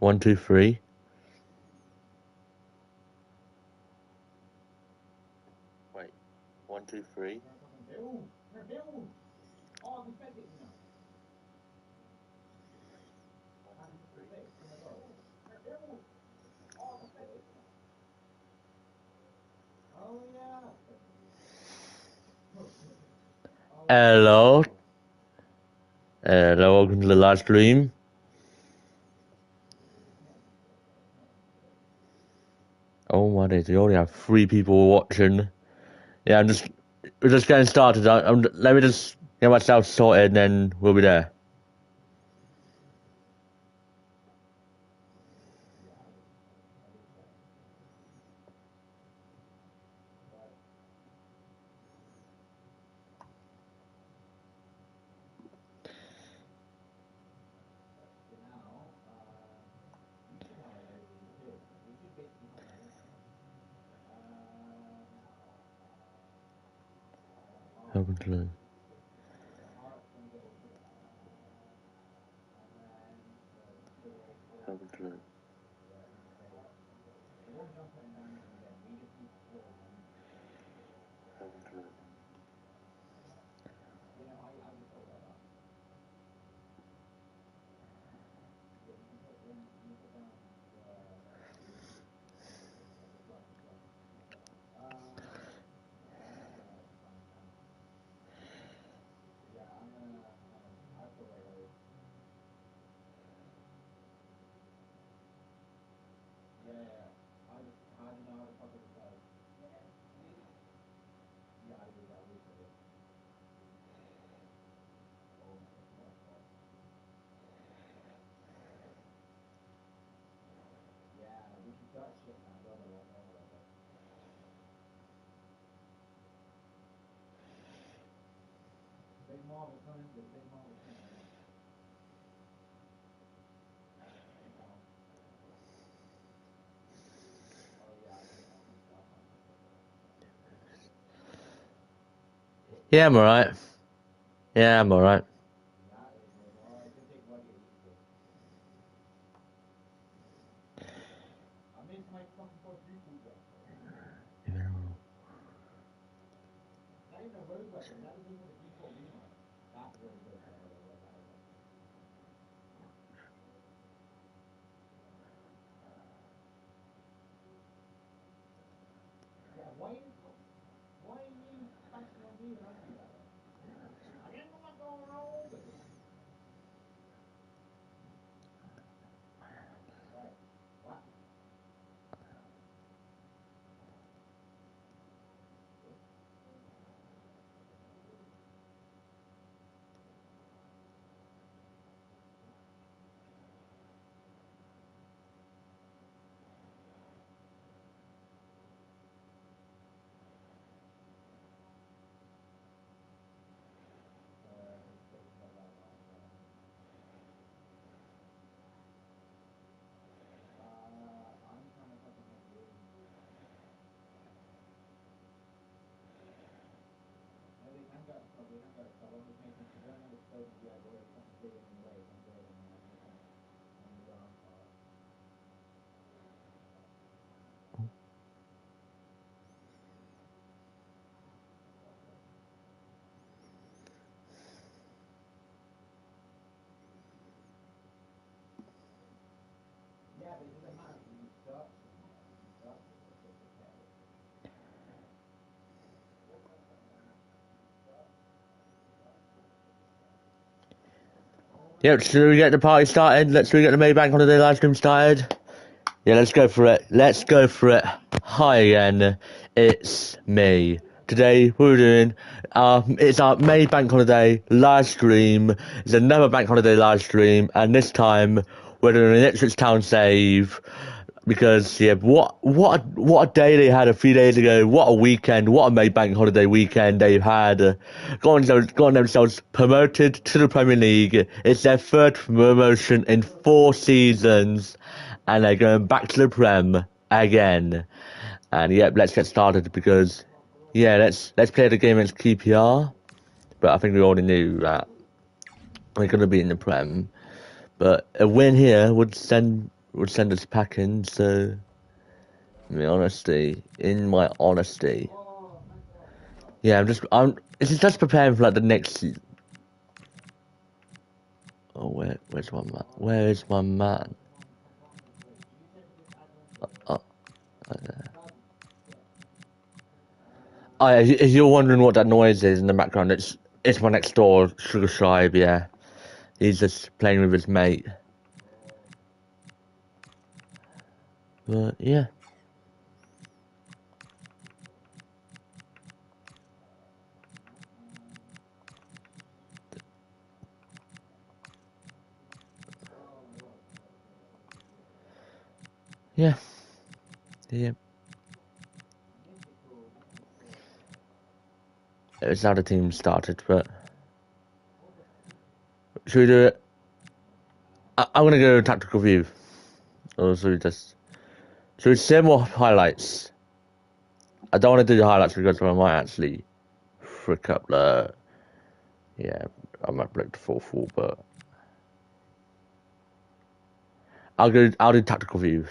1, 2, 3. Wait, 1, 2, 3. Hello. Hello, welcome to the live stream. Oh my days, we only have 3 people watching. Yeah, we're just getting started. Let me just get myself sorted and then we'll be there. Welcome to the... Welcome to the... Yeah, I'm alright. Yeah, I'm alright. Yep, should we get the party started? Let's get the May Bank Holiday live stream started. Yeah, let's go for it. Let's go for it. Hi again, it's me. Today we're doing it's our May Bank Holiday live stream. It's another Bank Holiday live stream, and this time we're doing an Ipswich Town save. Because yeah, what a day they had a few days ago. What a weekend! What a May Bank Holiday weekend they've had. Gotten themselves promoted to the Premier League. It's their 3rd promotion in 4 seasons, and they're going back to the Prem again. And yep, let's get started because yeah, let's play the game against QPR. But I think we already knew that we're going to be in the Prem. But a win here would would send us packing, so in my honesty. Yeah, it's just preparing for like the next. Oh, where's my man? Where is my man? If you're wondering what that noise is in the background, it's my next door, Sugar Shibe, yeah. He's just playing with his mate. But yeah. Yeah. Yeah. It's how the team started, but should we do it? I'm gonna go tactical view. Or should we say more highlights? I don't want to do the highlights because I might actually frick up the. Yeah, I might break the 4-4, but I'll do tactical view.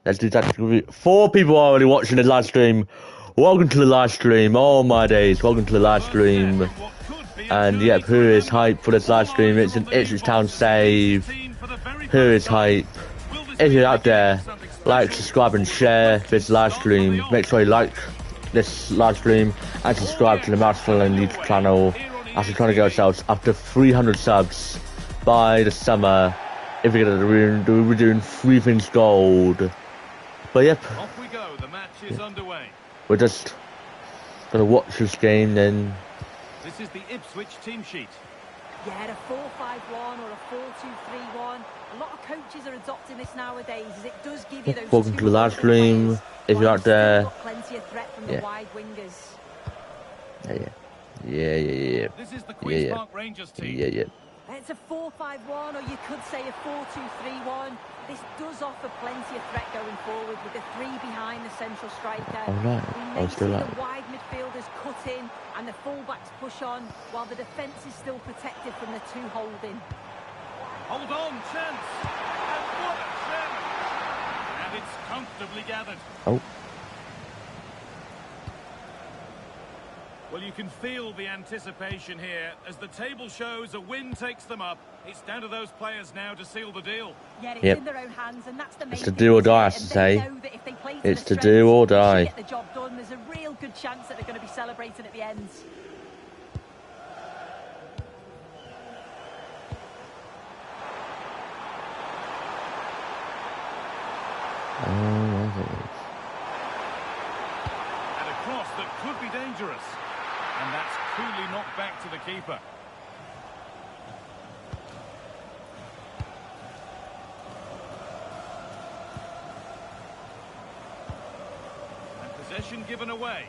Let's do tactical view. 4 people are already watching the live stream. Welcome to the live stream. Oh my days, welcome to the live stream. And yep, who is hype for this live stream? It's an Ipswich Town save. Who is hype? If you're out there, like, subscribe and share this live stream. Make sure you like this live stream and subscribe to the Mousecanon YouTube channel. As we're trying to get ourselves up to 300 subs by the summer. If we get it, we're doing 3 things gold. But yep, off we go. The match is underway. We're just gonna watch this game then. This is the Ipswich team sheet. Yeah, a 4-5-1 or a 4-2-3-1. A lot of coaches are adopting this nowadays, as it does give you those. Welcome to the live stream. If you're out there, plenty of threat from the wide wingers. Yeah. This is the Queen's Park Rangers team. Yeah. It's a 4-5-1, or you could say a 4-2-3-1. This does offer plenty of threat going forward with the 3 behind the central striker. Alright, We may see the wide midfielders cut in and the fullbacks push on, while the defence is still protected from the 2 holding. Hold on, chance! And what a chance! And it's comfortably gathered. Oh. Well, you can feel the anticipation here. As the table shows, a win takes them up. It's down to those players now to seal the deal. Yeah, it's in their own hands, and that's the main It's to do or die, I should say. It's to do or die. Get the job done. There's a real good chance that they're going to be celebrating at the end. And a cross that could be dangerous. And that's coolly knocked back to the keeper. And possession given away.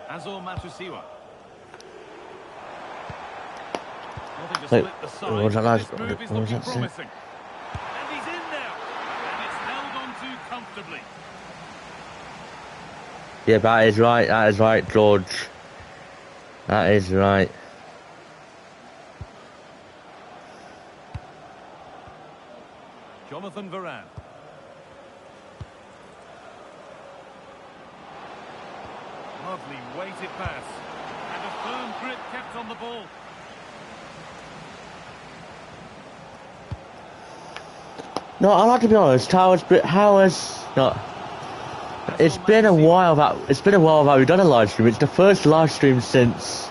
Azor Matusiwa. Nothing to split the side. This move is looking promising. Comfortably. Yeah, that is right, George. That is right. Jonathan Varane. Lovely weighted pass. And a firm grip kept on the ball. No, I like to be honest. It's been a while that we've done a live stream. It's the first live stream since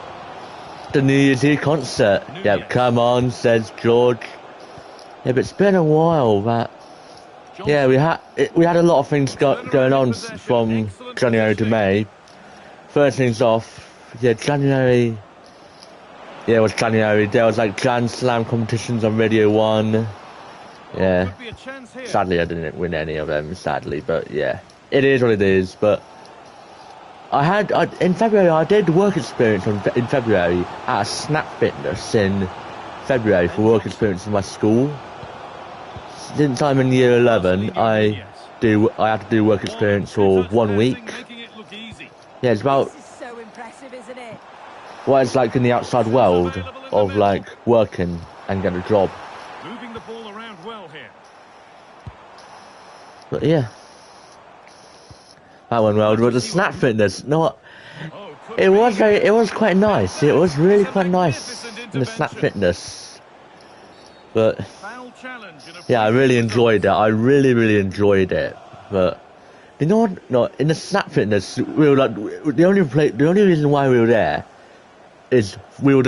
the New Year's Eve concert. Yeah, come on, says George. Yeah, but it's been a while that. Yeah, we had a lot of things going on from January to May. First things off, yeah, January. Yeah, it was January. There was like Jan Slam competitions on Radio 1. Yeah, sadly I didn't win any of them, sadly, but yeah, it is what it is. But in February I did work experience in February at Snap Fitness in February for work experience in my school. Since I'm in year 11, I have to do work experience for 1 week. Yeah, it's about. This is so impressive, isn't it? what it's like in the outside world of like working and getting a job. Moving the ball around well here. But yeah, that went well. But the snap fitness, no, what? Oh, It was quite nice. It was really quite nice in the snap fitness. But foul challenge and a yeah, I free really kick enjoyed it. I really enjoyed it. But you know what? No, in the snap fitness, we were like the only reason why we were there is we were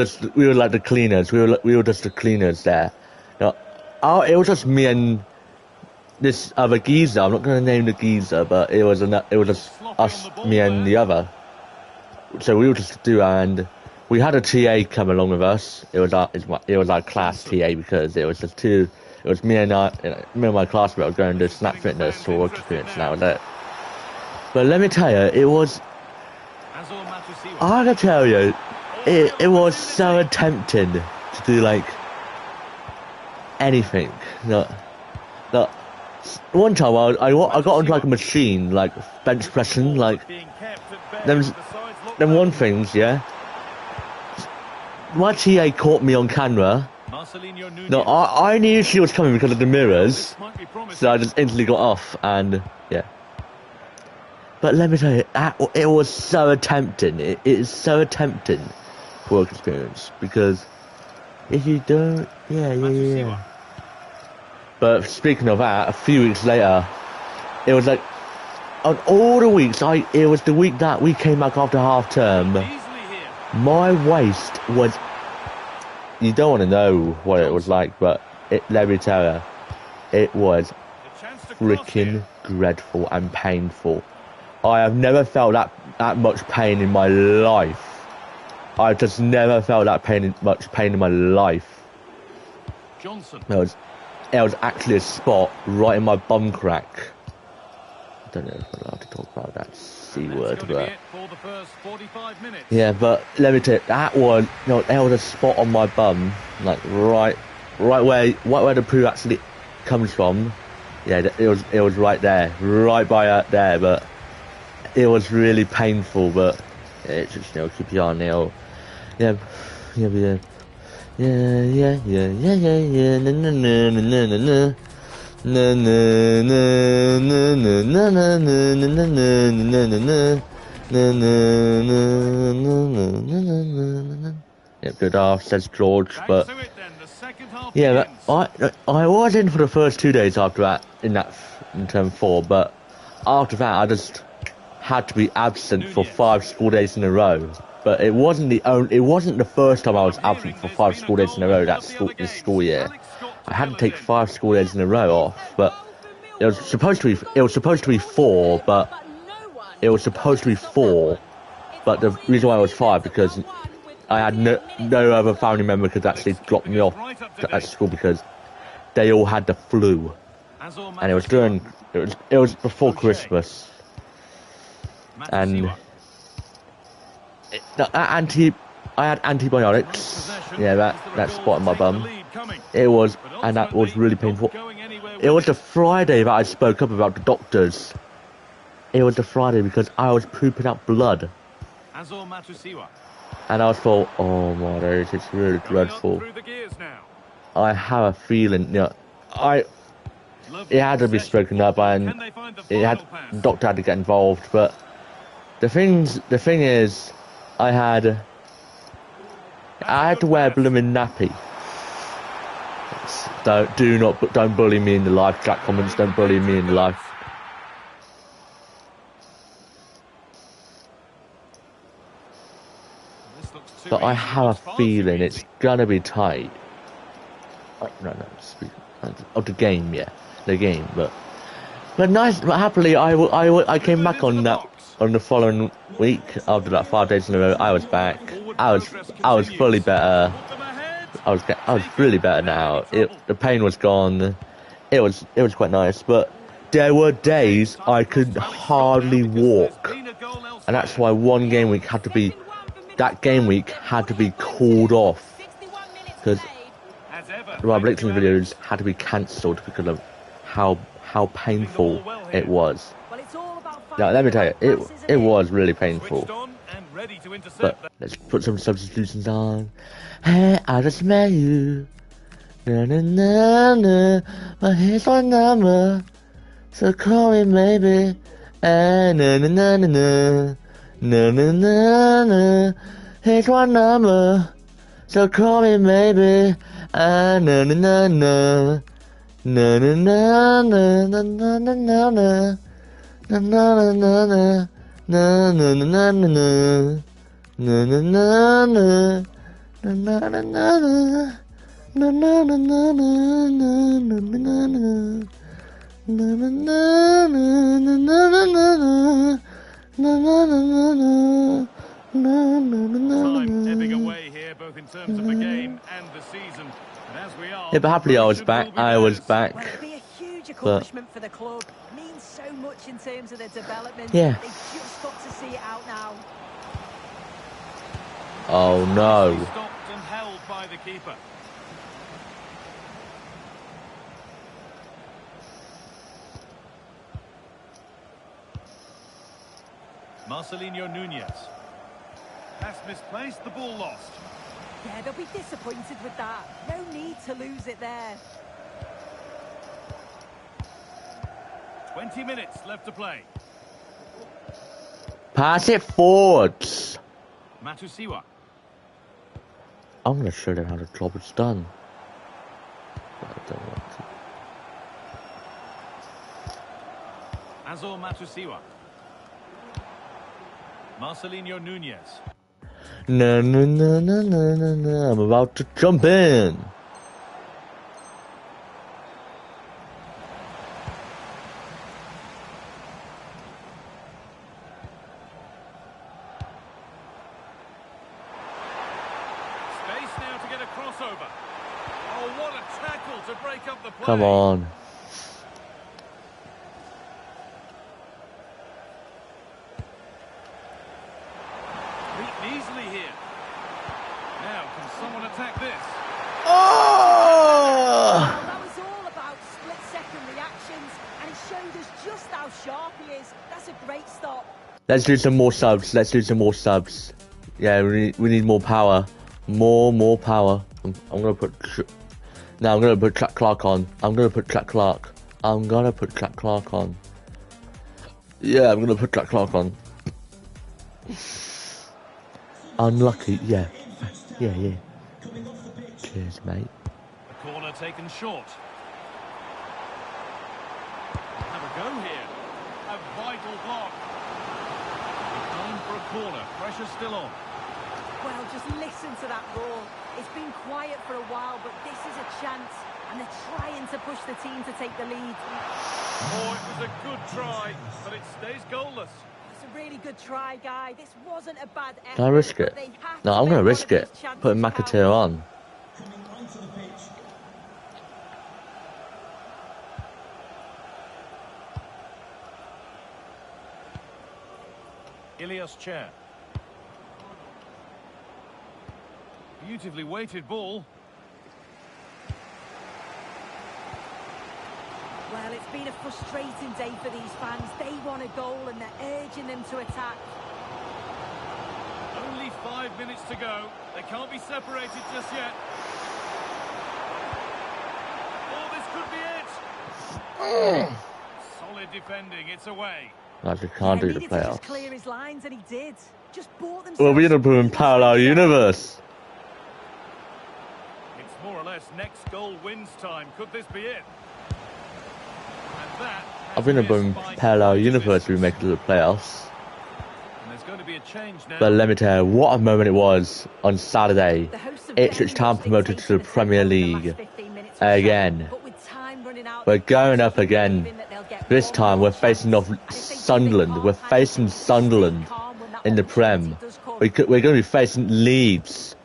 like the cleaners. We were just the cleaners there. No, it was just me and this other geezer. I'm not going to name the geezer, but it was just us, me and the other. So we were just do, and we had a TA come along with us. It was our class TA because it was just two. It was me and my classmate were going to snap fitness for work experience, and that was it. But let me tell you, it was. I gotta tell you, it was so tempting to do like anything. No, one time I got onto like a machine, like bench pressing, like them one things, yeah. My TA caught me on camera. No, I knew she was coming because of the mirrors, so I just instantly got off, and yeah. But let me tell you, it was so tempting. It is so tempting for work experience, because if you don't, yeah. But speaking of that, a few weeks later, it was like, on all the weeks, it was the week that we came back after half term, my waist was, you don't want to know what it was like, but let me tell you, it was freaking dreadful and painful. I have never felt that much pain in my life. I've just never felt much pain in my life. It was actually a spot right in my bum crack. I don't know if I'm allowed to talk about that C word, but yeah, but let me tell you, there was a spot on my bum, like right where the poo actually comes from. Yeah, it was right there, right by there, but it was really painful. But it's just keep your eye nail. Yeah. Yeah, na na na na na na. Na na na na na na na na na na na na na na. Yeah, good half, says George, but yeah, but I was in for the first 2 days after that in term 4, but after that I just had to be absent for 5 school days in a row. But it wasn't the first time I was absent for 5 school days in a row this school year. I had to take 5 school days in a row off, but it was supposed to be 4, but the reason why it was 5 because I had no other family member could actually drop me off at school because they all had the flu, and it was before Christmas, and I had antibiotics. Yeah, that spot in my bum. And that was really painful. It was the Friday that I spoke up about the doctors. It was the Friday because I was pooping out blood. And I thought, oh my days, it's really dreadful. I have a feeling, it had to be spoken up, and the doctor had to get involved. But the thing is, I had to wear a blooming nappy. Don't bully me in the live chat comments. Don't bully me in the live. But I have a feeling it's gonna be tight. No, the game, yeah, the game. But nice. But happily, I came back on the following week after that 5 days in a row. I was back. I was fully better. I was really better now. The pain was gone. It was quite nice, but there were days I could hardly walk, and that's why one game week had to be called off because my Blixen videos had to be cancelled because of how painful it was. Now let me tell you, it was really painful. ready to But intercept that. let's put some substitutions on. Hey, I just met you. Na na na na. But here's my number. So call me maybe. Na na na na na. Na na na na. Here's my number. So call me maybe. Na na na na. Na na na na na na na na. Na na na na na. Na na na na na na. Na na na na. Na na na na na. Na na na na na na na na na. Na na na na na na na na. Na na na na na. Na na na na Time ebbing na. away here, both in terms of the game and the season. And as we are, Yeah, but happily I was promotion back. will be I was theirs. back. Well, it'd be a huge But accomplishment for the club. Means so much in terms of their development. yeah. They've just got to see it out now. Oh Nicely no. stopped and held by the keeper. Marcelinho Nunez. Pass misplaced, the ball lost. Yeah, they'll be disappointed with that. No need to lose it there. 20 minutes left to play. Pass it forwards. Matusiwa. I'm gonna show them how the job is done. But I don't want to. Azor Matusiwa. Marcelinho Nunez. No, no, no, no, no, no, no. I'm about to jump in. Space now to get a crossover. Oh, what a tackle to break up the play. Come on. Beaten easily here. Now, can someone attack this? Oh! Well, that was all about split-second reactions, and he showed us just how sharp he is. That's a great stop. Let's do some more subs. Let's do some more subs. Yeah, we need more power. More power. I'm gonna put. No, I'm gonna put Jack Clark on. I'm gonna put Jack Clark. I'm gonna put Jack Clark on. Yeah, I'm gonna put Jack Clark on. Unlucky. Yeah. Yeah. Cheers, mate. The corner taken short. Have a go here. A vital block. Going for a corner. Pressure still on. Well, just listen to that roar. It's been quiet for a while, but this is a chance, and they're trying to push the team to take the lead. Oh, it was a good try, but it stays goalless. It's a really good try, Guy. This wasn't a bad effort. Can I risk it? but they have No, to I'm make gonna one risk of it. these chances Putting count. McAteer on. Ilias Chair. Beautifully weighted ball. Well, it's been a frustrating day for these fans. They want a goal, and they're urging them to attack. Only 5 minutes to go. They can't be separated just yet. Oh, this could be it. Solid defending. It's away. Actually, can't do the needed to just playoffs. clear his lines, and he did. Just bought themselves. Well, we end up in parallel universe. It's more or less next goal wins time. Could this be it? And that I've been in parallel universe. We make it to the playoffs. And there's going to be a change now. But let me tell you, what a moment it was on Saturday. The hosts have Ipswich very Town much promoted to the dictated Premier tempo in the League last 15 minutes or so. again. But with time running out, We're they're going up absolutely again. believing that they'll get This one time more we're facing chance. off And if they do, they Sunderland. can't We're panic. facing They just stay Sunderland calm when that in the opportunity Prem. does come. We're going to be facing Leeds.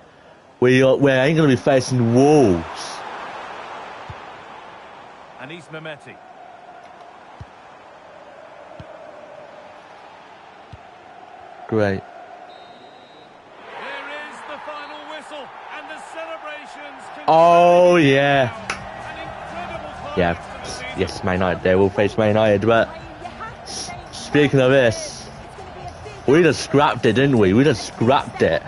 We ain't going to be facing Wolves. Anis Mehmeti. Great. There is the final whistle, and the celebrations continue. Oh, yeah. An incredible climax Yeah. to the season. Yes, Man United. They will face Man United. But speaking of this, We just scrapped it, didn't we? We just scrapped it.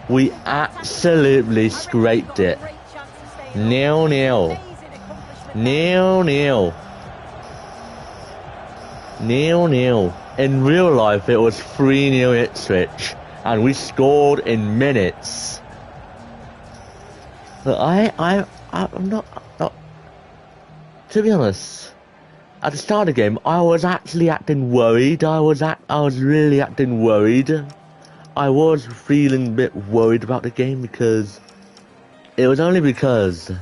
We absolutely scraped it. 0-0. 0-0. 0-0. In real life, it was 3-0 Ipswich, and we scored in minutes. But I'm not. To be honest, at the start of the game, I was actually acting worried. I was really acting worried. I was feeling a bit worried about the game because it was only because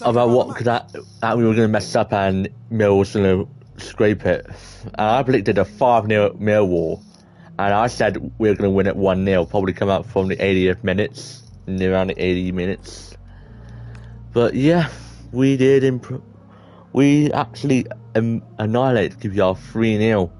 about what that we were going to mess up and Mill was going to scrape it. And I predicted a 5-0 Millwall, and I said we were going to win it 1-0, probably come out from the 80th minutes, around the 80 minutes. But yeah, we did improve. We actually annihilated QPR 3-0.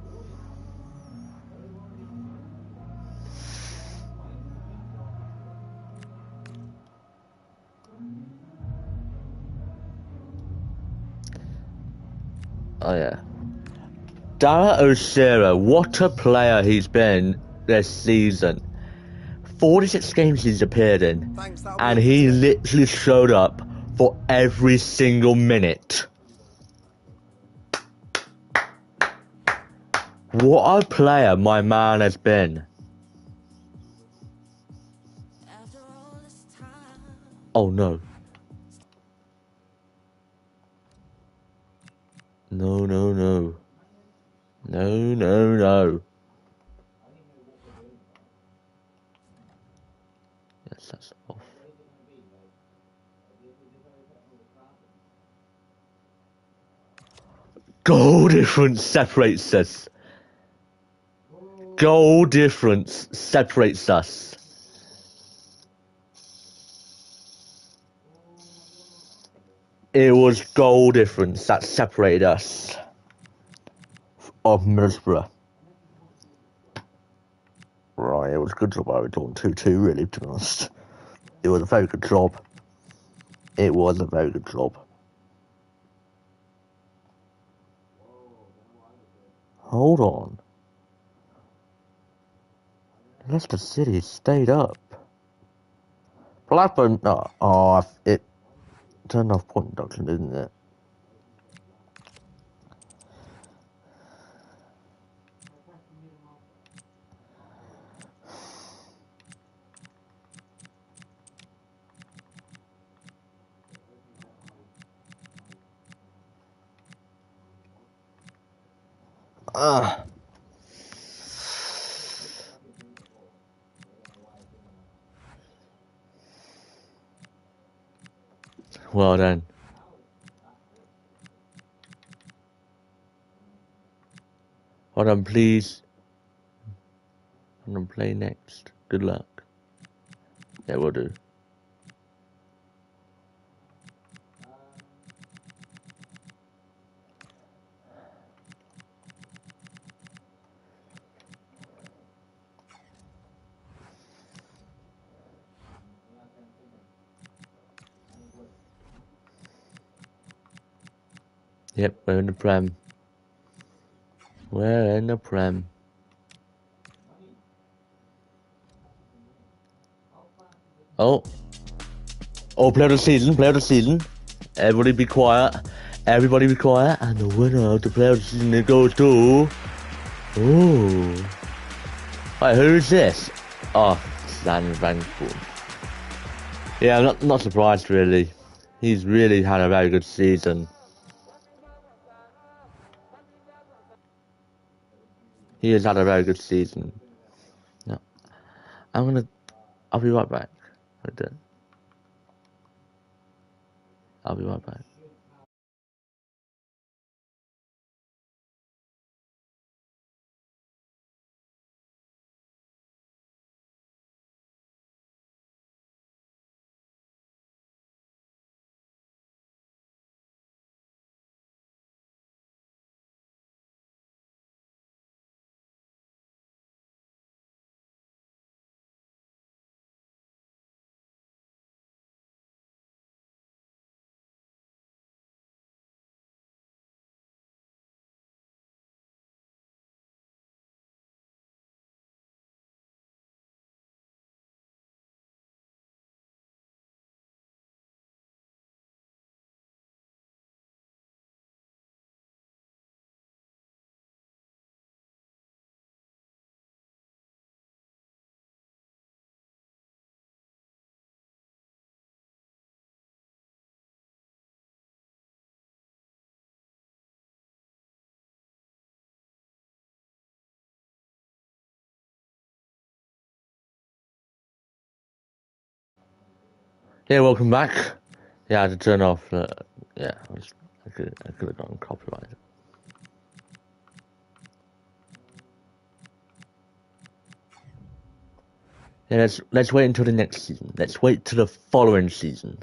Oh yeah. Dara O'Shea, what a player he's been this season. 46 games he's appeared in, and he literally showed up for every single minute. What a player my man has been. Oh no. No, no, no. No, no, no. Yes, that's off. Goal difference separates us. Goal difference separates us. It was goal difference that separated us of Middlesbrough. Right, it was a good job I was doing 2-2, really, to be honest. It was a very good job. It was a very good job. Hold on. Leicester City stayed up. Blackburn, it turned off point deduction, didn't it? Ah. Well done. Hold on, please. I'm gonna play next. Good luck. Yeah, we'll do. Yep, we're in the Prem. We're in the Prem. Oh. Oh, player of the season, player of the season. Everybody be quiet. Everybody be quiet. And the winner of the player of the season goes to... Ooh. Wait, who's this? Oh, Stan Van Poel. Yeah, I'm not surprised, really. He's really had a very good season. He has had a very good season. No. I'll be right back. I'll be right back. Yeah, welcome back. Yeah, I had to turn off. Yeah, I could have gotten copyrighted. Yeah, let's wait until the next season. Let's wait till the following season.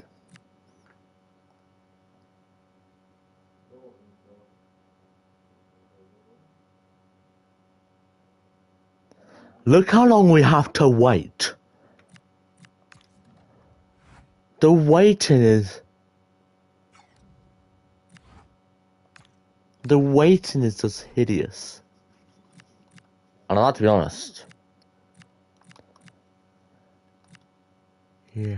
Look how long we have to wait. The waiting is just hideous. And I have to be honest. Yeah.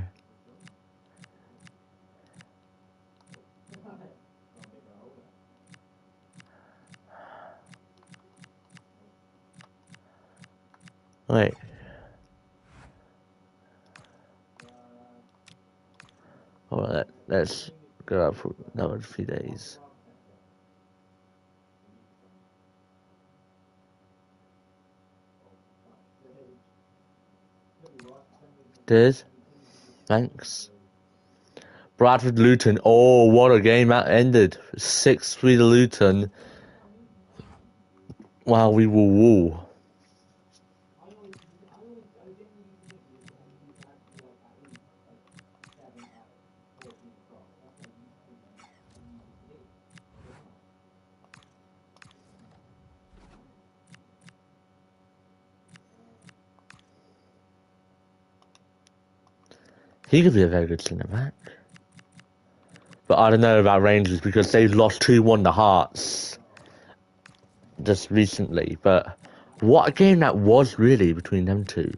Wait. Alright, let's go out for another few days. Cheers. Thanks. Bradford Luton. Oh, what a game that ended. 6-3 to Luton. Wow, we were woo. He could be a very good centre back. But I don't know about Rangers because they've lost 2-1 to Hearts just recently. But what a game that was really between them two.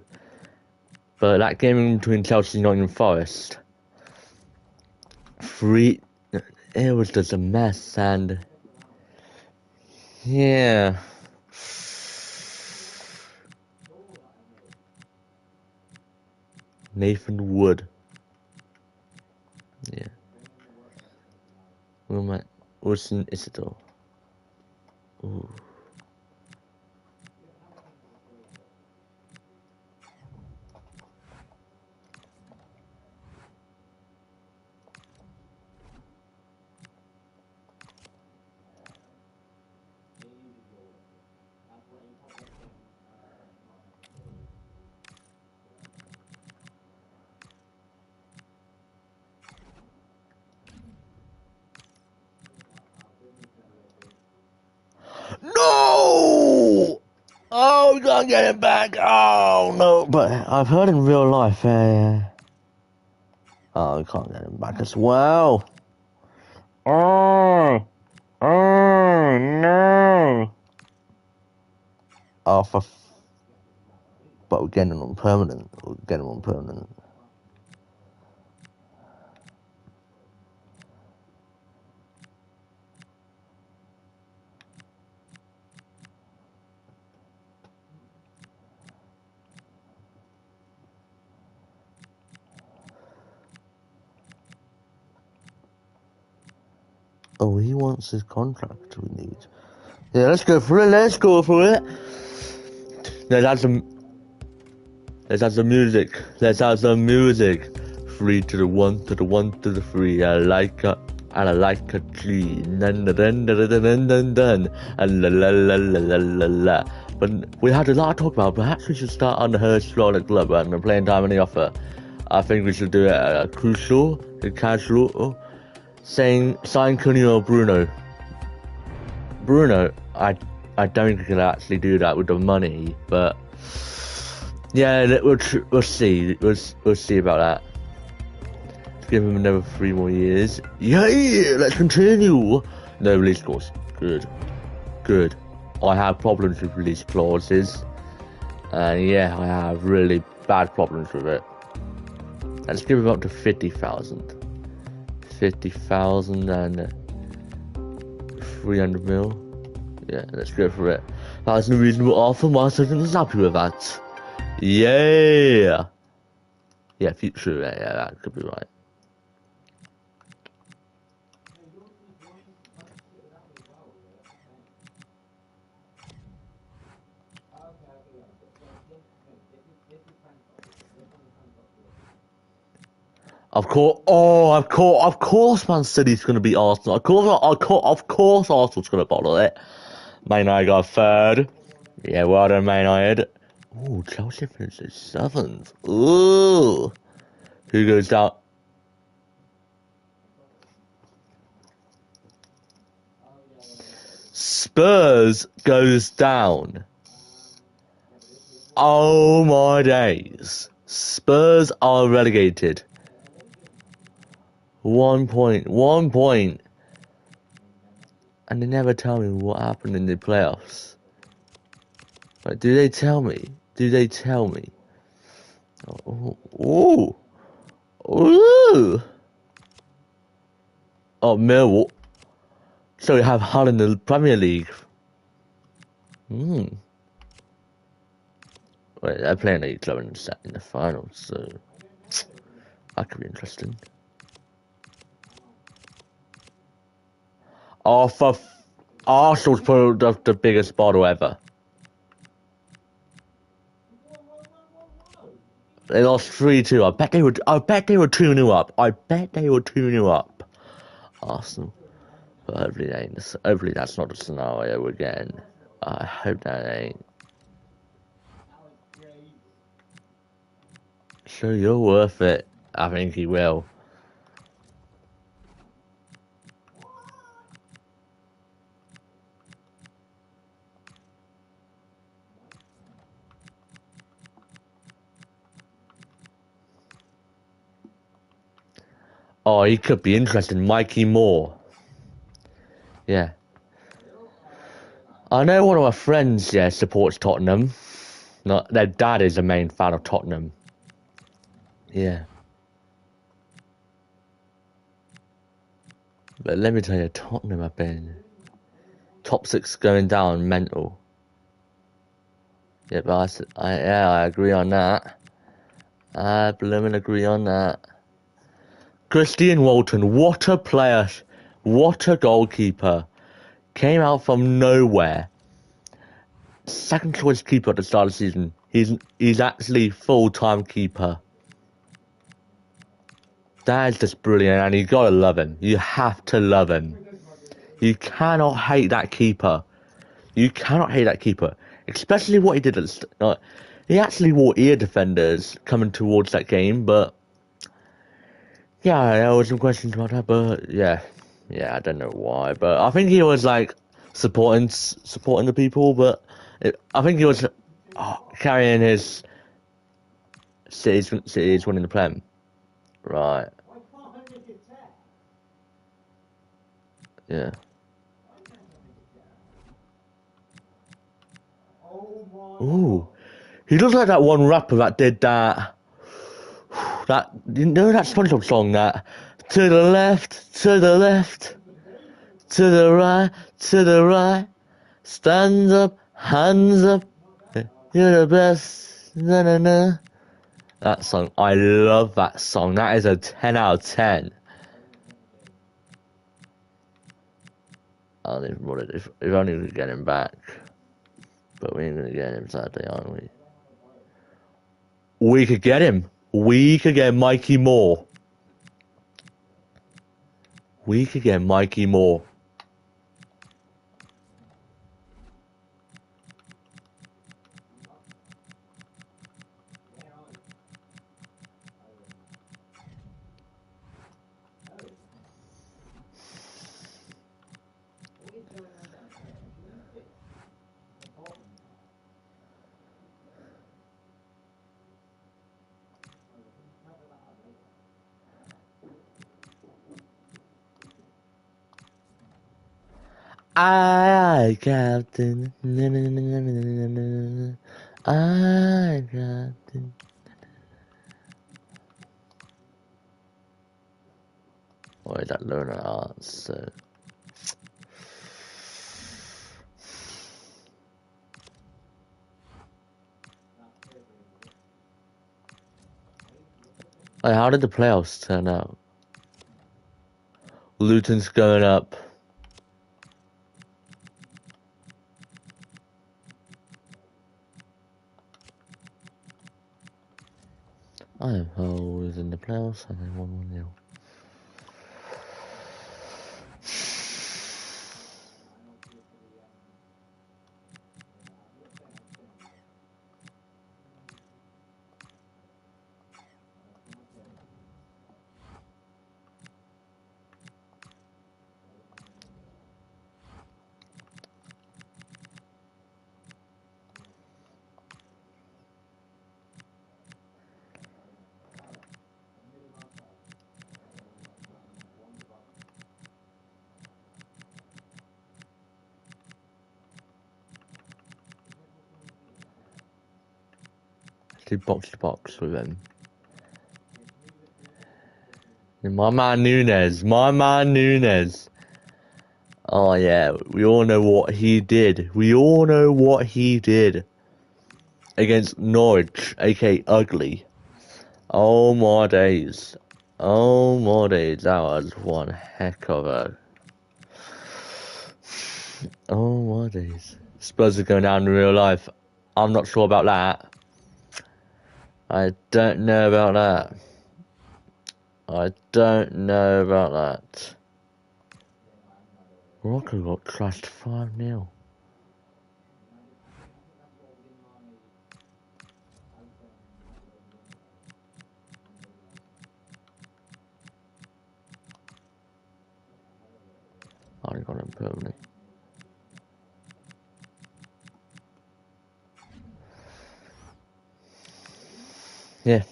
But that game between Chelsea and Nottingham Forest, it was just a mess. And yeah. Nathan Wood. Yeah. Where am I? Wilson Isidore. Ooh. No! Oh, we can't get it back. Oh, no. But I've heard in real life, oh, we can't get it back as well. Oh, no. Oh, but we're getting it on permanent. We're getting it on permanent. Oh, he wants his contract we need. Yeah, let's go for it. Let's go for it. Let's add some music. Let's add some music. 3 to the 1 to the 1 to the 3. I like a G. Dun dun dun dun dun dun dun dun. And la la la la la la la. But we had a lot to talk about. Perhaps we should start on the Hurst Roller Club and the playing time and the offer. I think we should do it a casual, saying sign Cunha or Bruno. I don't think we can actually do that with the money, but yeah, we'll see. We'll see about that. Let's give him another 3 more years. Yeah, let's continue. No release clause. Good. I have problems with release clauses, and yeah, I have really bad problems with it. Let's give him up to 50,000. 50,000 and 300 mil. Yeah, let's go for it. That's a reasonable offer. My second is happy with that. Yeah, future. Yeah, that could be right. Of course, of course, Man City's going to beat Arsenal. Of course, Arsenal's going to bottle it. Man United got third. Yeah, well done, Man United. Ooh, Chelsea finishes seventh. Ooh, who goes down? Spurs goes down. Oh my days! Spurs are relegated. 1 point, 1 point. And they never tell me what happened in the playoffs. Like, do they tell me? Do they tell me? Oh, ooh, ooh. Oh, Millwall. So we have Hull in the Premier League. Hmm. Wait, they're playing each other in the finals, so that could be interesting. Oh, for Arsenal's put up the biggest bottle ever. They lost 3-2. I bet they were 2-0 up. I bet they were 2-0 up. Arsenal. But hopefully that's not the scenario again. I hope that ain't. So you're worth it. I think he will. Oh, he could be interesting. Mikey Moore. Yeah. I know one of my friends, yeah, supports Tottenham. Not their dad is a main fan of Tottenham. Yeah. But let me tell you, Tottenham have been top 6 going down mental. Yeah, but I agree on that. I blooming agree on that. Christian Walton, what a player, what a goalkeeper. Came out from nowhere. Second choice keeper at the start of the season. He's actually full-time keeper. That is just brilliant, and you gotta love him. You have to love him. You cannot hate that keeper. You cannot hate that keeper. Especially what he did at the he actually wore ear defenders coming towards that game, but yeah, there was some questions about that, but yeah, I don't know why, but I think he was like supporting the people, but I think he was carrying his cities winning the Prem, right? Yeah. Ooh, he looks like that one rapper that did that. That you know that SpongeBob song that to the left, to the left, to the right, to the right. Stand up, hands up, you're the best. Na na na. That song, I love that song. That is a 10 out of 10. I don't even want it. If only we could get him back. But we ain't gonna get him Saturday, aren't we? We could get him. We could get Mikey Moore. We could get Mikey Moore. I captain. Na, na, na, na, na, na, na, na. I captain. Or is that learner arts? So. Hey, how did the playoffs turn out? Luton's going up. I am always in the playoffs and they won 1-0. Do box to box with him. And my man Nunes. Oh yeah, we all know what he did. We all know what he did against Norwich, aka Ugly. Oh my days. Oh my days, that was one heck of a... Oh my days. Spurs are going down in real life. I'm not sure about that. I don't know about that. I don't know about that. Morocco got trashed 5-0. I got him permanently. Yeah.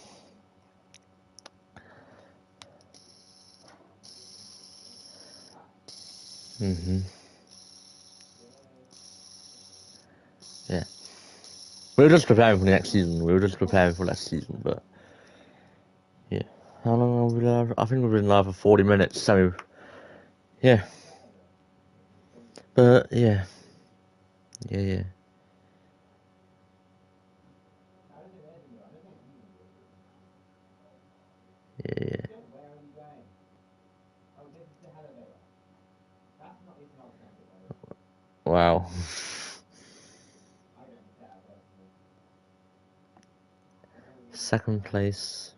Yeah. We were just preparing for the next season. We were just preparing for last season, but yeah. How long have we been live? I think we've been live for 40 minutes, so yeah. But yeah. Yeah. Wow. Second place.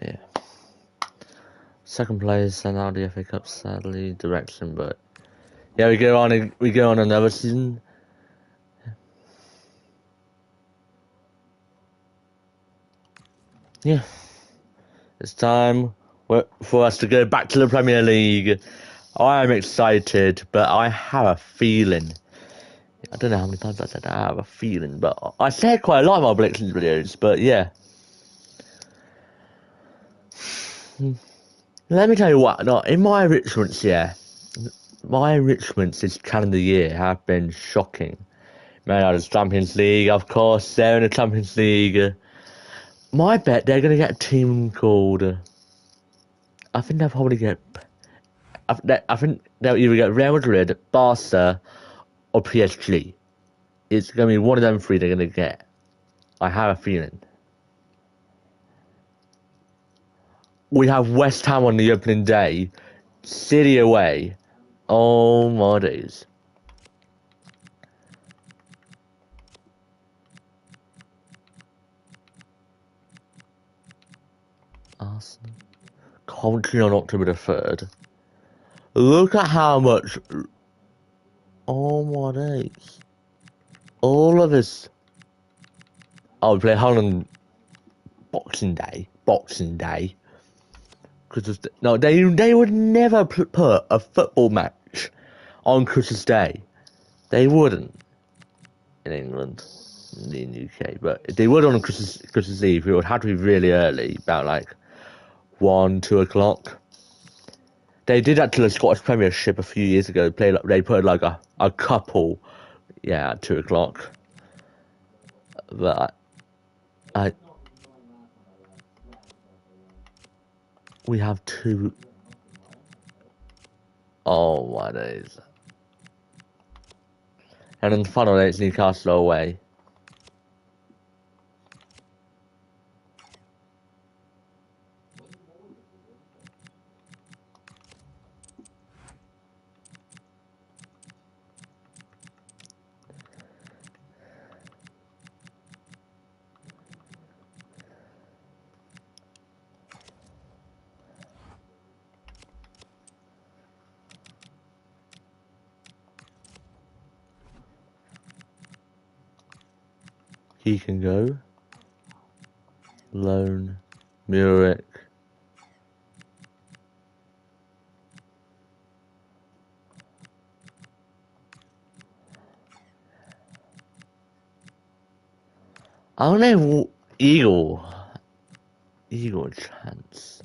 Yeah. Second place, and now the FA Cup sadly direction, but yeah, we go on another season. Yeah. It's time for us to go back to the Premier League. I am excited, but I have a feeling. I don't know how many times I said I have a feeling, but I said quite a lot of my predictions videos, but yeah. Let me tell you what, no, in my enrichments, yeah, my enrichments this calendar year have been shocking. Man, there's Champions League, of course, they're in the Champions League. My bet, they're going to get a team called, I think they'll probably get, I think they'll either get Real Madrid, Barca, or PSG. It's going to be one of them three they're going to get. I have a feeling. We have West Ham on the opening day, City away. Oh my days. Arsenal. Coventry on October the 3rd. Look at how much... Oh my days. All of us... Oh, we play Holland Boxing Day. Christmas Day. No, they would never put a football match on Christmas Day. They wouldn't. In England. In the UK. But if they would on Christmas Eve, it would have to be really early. About like 1, 2 o'clock. They did that to the Scottish Premiership a few years ago. They put like a couple, yeah, at 2 o'clock. But we have two. Oh my days. And then the final day it's Newcastle away. He can go. Lone. Muric. I don't know. Eagle. Eagle chance.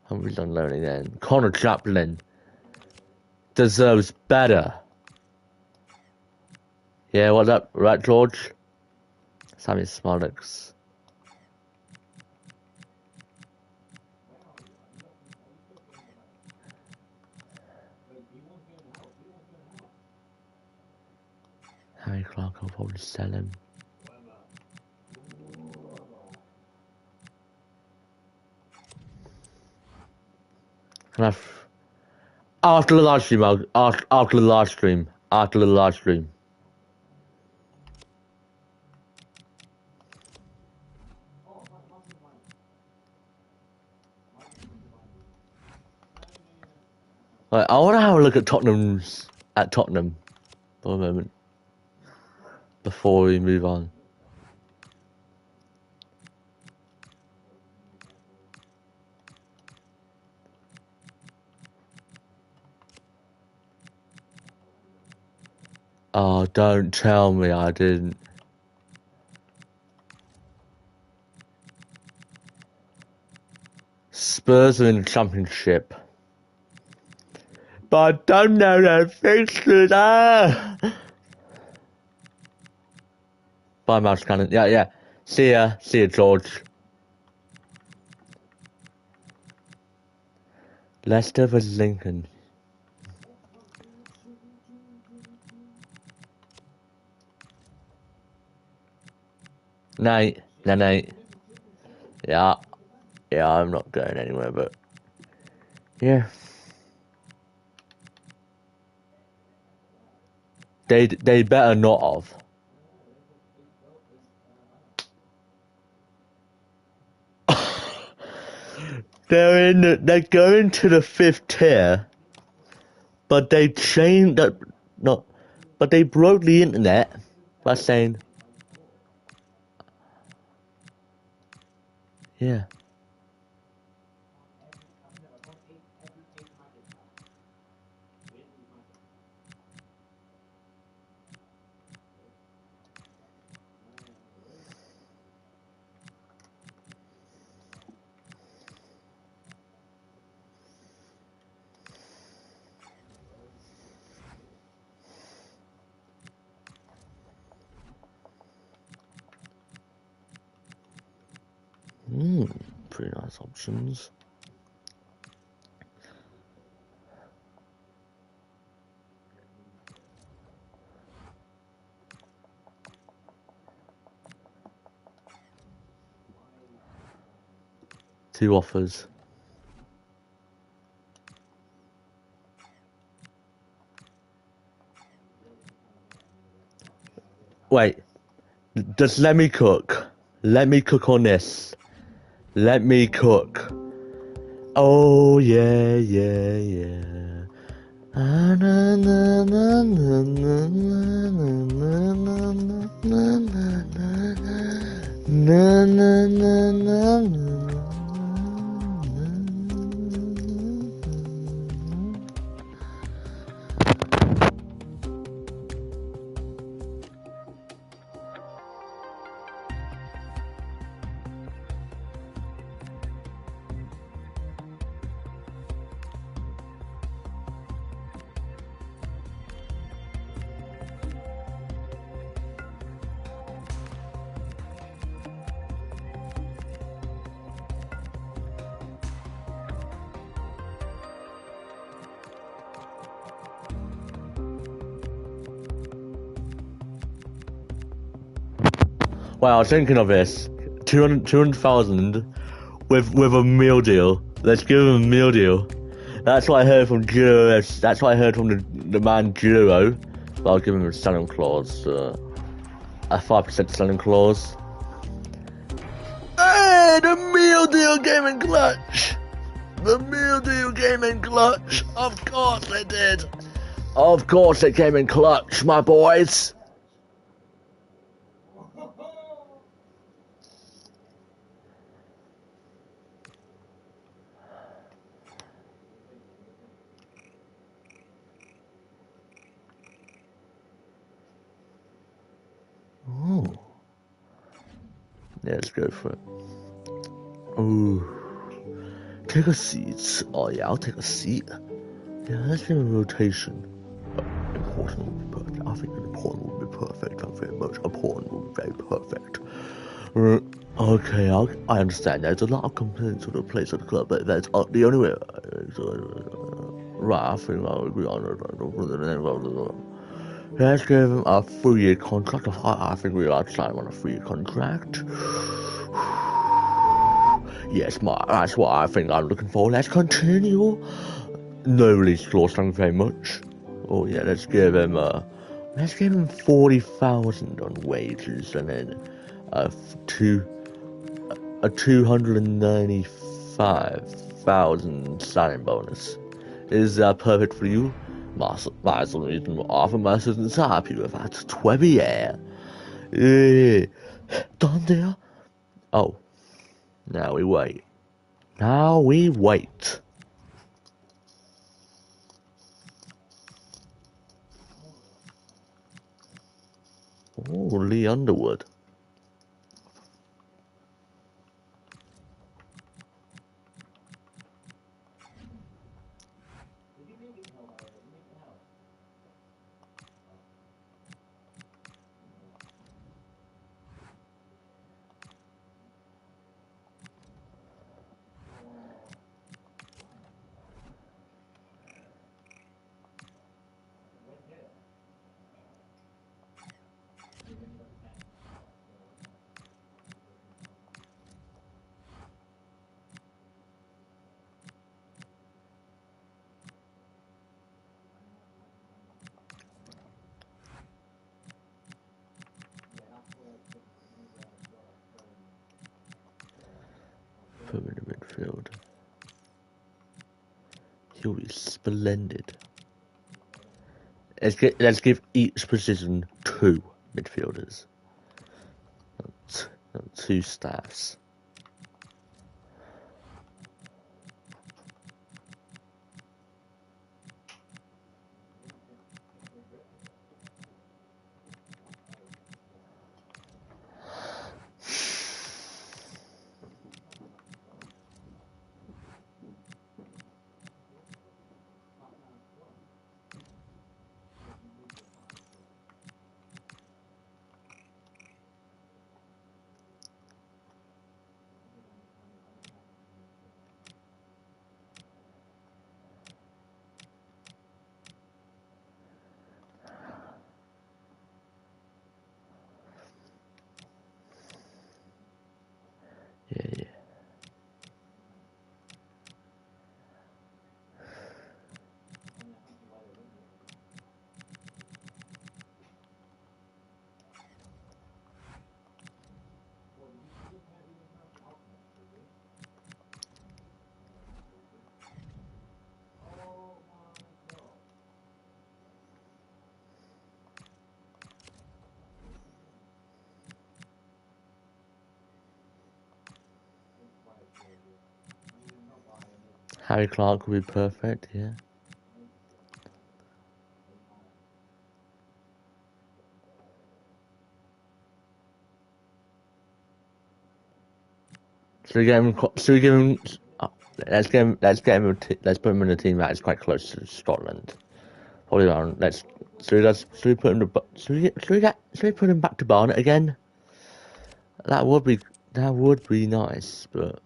Haven't we done loan again? Connor Chaplin deserves better. Yeah, what's up? Right, George? Sammy Smollex. Harry Clark, I'll probably sell him. Can I after the live stream, after the live stream. After the live stream. Right, I want to have a look at Tottenham for a moment before we move on. Oh, don't tell me I didn't. Spurs are in the Championship. But I don't know their fixtures. Bye, Mousecanon. Yeah. See ya, George. Leicester vs Lincoln. Nate. Yeah, I'm not going anywhere, but yeah. They better not have. They're going to the 5th tier, but they changed that but they broke the internet by saying, yeah. Pretty nice options. Two offers. Wait, just let me cook. Let me cook on this. Let me cook. Oh yeah. Well, I was thinking of this. 200,000 with a meal deal. Let's give him a meal deal. That's what I heard from Duro. That's what I heard from the man Duro. But I'll give him a selling clause. A 5% selling clause. Hey, the meal deal came in clutch. The meal deal came in clutch. Of course it did. Of course it came in clutch, my boys. Oh. Yeah, let's go for it. Ooh. Take a seat. Oh yeah, I'll take a seat. Yeah, let's do a rotation. Important will be perfect. I think important will be perfect. Thank you very much. Important will be very perfect. Okay, I understand. There's a lot of complaints on the place of the club, but that's the only way. Right, I think I'll agree on it. Let's give him a 3-year contract. I think we ought to sign him on a 3-year contract. Yes, that's what I think I'm looking for. Let's continue. No release clause, thank you very much. Oh yeah, let's give him 40,000 on wages, and then a 295,000 signing bonus. Is that perfect for you? Offer my students happy with that. 20 year. Done there? Oh. Now we wait. Now we wait. Oh, Lee Underwood. Put him in the midfield. He'll be splendid. Let's give each position 2 midfielders. 2 staffs. Yeah. Harry Clark would be perfect, yeah. So we give him. Oh, let's put him in a team that is quite close to Scotland. Probably around. Should we put him back to Barnet again? That would be nice, but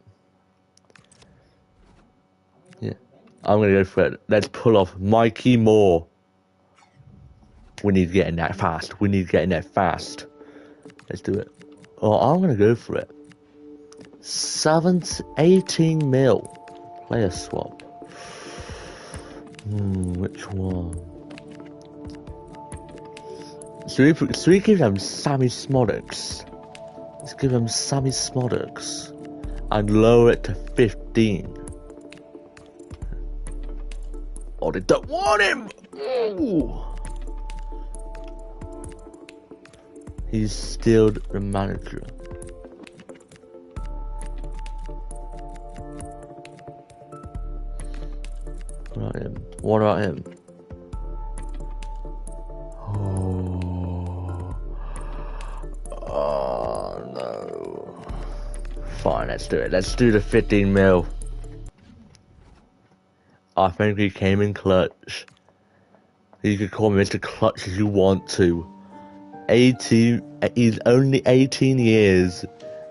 yeah, I'm gonna go for it. Let's pull off Mikey Moore. We need to get in there fast. Let's do it. Oh, I'm gonna go for it. 18 mil. Player swap. Which one? Should we give them Sammy Smoddocks? Let's give them Sammy Smoddocks. And lower it to 15. Oh, they don't want him! Ooh. He's still the manager. What about him? What about him? Oh no. Fine, let's do it. Let's do the 15 mil. I think he came in clutch. You could call me Mr. Clutch if you want to. 18, he's only 18 years,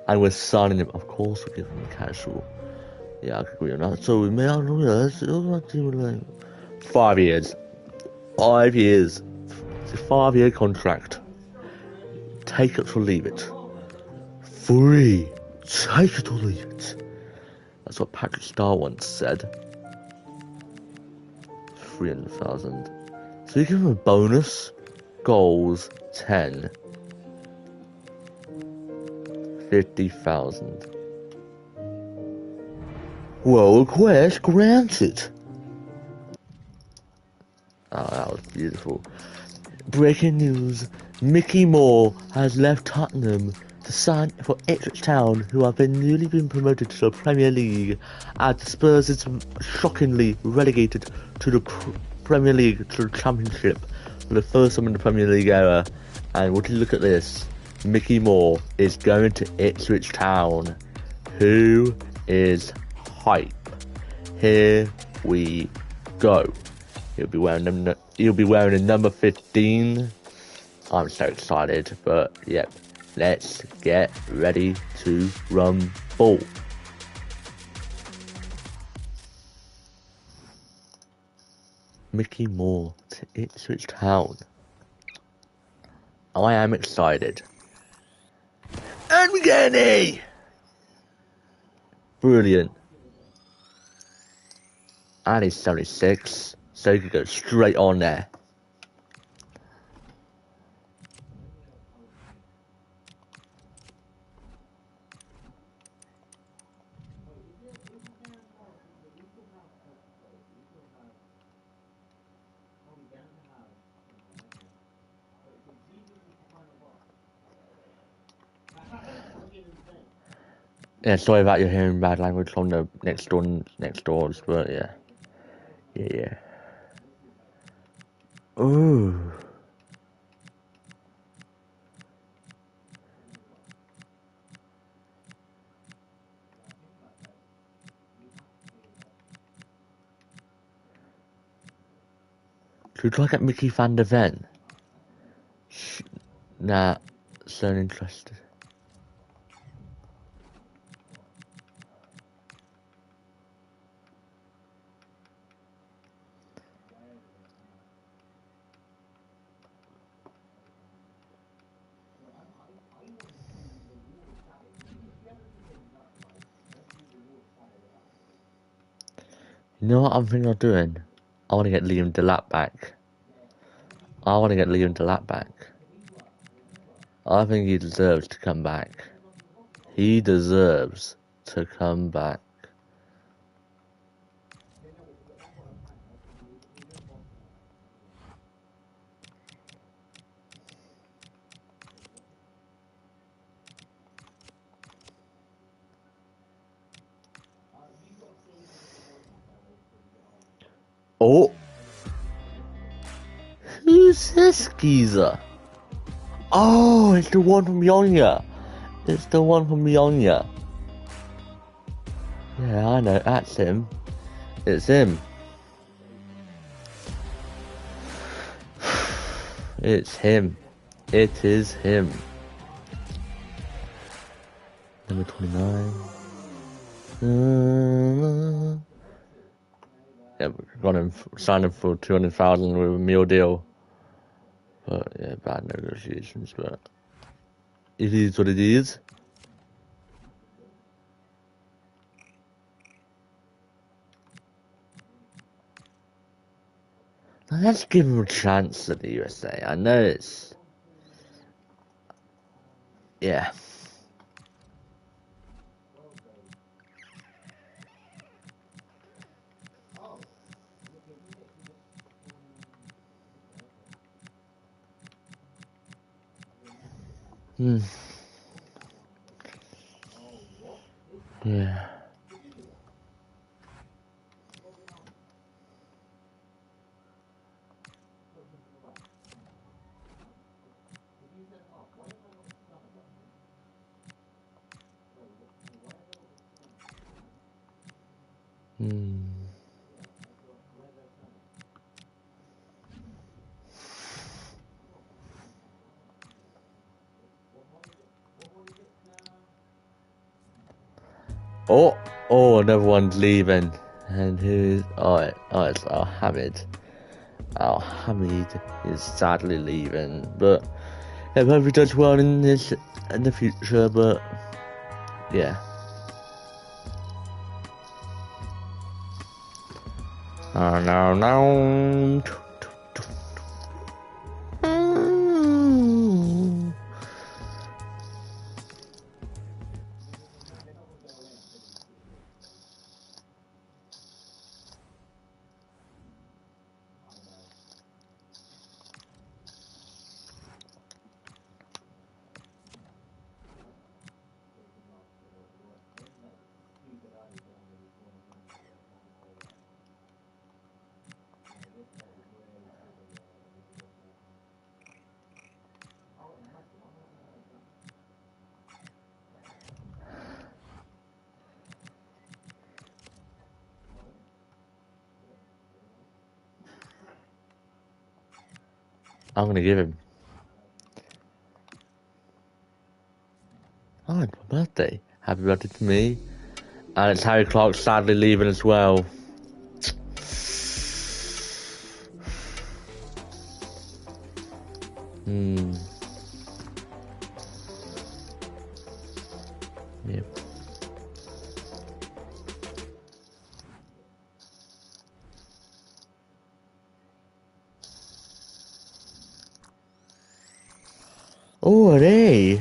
and we're signing him. Of course, we'll give him a casual. Yeah, I agree on that. So we may not realize 5 years. 5 years. It's a 5-year contract. Take it or leave it. Free. Take it or leave it. That's what Patrick Starr once said. 300,000. So you give him a bonus. Goals 10. 50,000. Well, request granted. Oh, that was beautiful. Breaking news. Mickey Moore has left Tottenham to sign for Ipswich Town, who have newly been promoted to the Premier League, as the Spurs is shockingly relegated to the Premier League, to the Championship, for the first time in the Premier League era. And would you look at this? Mickey Moore is going to Ipswich Town. Who is hype? Here we go. He'll be wearing a number 15. I'm so excited, but yep. Let's get ready to rumble. Mickey Moore to Ipswich Town. I am excited. And we get an E! Brilliant. And he's 76, so he could go straight on there. Yeah, sorry about you hearing bad language from the next doors, but yeah. Yeah. Ooh. Should we try to get Mickey van der Ven? Nah, so interested. You know what I'm thinking of doing? I want to get Liam Delap back. I think he deserves to come back. He deserves to come back. Oh! Who's this geezer? Oh, it's the one from Yonya. Yeah, I know, that's him. It's him. It's him. It is him. Number 29. Yeah, signed him for 200,000 with a meal deal. But yeah, bad negotiations, but it is what it is. Now let's give him a chance at the USA. I know it's... Yeah. Yeah. Oh, another one's leaving. And who's... Oh, it's Al-Hamid. Al-Hamid is sadly leaving. But I hope he does well in the future, but... Yeah. No. I'm gonna give him. Oh, it's my birthday. Happy birthday to me. And it's Harry Clark sadly leaving as well. Yep. Oh, hey.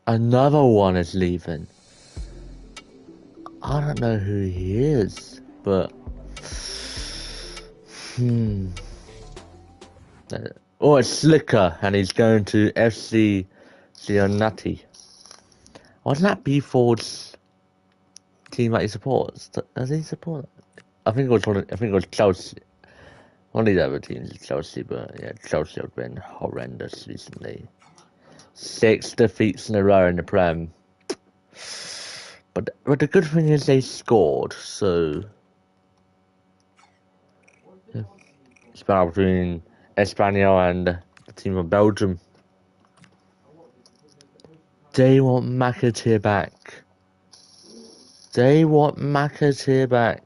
Another one is leaving. I don't know who he is, but... Oh, it's Slicker, and he's going to FC Cincinnati. Wasn't that B4's team that he supports? Does he support? I think it was Chelsea. One of the other teams is Chelsea, but yeah, Chelsea have been horrendous recently. 6 defeats in a row in the Prem. But the good thing is they scored, so... Yeah. It's battle between Espanyol and the team of Belgium. They want McAteer back. They want McAteer back.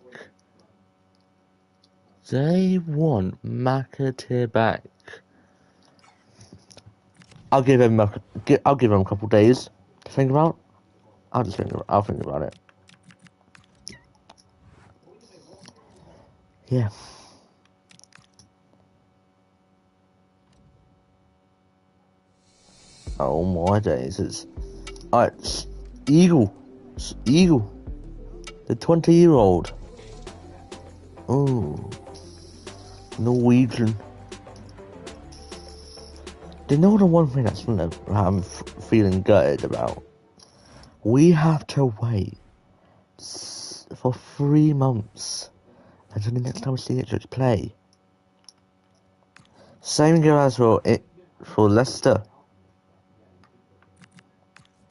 They want McAteer back. I'll give him a couple days to think about. I'll think about it. Yeah. Oh my days! It's Eagle. It's Eagle. The 20-year-old. Oh, Norwegian. Do you know the one thing that's I'm feeling gutted about? We have to wait for 3 months until the next time we see Ipswich play. Same goes as for Leicester.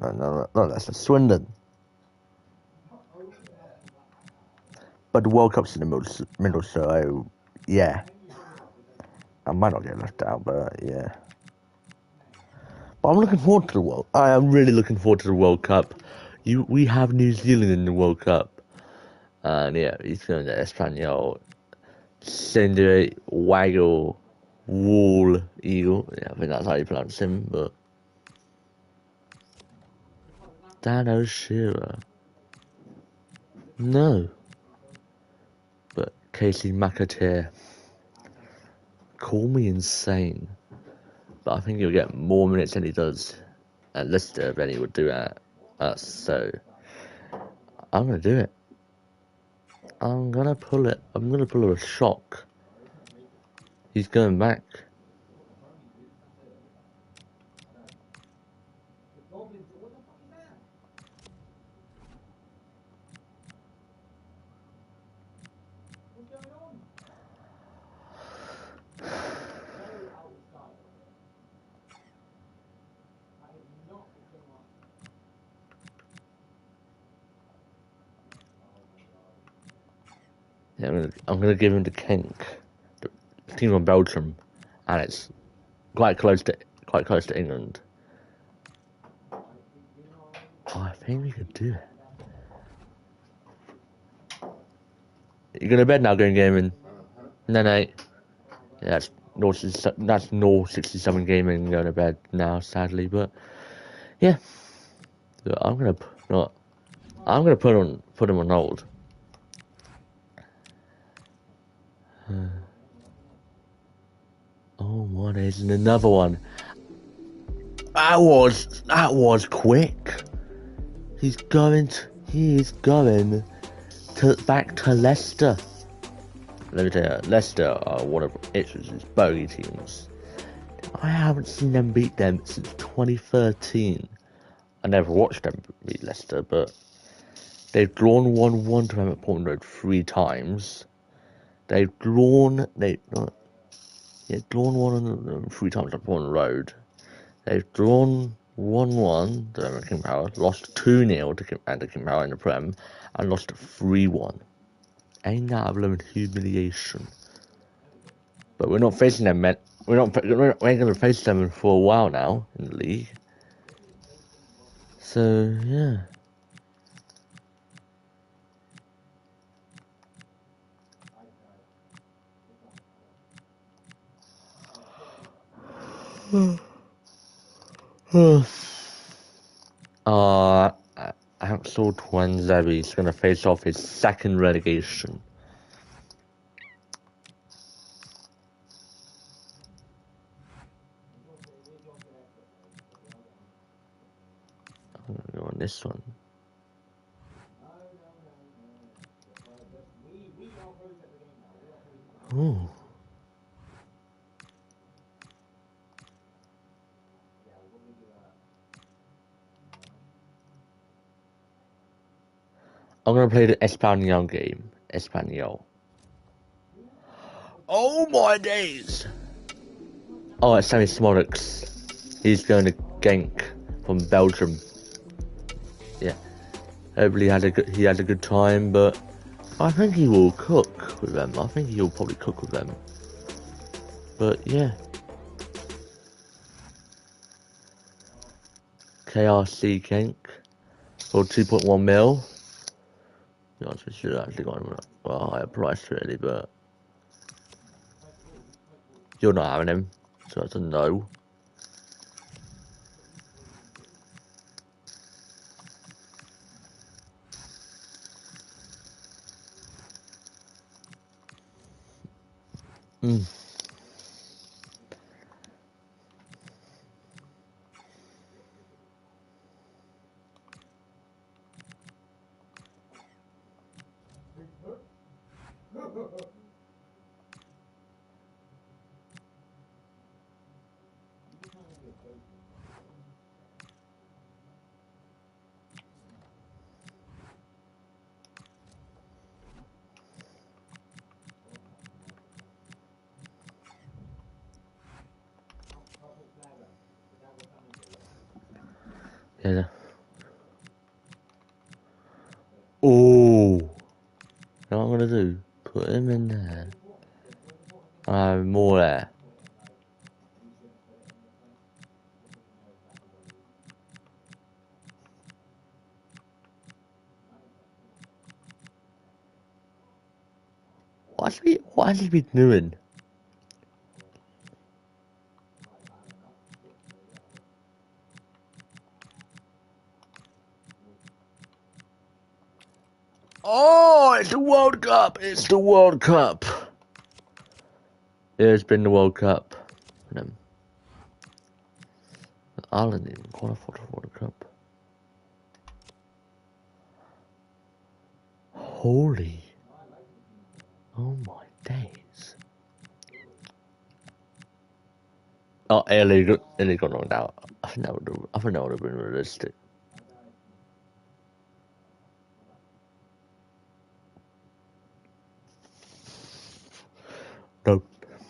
No, not Leicester, Swindon. But the World Cup's in the middle, so yeah. I might not get left out, but yeah. But I'm looking forward to the World. I am really looking forward to the World Cup. We have New Zealand in the World Cup, and yeah, he's going to Espanol, Cindy Waggle, Wall Eagle. Yeah, I think that's how you pronounce him. But Dan O'Shea, no. But Casey McAteer, call me insane, but I think he'll get more minutes than he does at Leicester than he would do at us. So I'm gonna do it. I'm gonna pull it. I'm gonna pull a shock. He's going back. Yeah, I'm gonna give him to Kink, the team of Belgium, and it's quite close to England. Oh, I think we could do it. You going to bed now, going gaming? No. Yeah, that's North 67 gaming going to bed now, sadly. But yeah, I'm gonna put him on hold. Oh, what is another one? That was quick. He is going back to Leicester. Let me tell you, Leicester are one of Ipswich's bogey teams. I haven't seen them beat them since 2013. I never watched them beat Leicester, but they've drawn 1-1 to them at Portland Road 3 times. They've drawn 1 3 times at Portland Road. They've drawn 1-1 to them at King Power, lost 2-0 to King Power in the Prem, and lost 3-1. Ain't that a blooming humiliation? But we're not facing them, man. We ain't gonna face them for a while now in the league. So yeah. Axel Twanzebe is gonna face off his second relegation. I'm gonna go on this one. Ooh. I'm gonna play the Espanol game. Espanol. Oh my days! Oh, it's Sammy Smolix. He's going to Genk from Belgium. Yeah. Hopefully he had a good time, but I think he will cook with them. I think he'll probably cook with them. But yeah. KRC Genk for 2.1 mil. To be honest, we should have actually gone a higher price really, but you're not having him, so that's a no. Mm. Put him in there. More there. What has he been doing? Oh, it's the World Cup! It's the World Cup! It's been the World Cup. Ireland didn't even qualify for the World Cup. Holy. Oh my days. Oh, illegal knocked out. I think that would have been realistic.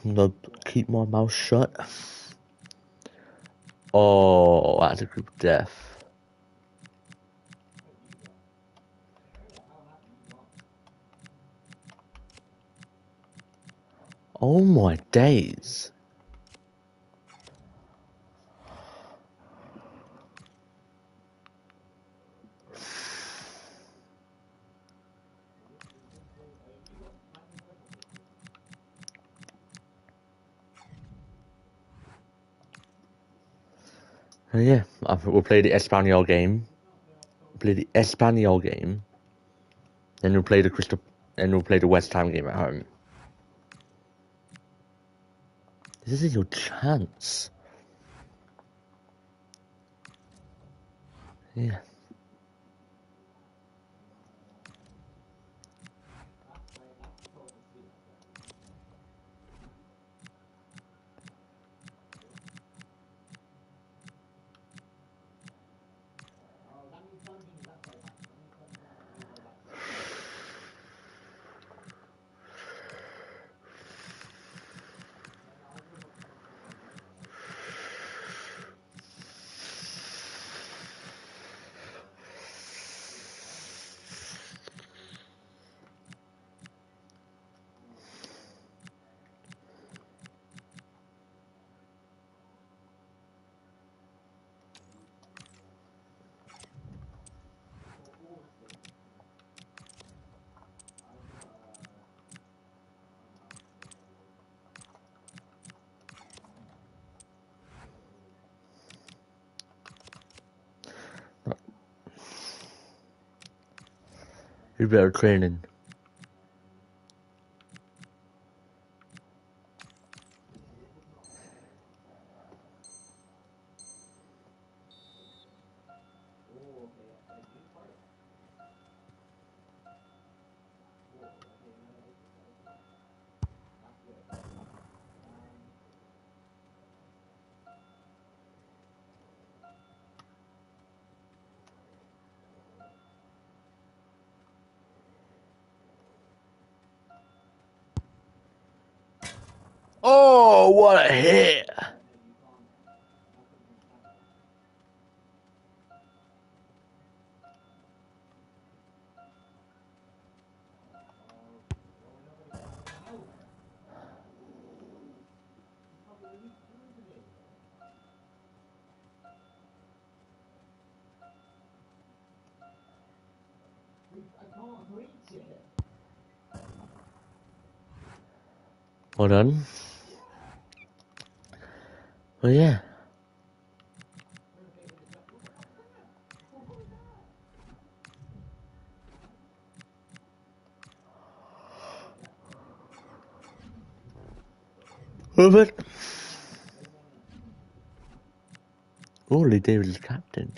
Nope, keep my mouth shut. Oh, that's a group of death. Oh my days. Yeah, I think we'll play the Espanyol game. Then we'll play the West Ham game at home. This is your chance. Yeah. You better training. Oh, what a hit! Well done. Well, yeah. Perfect. Oh, Lee Davis is captain.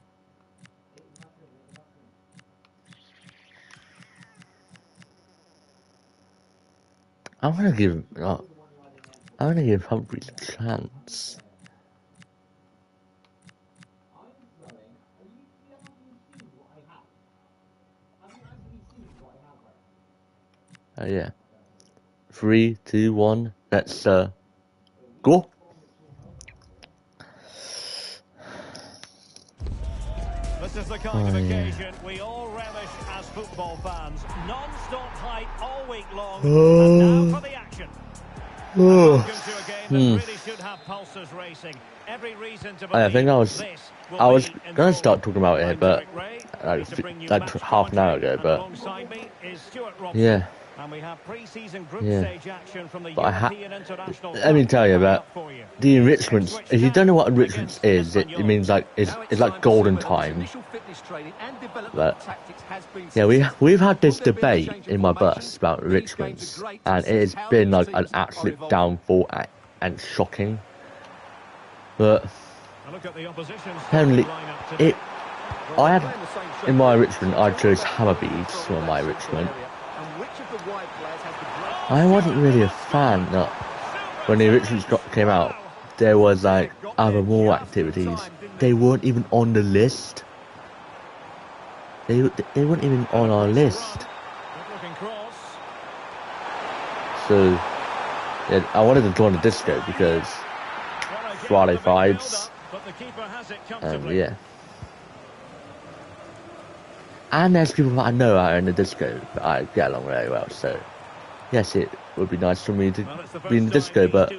I'm gonna give Humphries a chance. Oh yeah. 3, 2, 1. Let's go. The This is the kind of occasion we all relish as football fans. Non-stop hype all week long. And now for the action. Welcome to a game that really should have pulses racing. Every reason to believe I think I was gonna start talking about it, but like half an hour ago. But yeah, and we have pre-season group yeah. stage action from the But European International. let me tell you about the enrichments. If you don't know what enrichments is, it means like it's like golden time. But yeah, we've had this debate in my bus about enrichments, and it has been like an absolute downfall and shocking. But apparently, I had in my enrichment, I chose Hammerbeads for my enrichment. I wasn't really a fan. When the enrichments came out, there was like other more activities. They weren't even on the list. They weren't even on our list. So yeah, I wanted to join the disco because Friday vibes. Yeah. And there's people that I know out in the disco that I get along very well, so yes, it would be nice for me to be in the disco, but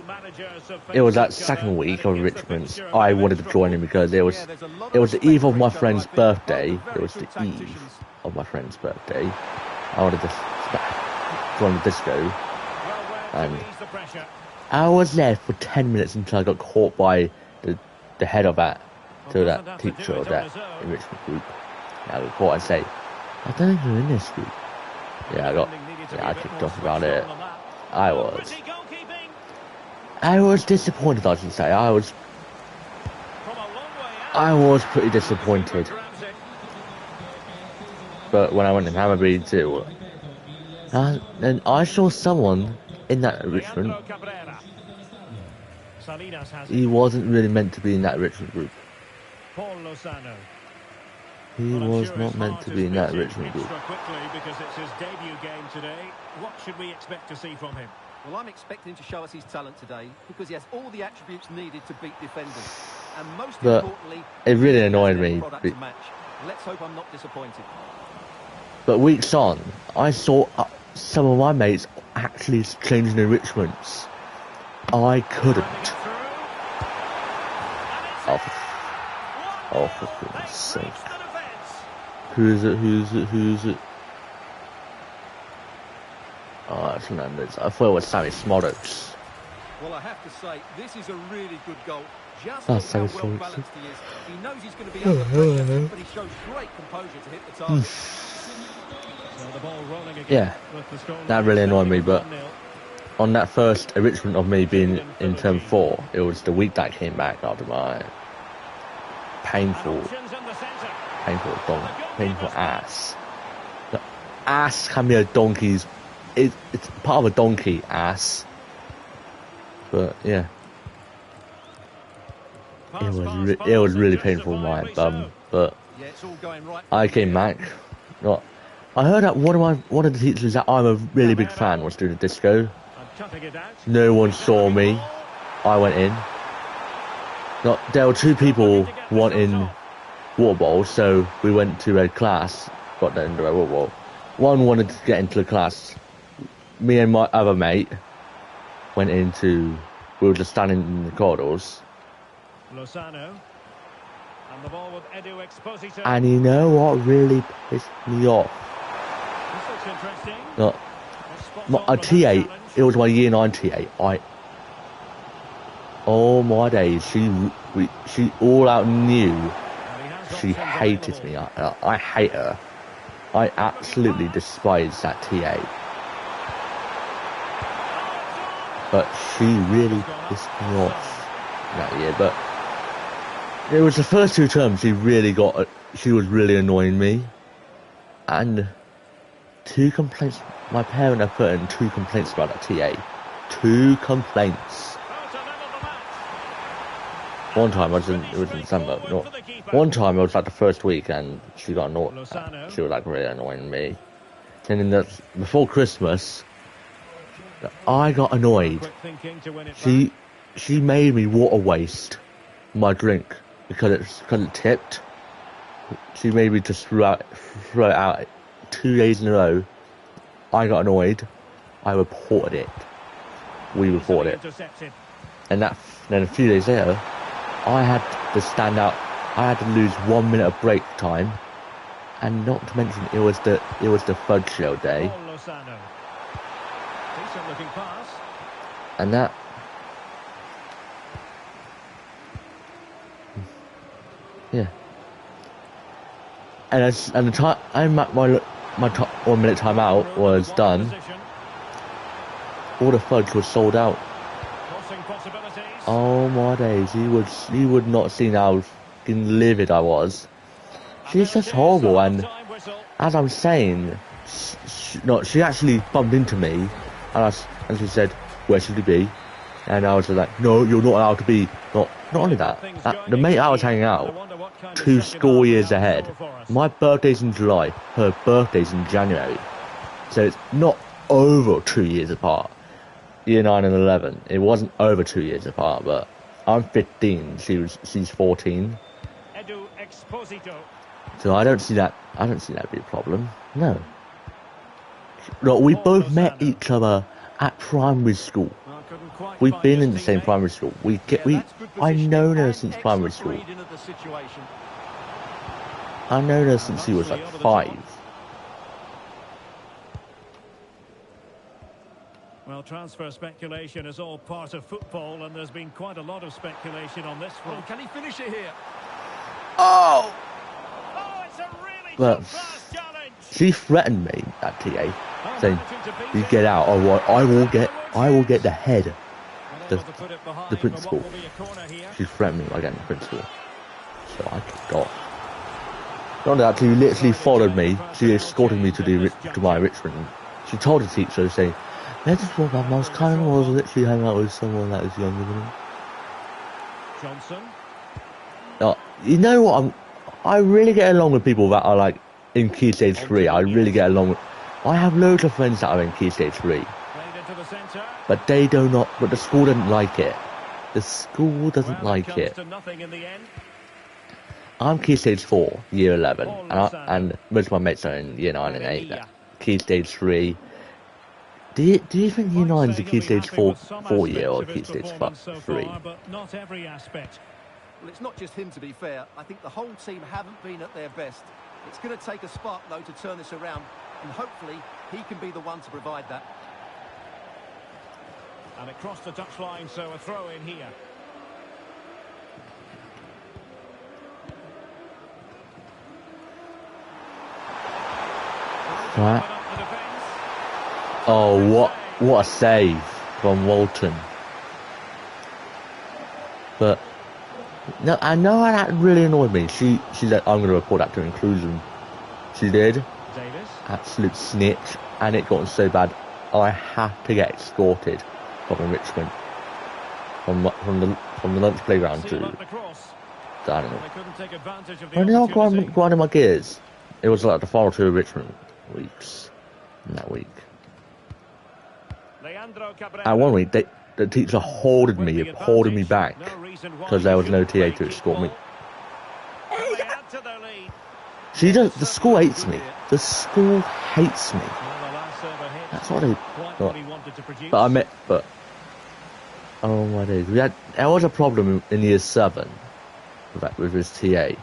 it was that second week of enrichments. I wanted to join in because it was the eve of my friend's birthday. It was the eve of my friend's birthday. I wanted to join the disco, and I was there for 10 minutes until I got caught by the head of that teacher of that enrichment group. I got caught and say, I don't think you're in this group. Yeah, I kicked off about it. I was disappointed, I should say. I was pretty disappointed. But when I went in Hammerbead too, and I saw someone in that enrichment. He wasn't really meant to be in that enrichment group. He was not meant to be in that enrichment group. Because it's his debut game today. What should we expect to see from him? Well, I'm expecting him to show us his talent today because he has all the attributes needed to beat defenders. And most importantly, it really annoyed me. Let's hope I'm not disappointed. But weeks on, I saw some of my mates actually changing enrichments. I couldn't. Oh, for goodness sake. Who's it? Oh, it's Fernandez. I thought it was Sammy Smoltz. Well, I have to say, this is a really good goal. Just That's how so well balanced he is. He knows he's going to be under pressure, but he shows great composure to hit the target. So the ball rolling again. Yeah, that really annoyed me, but on that first enrichment of me being in term 4, it was the week that came back after my painful ass. The ass can be a donkey's. It's part of a donkey ass. But yeah, it was really painful in my bum. But I came back. I heard that one of the teachers that I'm a really big fan was doing a disco. No one saw me. I went in. There were 2 people wanting water bowls, so we went to a class, got that into a water bowl. One wanted to get into the class. Me and my other mate went into. We were just standing in the corridors. And you know what really pissed me off? A TA, it was my year 9 TA. Oh my days, she all out knew she hated me. I hate her. I absolutely despise that TA. But she really pissed me off that year. But it was the first 2 terms she was really annoying me. And 2 complaints. My parent had put in 2 complaints about that TA. 2 complaints. One time it was in December. One time it was like the first week, and she got annoyed. She was like really annoying me. And before Christmas, I got annoyed. She made me water waste my drink because it tipped. she made me just throw it out 2 days in a row. I got annoyed. I reported it. We reported it. Intercepted. And then a few days later, I had to stand out. I had to lose 1 minute of break time, and not to mention it was the fudge show day, Lozano. Decent looking pass. and that. Yeah. And the time my 1 minute timeout was done, Position. all the fudge was sold out. Crossing possibilities. Oh my days, you would not see how fucking livid I was. She's just horrible, and Time whistle. as I'm saying, she actually bumped into me, and she said, "Where should we be?" And I was like, "No, you're not allowed to be." Not only that, the mate I was hanging out, 2 school years ahead. My birthday's in July, her birthday's in January, so it's not over 2 years apart. Year 9 and 11, it wasn't over 2 years apart, but I'm 15, she's 14, Edu Exposito. so I don't see that be a problem. No. Look, we both met each other at primary school. Well, couldn't quite We've find been his in the same teammate. primary school. That's good I positioning known her and since primary excellent school. reading of the situation. I known her since she was like 5. Well, transfer speculation is all part of football, and there's been quite a lot of speculation on this Oh, front. can he finish it here? Oh! Oh, it's a really But tough pass challenge. she threatened me at TA, Oh, saying, managing to beat "You it. get out, or I will get the head." Unable to put it behind, the but principal. what will be a corner here? She threatened me by getting the principal, so I kicked off. Not that, she literally followed me. She escorted me to my Richmond. She told the teacher, saying, "This is what my Mousecanon was literally hanging out with someone that was younger than him." Johnson. You know what? I really get along with people that are like in Key Stage 3. I really get along with. I have loads of friends that are in Key Stage 3, Played into the centre. but they do not. But the school doesn't like it. The school doesn't Well, like comes it. to nothing in the end. I'm Key Stage 4, Year 11, and most of my mates are in Year 9 and 8. Key Stage 3. Do you think Year 9 is a Key Stage 4 year or Key Stage 3? But not every aspect. Well, it's not just him, to be fair. I think the whole team haven't been at their best. It's going to take a spark, though, to turn this around, and hopefully he can be the one to provide that. And it crossed the touchline, so a throw in here. Right. Open up the defence. Oh, what a save from Walton. But no, I know that really annoyed me. She said, "I'm going to report that to inclusion." She did. Davis. Absolute snitch, and it got so bad I had to get escorted from Richmond from the lunch playground Seal to up the cross. I don't know. They couldn't take advantage of the I know opportunity. grinding my gears. It was like the final 2 Richmond weeks in that week. Leandro Cabrera. And one week the teacher holding me back because there was no TA to escort me. They add to their lead. She does. The school hates me. The school hates me. Well, the last server hit. That's what they. Quite what he wanted to produce. But oh my days, there was a problem in year 7 with his TA. Well,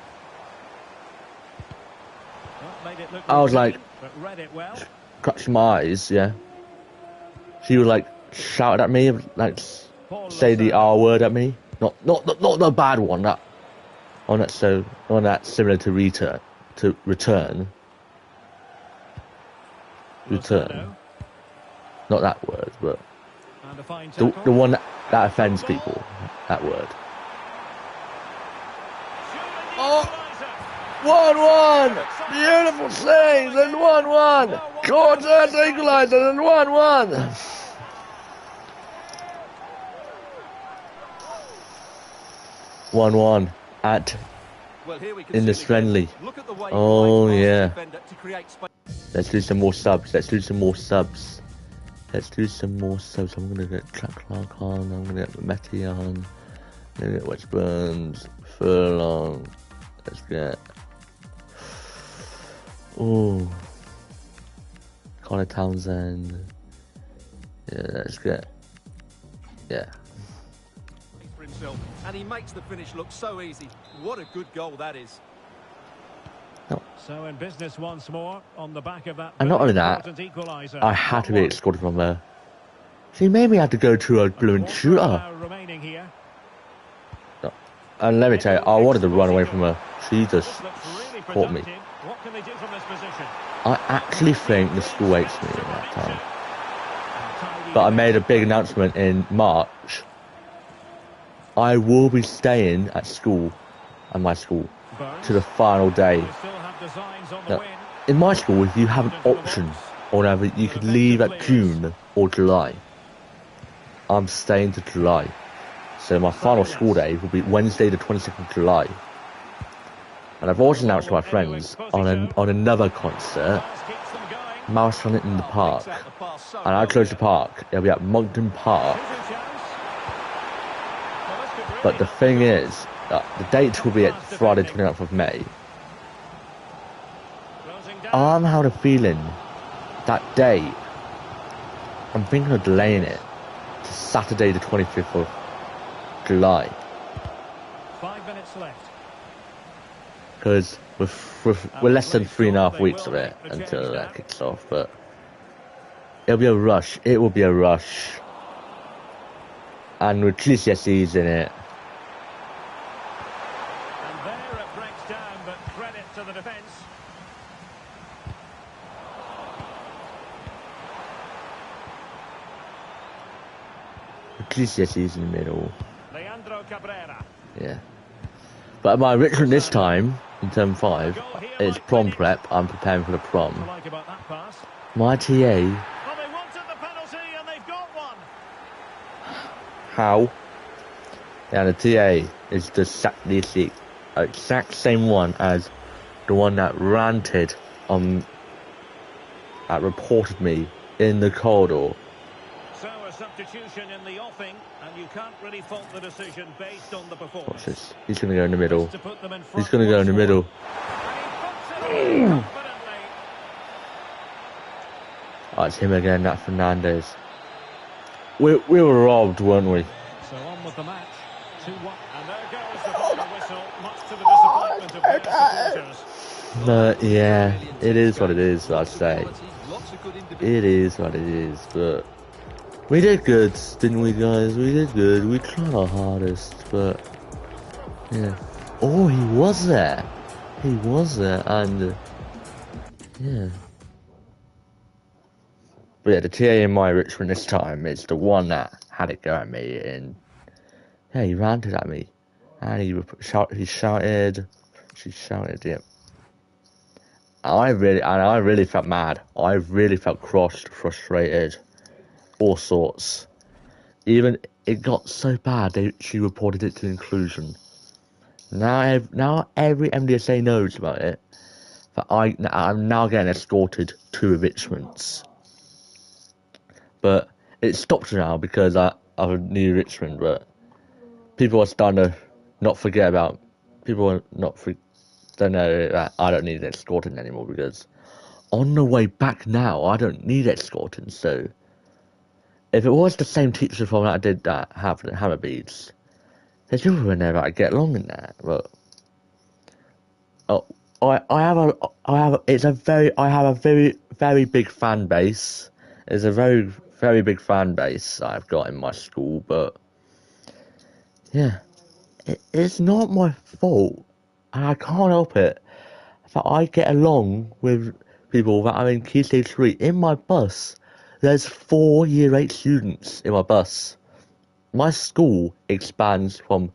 made it look I was routine, like, but read it well. clutching my eyes, yeah. She was like shouted at me, like say the R word at me. Not the bad one. That one that's similar to return. Lozano. Not that word, but And a fine the tackle. one that offends people. That word. Oh. 1-1! Beautiful saves and 1-1! Gorgeous equaliser and 1-1! At Well, here we can in see this it again. friendly. Look at the way he Oh plays past the yeah. defender to create space. Let's do some more subs. I'm gonna get Jack Clark on, I'm gonna get Matty on, I'm gonna get West Burns, Furlong, let's get Oh, Connor Townsend. Yeah, let's get. Yeah. For himself, and he makes the finish look so easy. What a good goal that is. So in business once more on the back of that. And not only that, I had to be escorted from there. She made me have to go to a blooming shooter. And let me tell you, I wanted to run away from her. She just caught me. I actually think the school hates me at that time. But I made a big announcement in March. I will be staying at school, at my school, to the final day. Now, in my school, you have an option on whether you could leave at June or July. I'm staying to July. So my final school day will be Wednesday the 22nd of July. And I've also announced to my friends on another concert, Mousecanon in the park. And I chose the park. It'll be at Moncton Park. But the thing is, the date will be at Friday 29th of May. I'm having a feeling that day, I'm thinking of delaying it to Saturday the 25th of July. 5 minutes left. Because we're less than 3.5 weeks of it until that kicks off, but it'll be a rush. It will be a rush. And with GCSEs in it. And there it breaks down, but credit to the defence. GCSEs in the middle. Yeah. But my Richmond this time, in term 5, it's prom prep. I'm preparing for the prom. My TA. How? Yeah, the TA is the exact same one as the one that ranted that reported me in the corridor. So a substitution in the offing, and you can't really fault the decision based on the performance. Watch this. He's going to go in the middle. He's going to go in the middle. Oh, it's him again, that Fernandez. We were robbed, weren't we? So on with the match. 2-1. And there goes the final whistle, much to the disappointment of their supporters. But yeah, it is what it is, I'd say. It is what it is, but we did good, didn't we, guys? We did good. We tried our hardest, but yeah. Oh, he was there. He was there, and yeah. But yeah, the TA in my Richmond this time is the one that had it go at me, and yeah, he ranted at me, and she shouted, yeah. I really felt mad. I really felt crossed, frustrated, all sorts. Even it got so bad she reported it to inclusion. Now every MDSA knows about it. That I'm now getting escorted to evictions. But it stopped now because I knew Richmond. But people are starting to not forget about. People are don't know that I don't need escorting anymore, because on the way back now I don't need escorting. So if it was the same teacher from that I did that Hammerbeads, there's people who know how to get along in that. But I have a very big fan base. It's a very, very big fan base I've got in my school, but yeah, it's not my fault. I can't help it that I get along with people that are in Key Stage 3. In my bus, there's 4 Year 8 students in my bus. My school expands from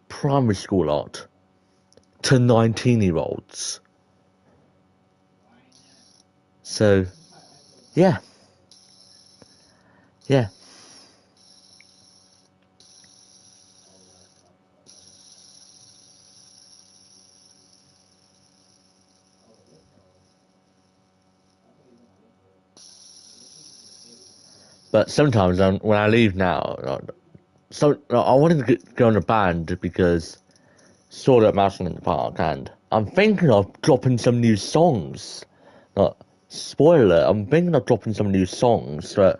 primary school art to 19-year-olds. So, yeah. Yeah. But sometimes when I leave now, I wanted to go in a band because saw that Mousecanon in the park, and I'm thinking of dropping some new songs. Like, spoiler, I'm thinking of dropping some new songs that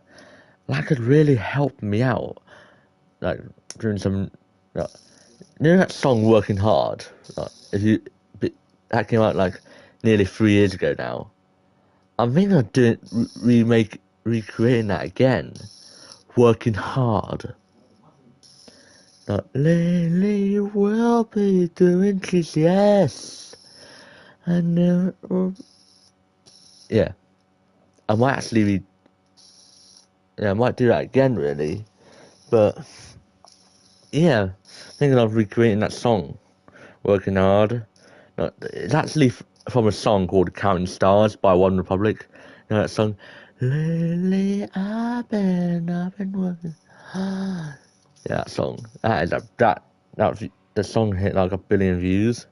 could really help me out. Like doing some, like, you know that song "Working Hard." Like, that came out like nearly 3 years ago now. I'm thinking of doing recreating that again. Working hard. Like, lately we'll be doing this, yes. And yeah, I might actually I might do that again, really. But yeah, thinking of recreating that song, "Working Hard." No, it's actually from a song called "Counting Stars" by One Republic. You know that song? Lately I've been working hard. Yeah, that song. That was, the song hit like 1 billion views.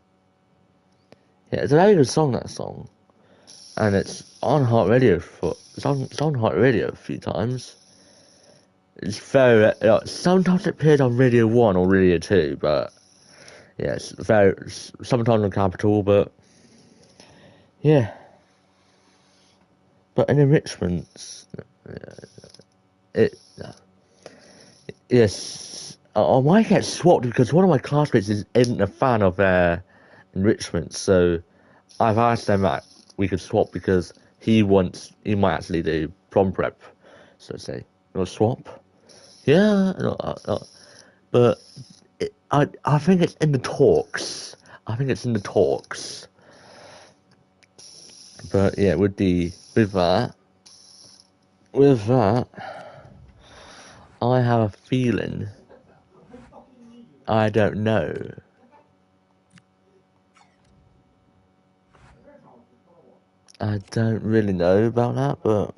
Yeah, it's a very good song, that song. And it's on Heart Radio it's on Heart Radio a few times. It's very sometimes it appears on Radio 1 or Radio 2, but yeah, it's very sometimes on Capital, but yeah. But in enrichments, it yes, I might get swapped because one of my classmates isn't a fan of enrichments, so I've asked them that we could swap because he might actually do prom prep, so say, you want to swap? Yeah, but I think it's in the talks. I think it's in the talks. But yeah, with that, I have a feeling. I don't know. I don't really know about that, but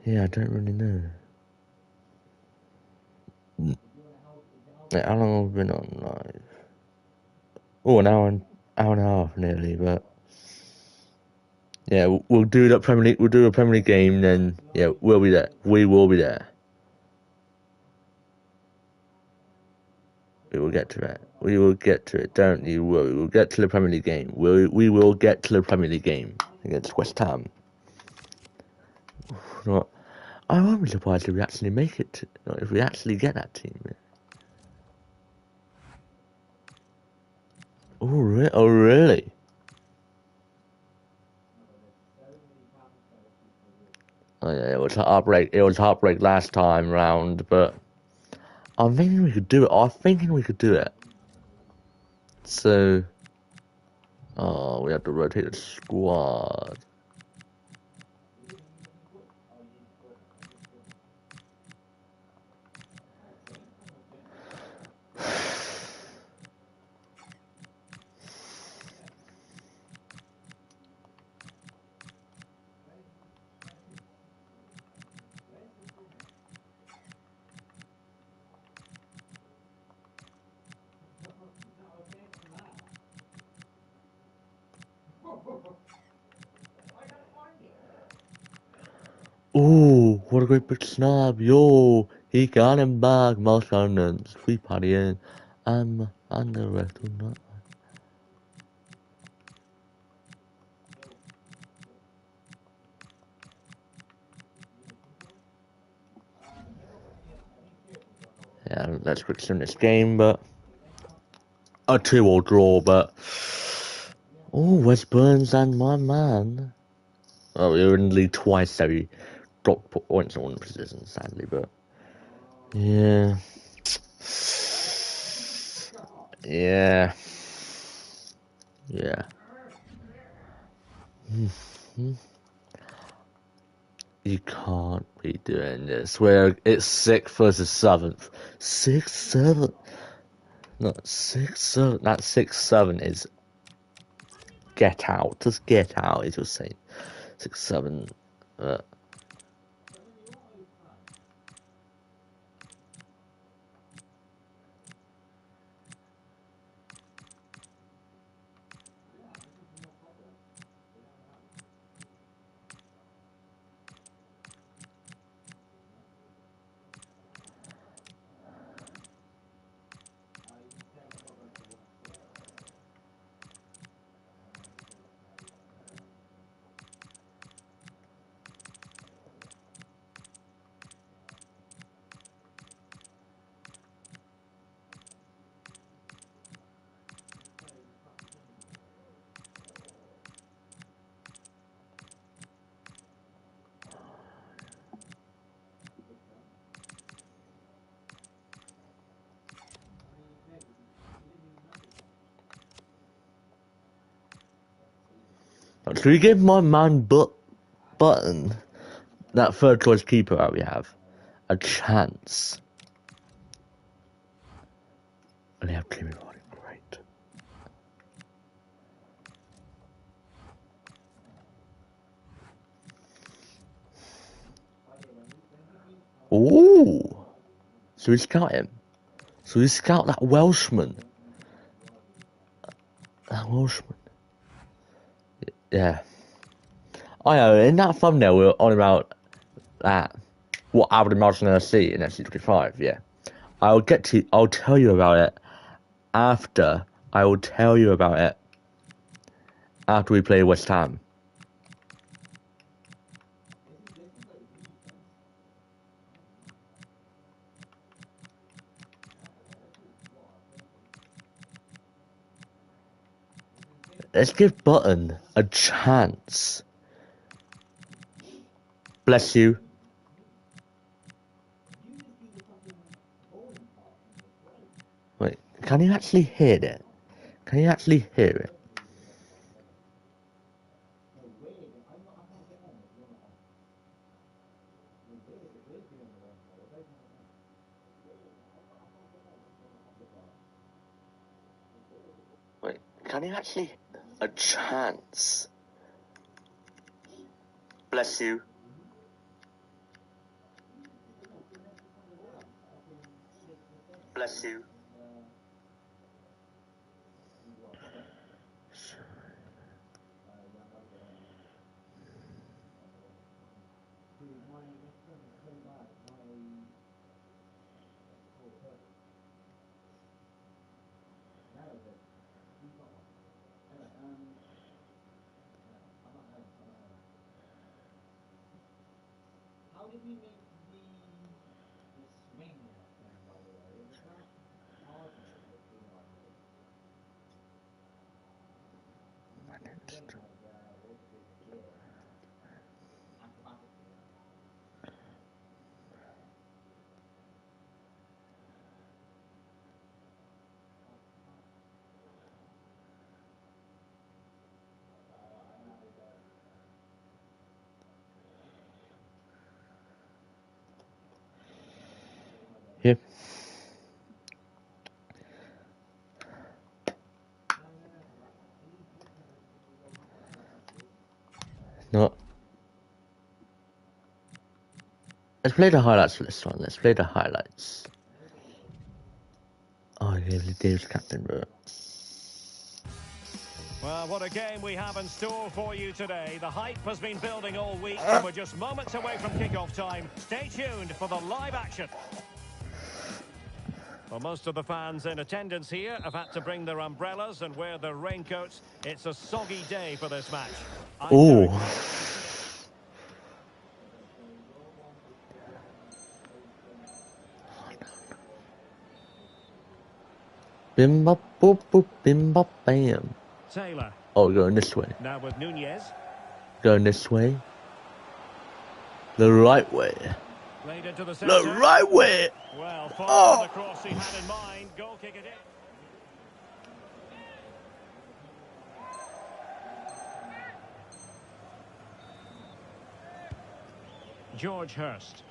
yeah, I don't really know. Yeah, how long have we been on live? Oh, hour and a half nearly, but yeah, we'll do that Premier League. We'll do a Premier League game, then yeah, we'll be there. We will be there. We will get to it. We will get to it. Don't you worry. We'll get to the Premier League game. We will get to the Premier League game against West Ham. Not, I won't be surprised if we actually make it. If we actually get that team. Oh, oh really? Oh, yeah, it was heartbreak. It was heartbreak last time round, but I'm thinking we could do it. I'm thinking we could do it. So, oh, we have to rotate the squad. Ooh, what a great big snap. Yo, he got him back. Mousecanon, free partying. I'm on the rest of the night. Yeah, let's quick sim this game, but a 2-all draw, but oh, West Burns and my man. Oh, we were in the league twice, so we dropped points on one position, sadly, but yeah. Yeah. Yeah. You can't be doing this. Where it's 6th versus 7th. 6th, 7th. No, 6th, 7th. That 6th, 7 is get out. Just get out, is just saying. 6th, 7. Should we give my man Button, that third choice keeper that we have, a chance? And they have Jimmy Vardy, great. Ooh! So we scout him. So we scout that Welshman. That Welshman. Yeah. I know, in that thumbnail we were on about that. What I would imagine I see in FC25, yeah. I'll tell you about it after. I will tell you about it after we play West Ham. Let's give Button a chance. Bless you. Wait, can you actually hear it? Can you actually hear it? Wait, can you actually a chance? Bless you. Bless you. Here. No. Let's play the highlights for this one. Let's play the highlights. Oh, yeah, Dave's captain, bro. Well, what a game we have in store for you today. The hype has been building all week, and we're just moments away from kickoff time. Stay tuned for the live action. Well, most of the fans in attendance here have had to bring their umbrellas and wear their raincoats. It's a soggy day for this match. Oh. Bim bop boop boop bim bop bam. Taylor. Oh, going this way. Now with Nunez. Going this way. The right way. Played into the centre. The right way. Well, far from the cross he had in mind. Goal kick it in. George Hurst.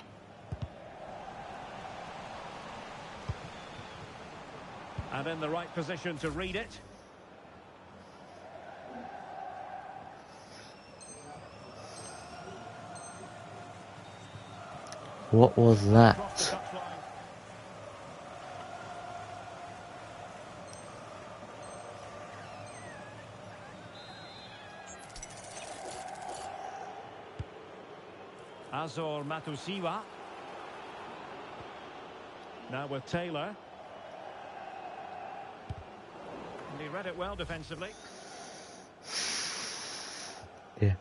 And in the right position to read it. What was that? Azor Matusiwa. Now with Taylor. And he read it well defensively. Yeah.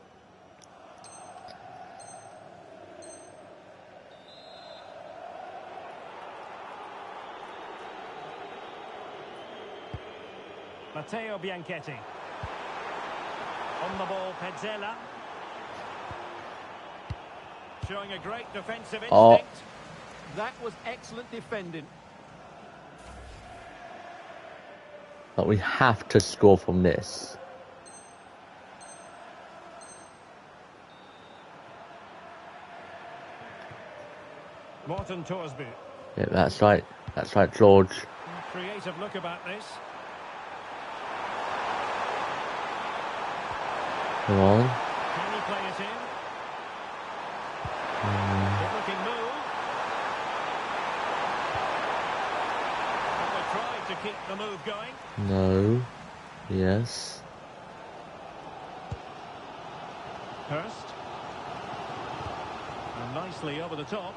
Matteo Bianchetti. On the ball, Pezzella. Showing a great defensive instinct. That was excellent defending. But we have to score from this. Morton Torsby. Yeah, that's right. That's right, George. Creative look about this. Come on. Can he play it in? Good looking move. And they tried to keep the move going. No. Yes. Hurst. And nicely over the top.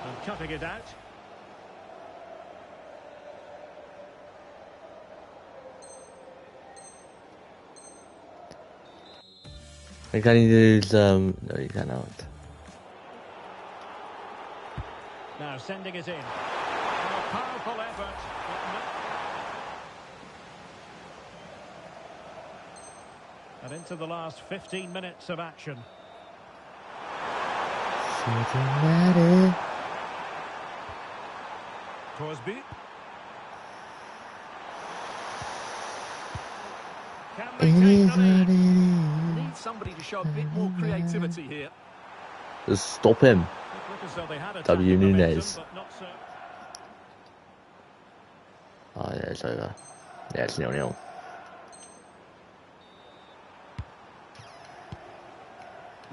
And cutting it out. Can you use, no you cannot. Now sending it in. A powerful effort. And into the last 15 minutes of action. Torsby. Can they take the lead? Need somebody to show a bit more creativity here. Just stop him. It looked as though they had W. attacking momentum, Nunez. but not so. Oh yeah, it's over. Yeah, it's 0-0.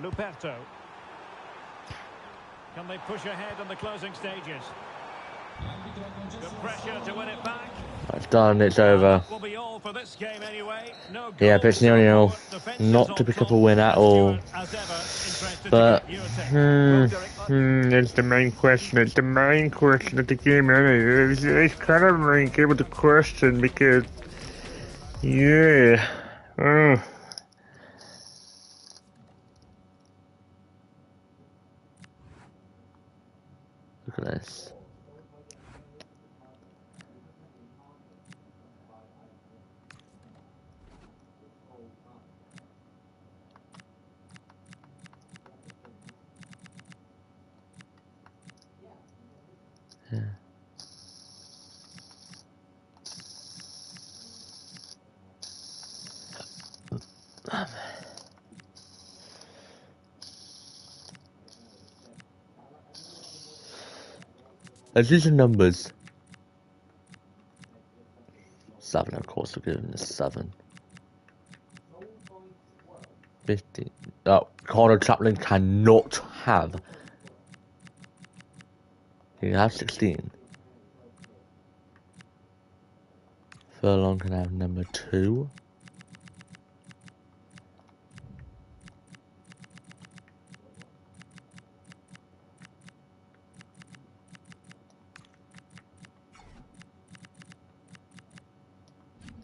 Luperto. Can they push ahead in the closing stages? The pressure to win it back. It's done, it's over. That will be all for this game anyway. No Yeah, goals it's to 0-0. report. Defence Not is to on pick up a top. win at And all. Stuart, as ever, interested But, to get your take. Well, Derek, It's the main question. It's the main question of the game. It's kind of like able to question because, yeah. Look at this. Yeah. Let's do some numbers. 7, of course, we're giving this 7. 15. Oh, Connor Chaplin cannot have. He can have 16. Furlong can have number 2.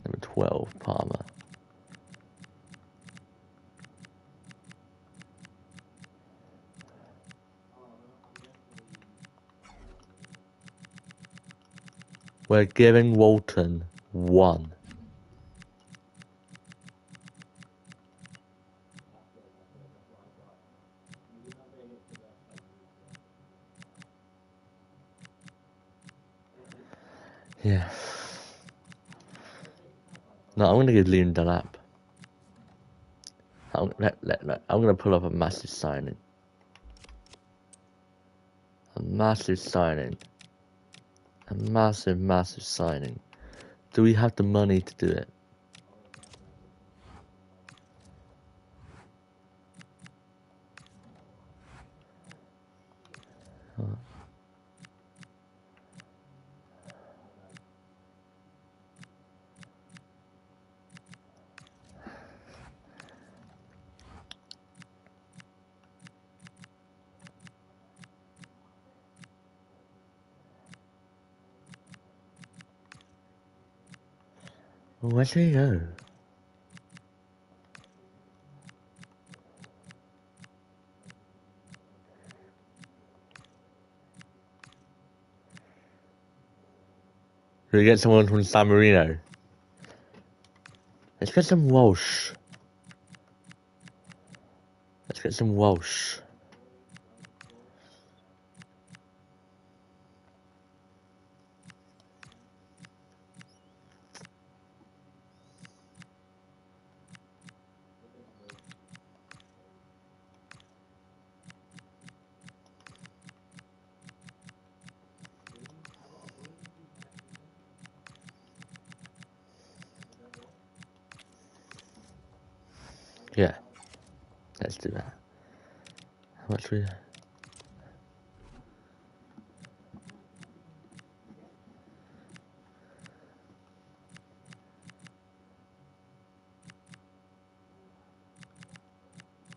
Number 12, Palmer. We're giving Walton 1. Yeah. No, I'm gonna give Liam Dunlap. I'm gonna pull up a massive signing. A massive signing. A massive, massive signing. Do we have the money to do it? Well, where should we go? Should we get someone from San Marino? Let's get some Welsh. Let's get some Welsh. do that. How much we...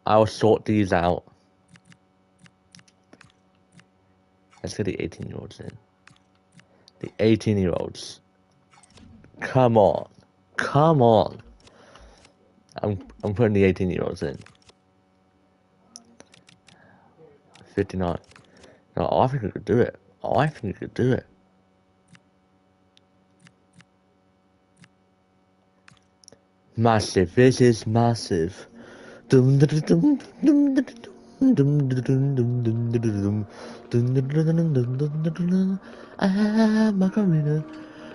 I'll sort these out. Let's get the 18-year-olds in. The 18-year-olds. Come on. Come on. I'm putting the 18-year-olds in. 59. No, I think we could do it. I think we could do it. Massive. This is massive. Macarena.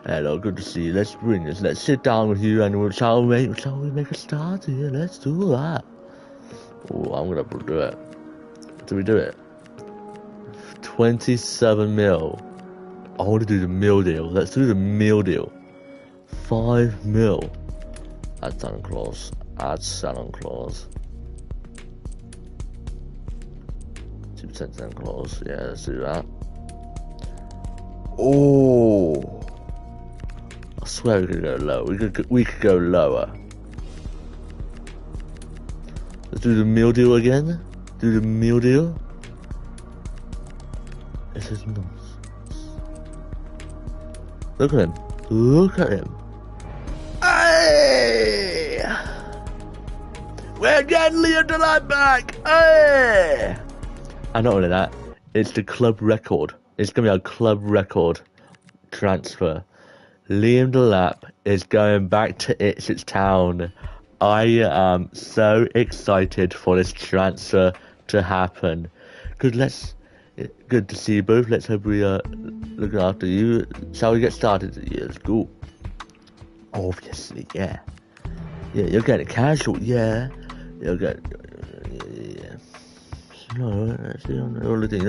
Hello, good to see you. Let's bring this. Let's sit down with you and shall we make a start here? Let's do that. Oh, I'm gonna do it. Do we do it? 27 mil. I want to do the meal deal. Let's do the meal deal. 5 mil. Add Santa Claus. Add Santa Claus. 2% Santa Claus. Yeah, let's do that. Oh, I swear we could go low. We could go lower. Let's do the meal deal again. Do the meal deal. This is nonsense. Look at him. Look at him. Hey! We're getting Liam Delap back. Hey! And not only that, it's the club record. It's going to be a club record transfer. Liam Delap is going back to Ipswich Town. I am so excited for this transfer to happen. Good to see you both. Let's hope we look after you. Shall we get started? Yeah, let's go. Obviously, yeah. Yeah, you're getting casual, yeah. You're getting... Yeah. No, that's the only thing.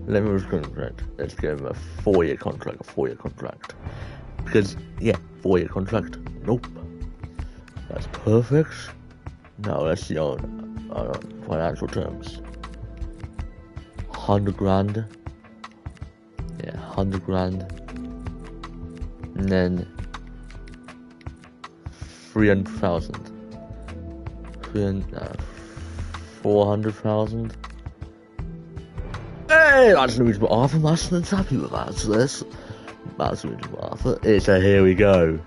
Let me contract. Let's give him a 4-year contract. A 4-year contract. Because, yeah, 4-year contract. Nope. That's perfect. No, let's see on financial terms. 100 grand. Yeah, 100 grand. And then 300,000. 400,000. Hey, that's Louis Arthur. Masterman's happy with that. So that's Louis Arthur. It's a here we go.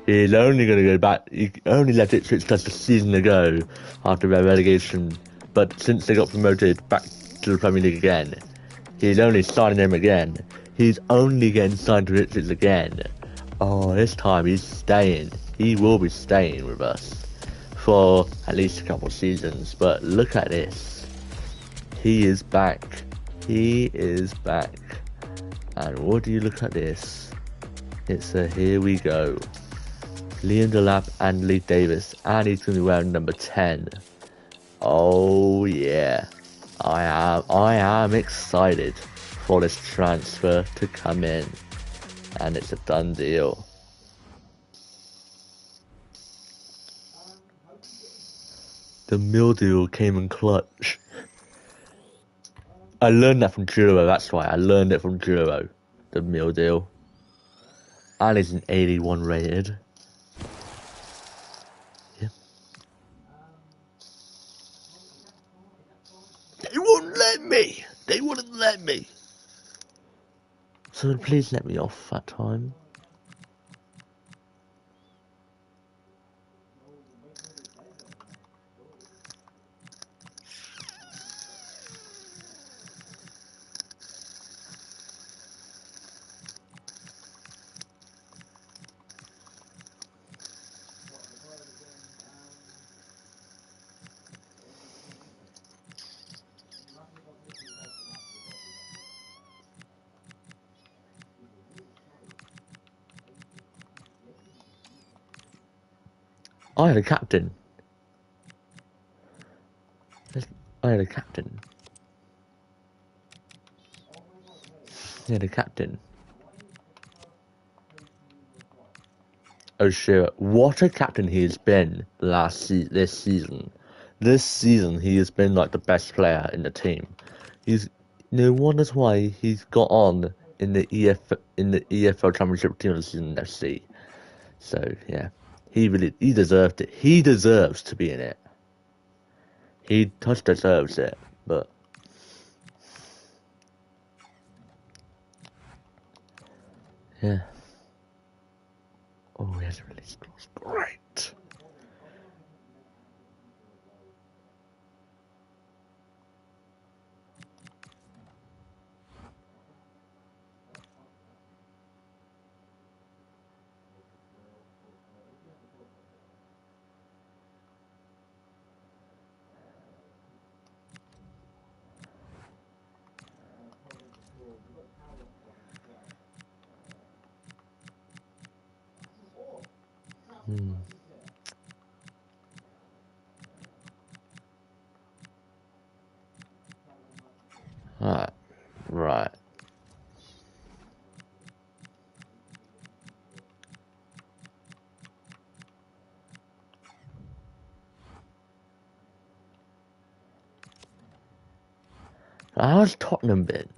He's only going to go back. He only left Ipswich just a season ago after their relegation. But since they got promoted back to the Premier League again, he's only signing them again. He's only getting signed to Ipswich again. Oh, this time he's staying. He will be staying with us for at least a couple of seasons. But look at this. He is back. He is back. And what do you look at this? It's a here we go. Liam Delap and Lee Davis. And he's going to be wearing number 10. Oh yeah. I am excited for this transfer to come in. And it's a done deal. The meal deal came in clutch. I learned that from Duro, that's why. I learned it from Duro. The meal deal. And it's an 81 rated. Yeah. They wouldn't let me! They wouldn't let me! So please let me off that time. I had a captain. I had a captain. He had a captain. Oh shit! What a captain he has been this season. This season, he has been like the best player in the team. He's no wonders why he's got on in the EFL Championship team of the season FC. So yeah, he deserved it. He deserves to be in it. He just deserves it. But yeah. Oh, he has a release clause. Great. Alright. Right. How's Tottenham been?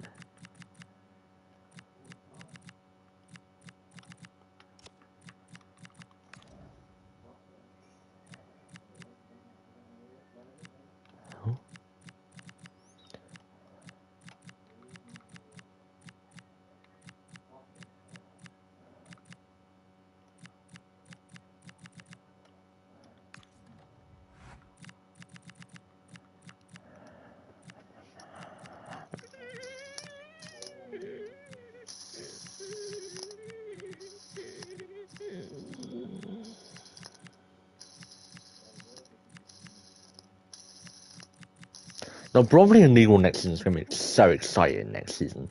Now, Bromley and League One next season is going to be so exciting next season.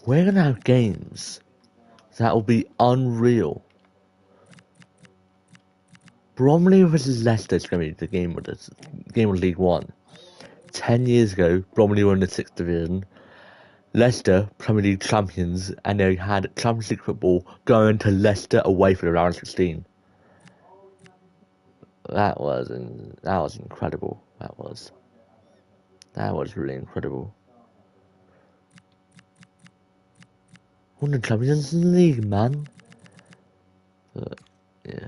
We're going to have games that will be unreal. Bromley versus Leicester is going to be the game of League One. 10 years ago, Bromley were in the 6th division. Leicester, Premier League champions, and they had Champions League football going to Leicester away for the round of 16. That was incredible. That was really incredible. Won the Champions League, man. But, yeah.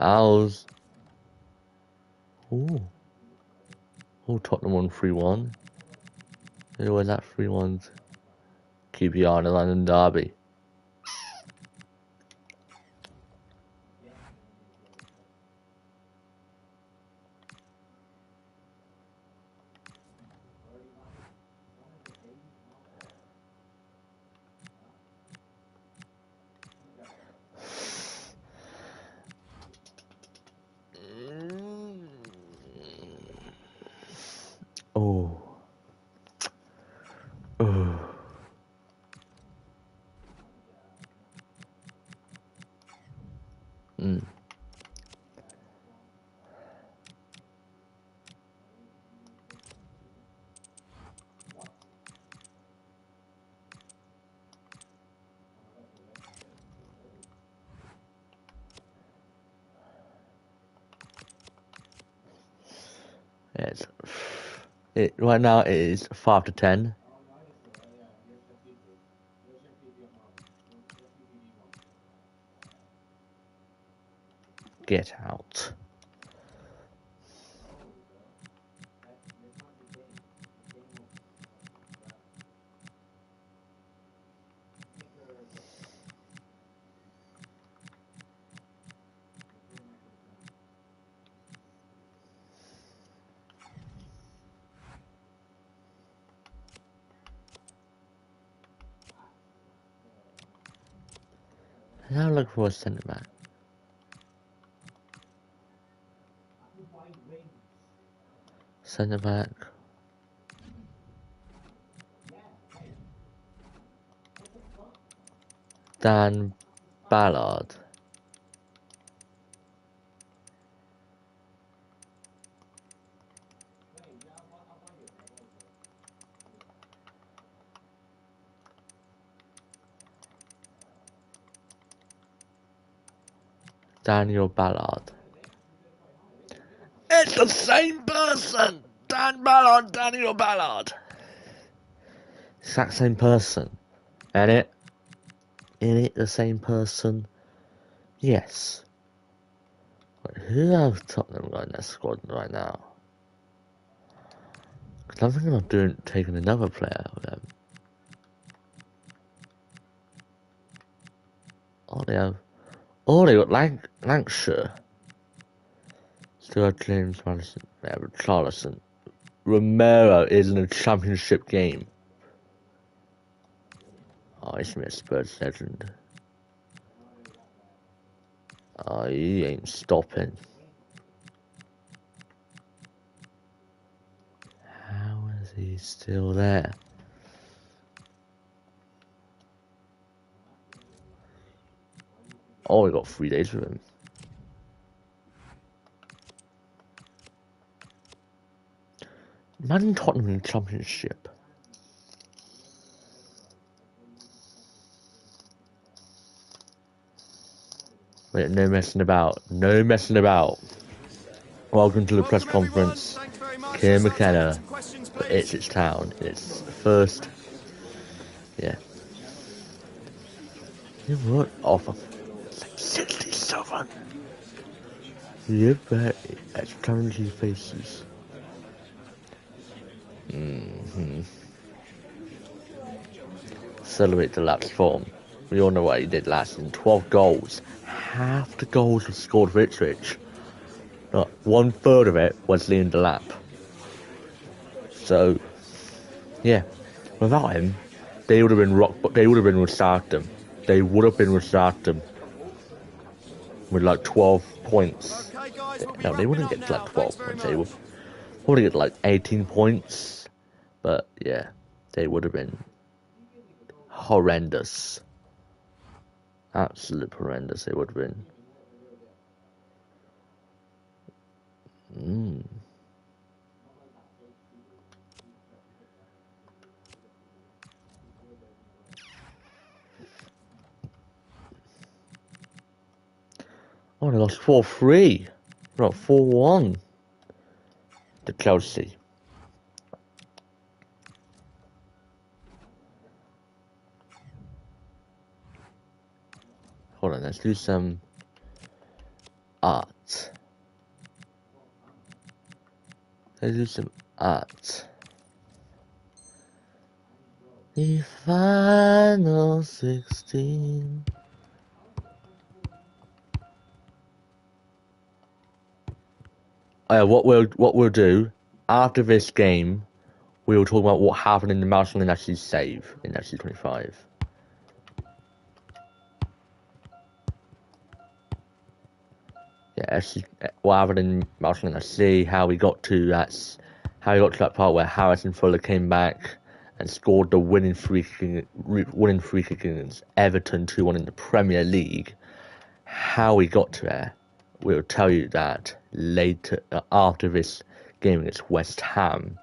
Owls. Ooh. Oh, Tottenham won 3-1. Who was that 3-1? QPR in the London Derby. Oh. Oh. Mm. It's right now it is 5-10. Get out. Now look for a centre back. Centre back. Dan Ballard. Daniel Ballard. It's the same person! Dan Ballard, Daniel Ballard! Exact same person. Ain't it? Ain't it the same person? Yes. Wait, who have Tottenham got in their squad right now? Because I'm thinking of taking another player of them. Oh, they got Lancashire. Still got James Madison. Yeah, Charleston. Romero is in a championship game. Oh, he's a Spurs legend. Oh, he ain't stopping. How is he still there? Oh, we got 3 days with him. Imagine Tottenham in the championship. Wait, no messing about. No messing about. Welcome to the press conference. Kim McKenna for Ipswich Town. It's the first. Yeah. You what? Oh, it's like 67. You bet. It's currently faces. Celebrate the last form. We all know what he did last season. 12 goals. Half the goals were scored for Ipswich. Not 1/3 of it was Liam Delap. So, yeah, without him, they would have been They would have been with Southampton. They would have been with Southampton with like 12 points. No, they wouldn't get to like 12 points. They would probably get like 18 points. But yeah, they would have been horrendous. Absolute horrendous. They would have been. Oh, they lost 4-3. Not 4-1 to Chelsea. Hold on, let's do some art. Let's do some art. The final 16. Oh yeah, what we'll do after this game, we will talk about what happened in the Mousecanon actually save in FC 25. Yeah, what happened in Mousecanon FC, how we got to that part where Harrison Fuller came back and scored the winning free kick against Everton 2-1 in the Premier League. How we got to there, we'll tell you that later after this game against West Ham.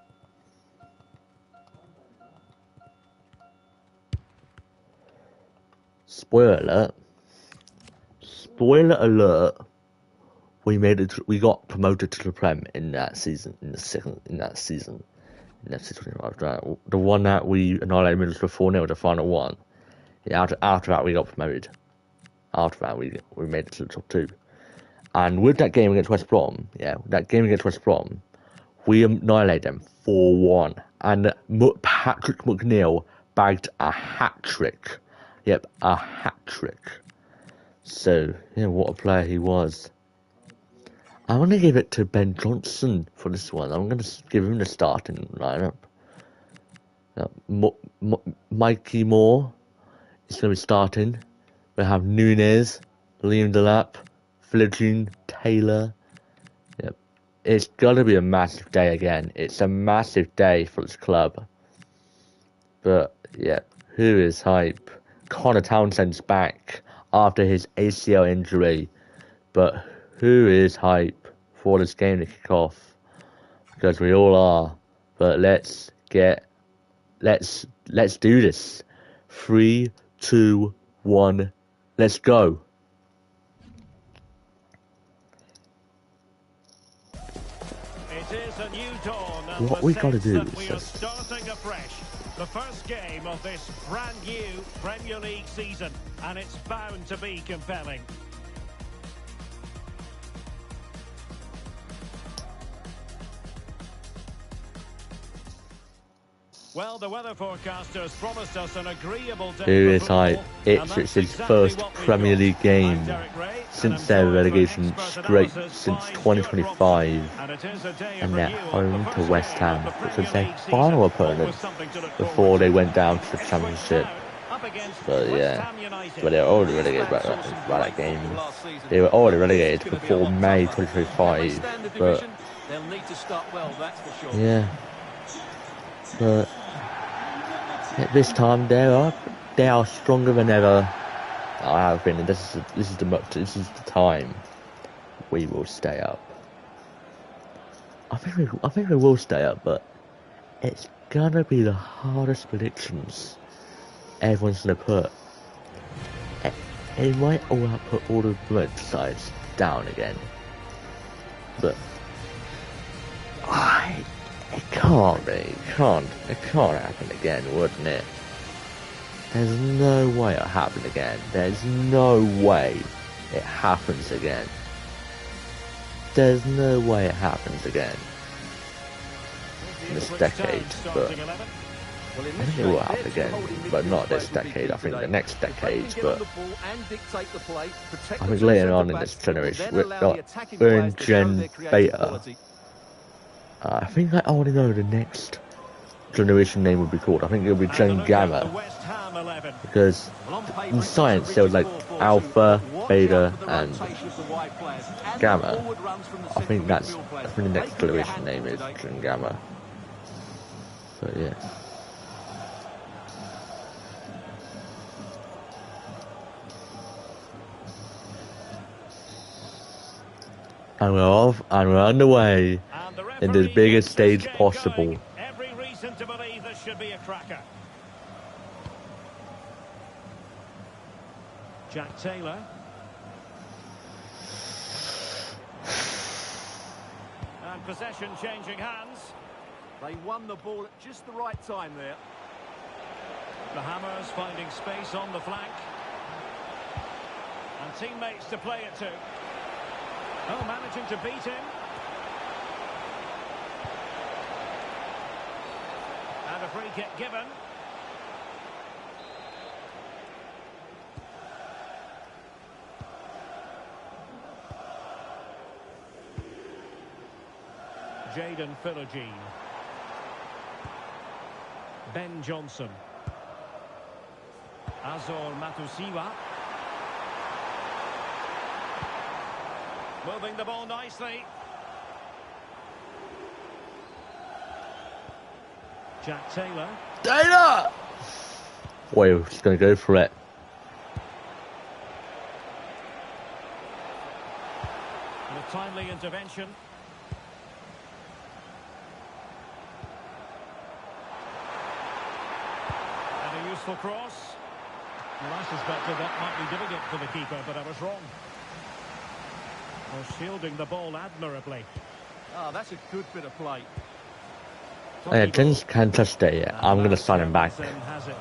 Spoiler alert. Spoiler alert. We got promoted to the Prem in that season, in that season. In FC 25. The one that we annihilated Middlesbrough 4-0, the final one. Yeah, after that we got promoted. After that we made it to the top 2. And with that game against West Brom, we annihilated them 4-1. And Patrick McNeil bagged a hat-trick. Yep, a hat-trick. So, yeah, what a player he was. I'm going to give it to Ben Johnson for this one. I'm going to give him the starting lineup. Mikey Moore is going to be starting. We have Nunez, Liam Delap, Philogene, Taylor. Yep. It's going to be a massive day again. It's a massive day for this club. But, yeah, who is hype? Connor Townsend's back after his ACL injury. But who is hype for this game to kick off? Because we all are. But let's do this. 3, 2, 1, let's go. And what the we got to sense do that is we are just... starting afresh. The first game of this brand new Premier League season, and it's bound to be compelling. Well, the weather forecasters promised us an agreeable day Here for is like football, and that's Ipswich's exactly first what we've Premier got. League game I'm Derek Ray, and since I'm their joined for relegation expert straight analysis since by Stuart 2025, and it is a day of and they're renewal. home The to first West game of Ham, the which Premier was their League season. final Always opponent something to look before forward they to. went down to the Ipswich Championship. Town up against But West yeah, Ham United. but they were already These relegated by fans saw some that great game. football last season. They were already This is relegated gonna be a before lot May tougher. Can they 2025. stand the But division? They'll need to start well, that's for sure. yeah, but at this time they are stronger than ever. I have been, and this is the time we will stay up. I think we will stay up, but it's gonna be the hardest predictions everyone's gonna put. It might all put all the red sides down again, but it can't be. It can't happen again, wouldn't it? There's no way it'll happen again. There's no way it happens again. There's no way it happens again in this decade, but Well, in I this think it will shape, happen their again, two holding but not midfield this players will be decade. key I think the today. next If they decade, can get but on the ball and dictate the play, protect I think themselves later at on the in back, this it will generation, then we're allow the attacking in players to show Gen their creative Beta. quality. I think I already know the next generation name would be called. I think it'll be Gen Gamma, because in science there was like Alpha, Beta, and Gamma. I think the next generation name is Gen Gamma. So yeah. And we're off, and we're underway in the biggest stage possible. Every reason to believe this should be a cracker. Jack Taylor. And possession changing hands. They won the ball at just the right time there. The Hammers finding space on the flank. And teammates to play it to. Oh, managing to beat him. And a free kick given. Jayden Philogene. Ben Johnson. Azor Matusiwa. Moving the ball nicely. Jack Taylor. Taylor! Boy, he's going to go for it. And a timely intervention. And a useful cross. Well, I suspected that might be difficult for the keeper, but I was wrong. Well, shielding the ball admirably. Ah, that's a good bit of play. Yeah, Jens can't touch that yet. I'm going to sign him back.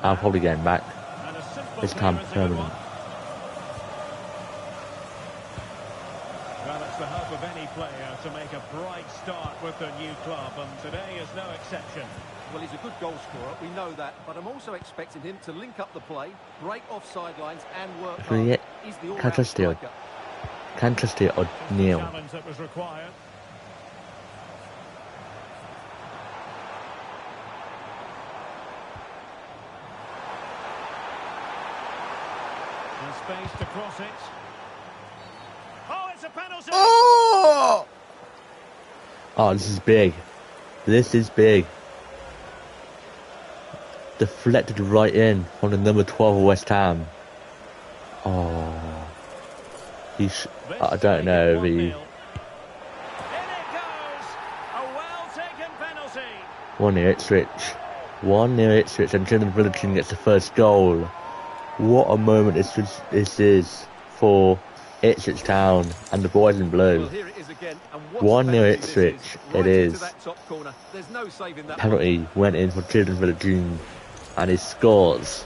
I'm probably getting back. This time permanent. Well, it's the hope of any player to make a bright start with their new club, and today is no exception. Well, he's a good goal scorer, we know that, but I'm also expecting him to link up the play, break off sidelines and work hard. Yeah, He's the can't touch the striker. Can't touch it or kneel. Challenge that was required. And space to cross it. Oh, it's a penalty! Oh! Oh, this is big. This is big. Deflected right in from the number 12 of West Ham. Oh. I don't know if he... In it goes! A well-taken penalty! 1-0 Ipswich. 1-0 Ipswich, and Jayden Philogene gets the first goal. What a moment this is for Ipswich Town and the boys in blue. Well, here it is again. again, and watch 1-0 the penalty this Ipswich. is. It Right into is. that top corner. There's no saving that one. Penalty went in for Children for the June, and he scores.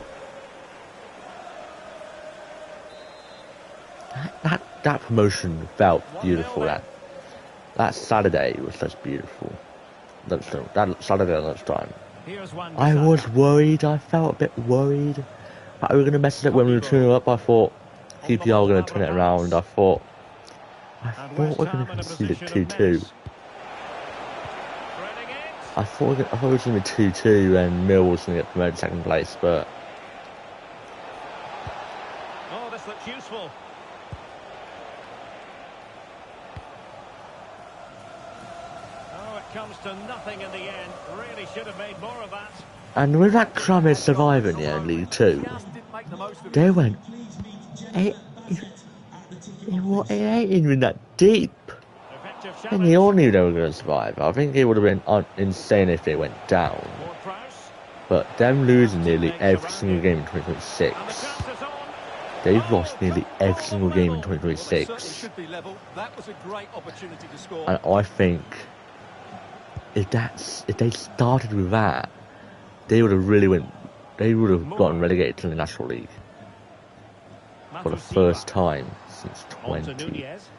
That promotion felt beautiful. That Saturday was just beautiful. That Saturday lunchtime. Here's one. I was worried. I felt a bit worried that we were going to mess it up when we were 2-0 up. I thought QPR were going to turn it around. I thought we're going to concede it 2-2. I thought it was going to be 2-2 and Mill was going to get promoted second place, but Oh, this looks useful. Oh, it comes to nothing in the end. Really should have made more of that. and with that Crummage surviving the League 2, Just didn't make the most of it. they went it ain't even that deep. Effective And challenge. they all knew they were going to survive. I think it would have been insane if they went down. Ward Prowse. But them losing nearly every single game in And the 2026, chance is on. they've lost nearly every single game in Well, they certainly 2026. should be level. That was a great opportunity to score. And I think if they started with that, they would have gotten relegated to the National League for the Matusiwa. first time since On to Nunez.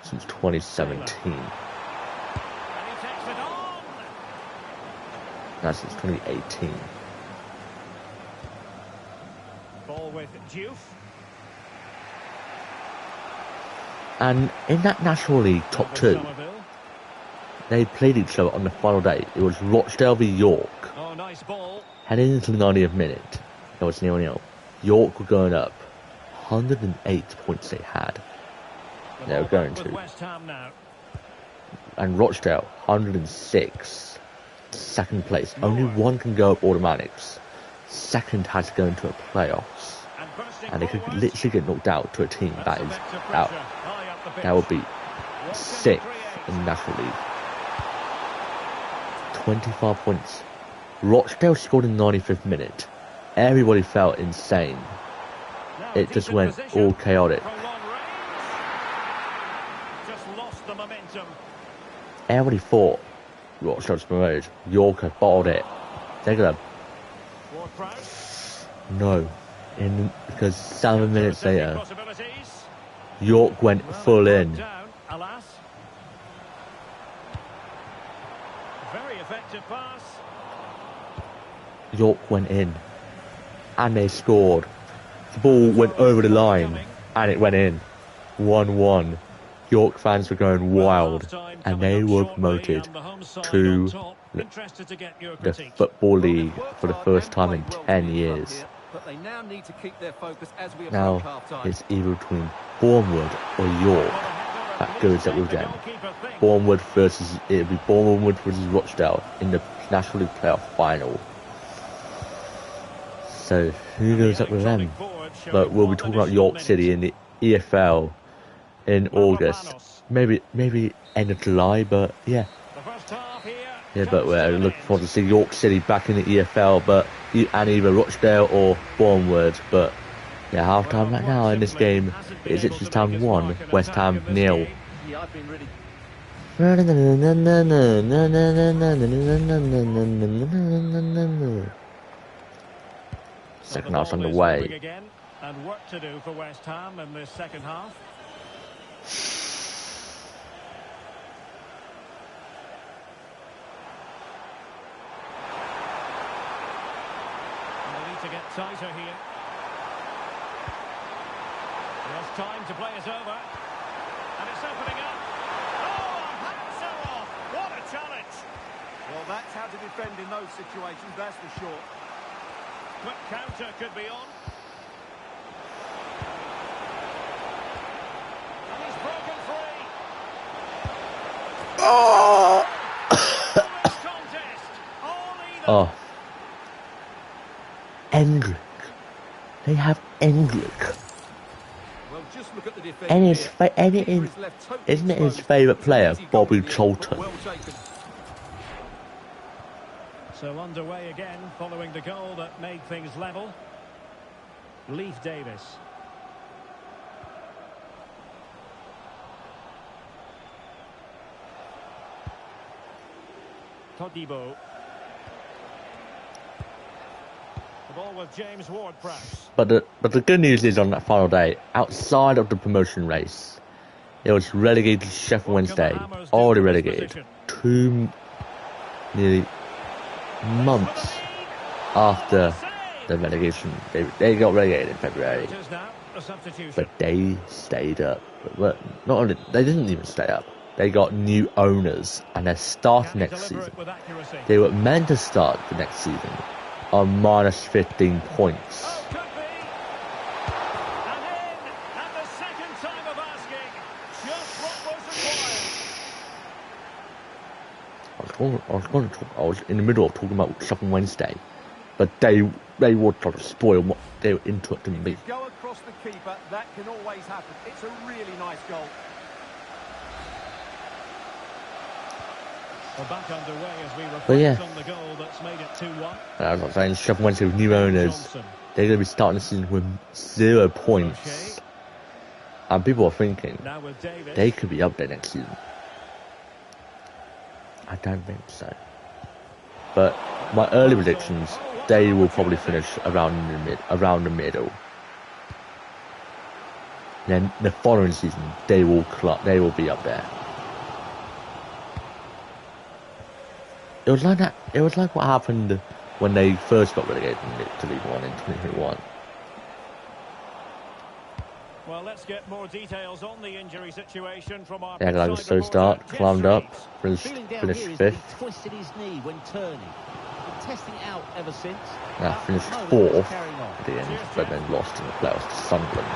2017. And he takes it on. That's since 2018. Ball with Diouf. And in that National League top Over 2, Somerville. they played each other on the final day. It was Rochdale v York. Oh, nice ball. Heading into the 90th minute, it was 0-0. York were going up. 108 points they had. The They were ball going back with to. West Ham now. And Rochdale, 106. Second place. Only one can go up automatics. Second has to go into a playoffs. And bursting And they could forward. literally get knocked out to a team That's that is effective out. pressure. High up the pitch. That would be What can 6th he in the create? National League. 25 points. Rochdale scored in the 95th minute. Everybody felt insane. Now It just decent went position. all chaotic. Prolonged range. Just lost the momentum. Everybody thought Rochdale was promoted. York had bottled it. They're gonna Ward Prowse. no. Because 7 minutes Attacking later, possibilities. York went Well, full it in. broke down, alas. Very effective pass. York went in. And they scored. The ball went over the line. And it went in. 1-1. York fans were going wild. Half-time And coming they up were shortly, promoted and the home side to on top. Interested to get your the critique. Football Well, League they've worked for the hard first and time in played well 10 to be front years. here, but they now need to keep their focus as we approach Now, half-time. it's either between Bournemouth or York that goes up with them. Bournemouth it'll be Bournemouth versus Rochdale in the National League playoff final. So, who goes up with them? But we'll be talking about York City in the EFL in August. Maybe end of July, but yeah. Yeah, but we're looking forward to see York City back in the EFL, but and either Rochdale or Bournemouth. But yeah, half time right now in this game is Ipswich Town 1, West Ham 0. Yeah, I've been really... Second half's underway. Again, and work to do for West Ham in this second half. They need to get tighter here. There's time to play us over. And it's opening up. Oh, hands are off. What a challenge. Well, that's how to defend in those situations, that's for sure. Quick counter could be on. And he's broken free. Oh! This contest. All even. Oh. Endrick. They have Endrick. Well, just look at the defence And here. isn't it his favourite player, Bobby Charlton? Well taken. So underway again, following the goal that made things level. Leif Davis. Todibo. The ball with James Ward-Prowse. But the good news is on that final day, outside of the promotion race, it was relegated to Sheffield Wednesday, already relegated, nearly months after the relegation. They got relegated in February, but they stayed up. But not only, they didn't even stay up. They got new owners, and they're starting next season. They were meant to start the next season on minus 15 points. I was in the middle of talking about Sheffield Wednesday, but they would try to spoil what they were interrupting me. Go across the keeper, that can always happen. It's a really nice goal. We're back underway as we reflect on the goal that's made it 2-1. I was saying Sheffield Wednesday with new owners, they're going to be starting the season with 0 points. And people are thinking they could be up there next season. I don't think so. But my early predictions, they will probably finish around the middle. Then the following season, they will be up there. It was like that. It was like what happened when they first got relegated to League One in 2021. Well, let's get more details on the injury situation from our like a slow start, climbed up, finished 5th. Twisted his knee when turning. Been testing it out ever since. Finished 4th at the end, but then lost in the playoffs to Sunderland.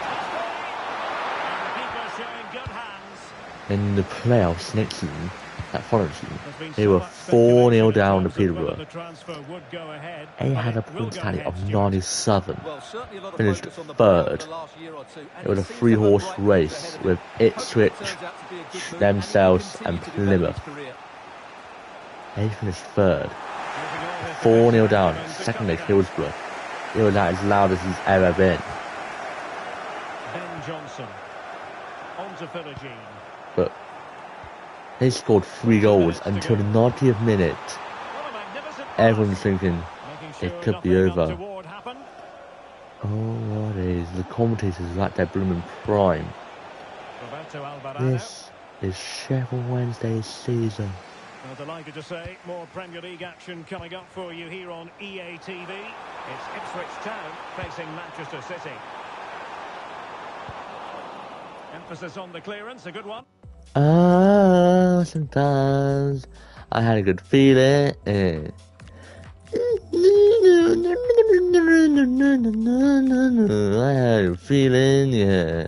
In the playoffs next season, that following season, they were 4-0 down to Peterborough. They had a point tally of 97, finished 3rd. It was a 3-horse race with Ipswich, themselves and Plymouth. They finished 3rd, 4-0 down. Secondly, Hillsborough. It was as loud as he's ever been. Ben Johnson, on to Philogene. But they scored 3 goals until the 90th minute. Everyone's thinking it could be over. Oh, what is? The commentators are at their blooming prime. This is Sheffield Wednesday's season. Well, delighted to say, more Premier League action coming up for you here on EA TV. It's Ipswich Town facing Manchester City. Emphasis on the clearance, a good one. Sometimes I had a good feeling. I had a feeling, yeah.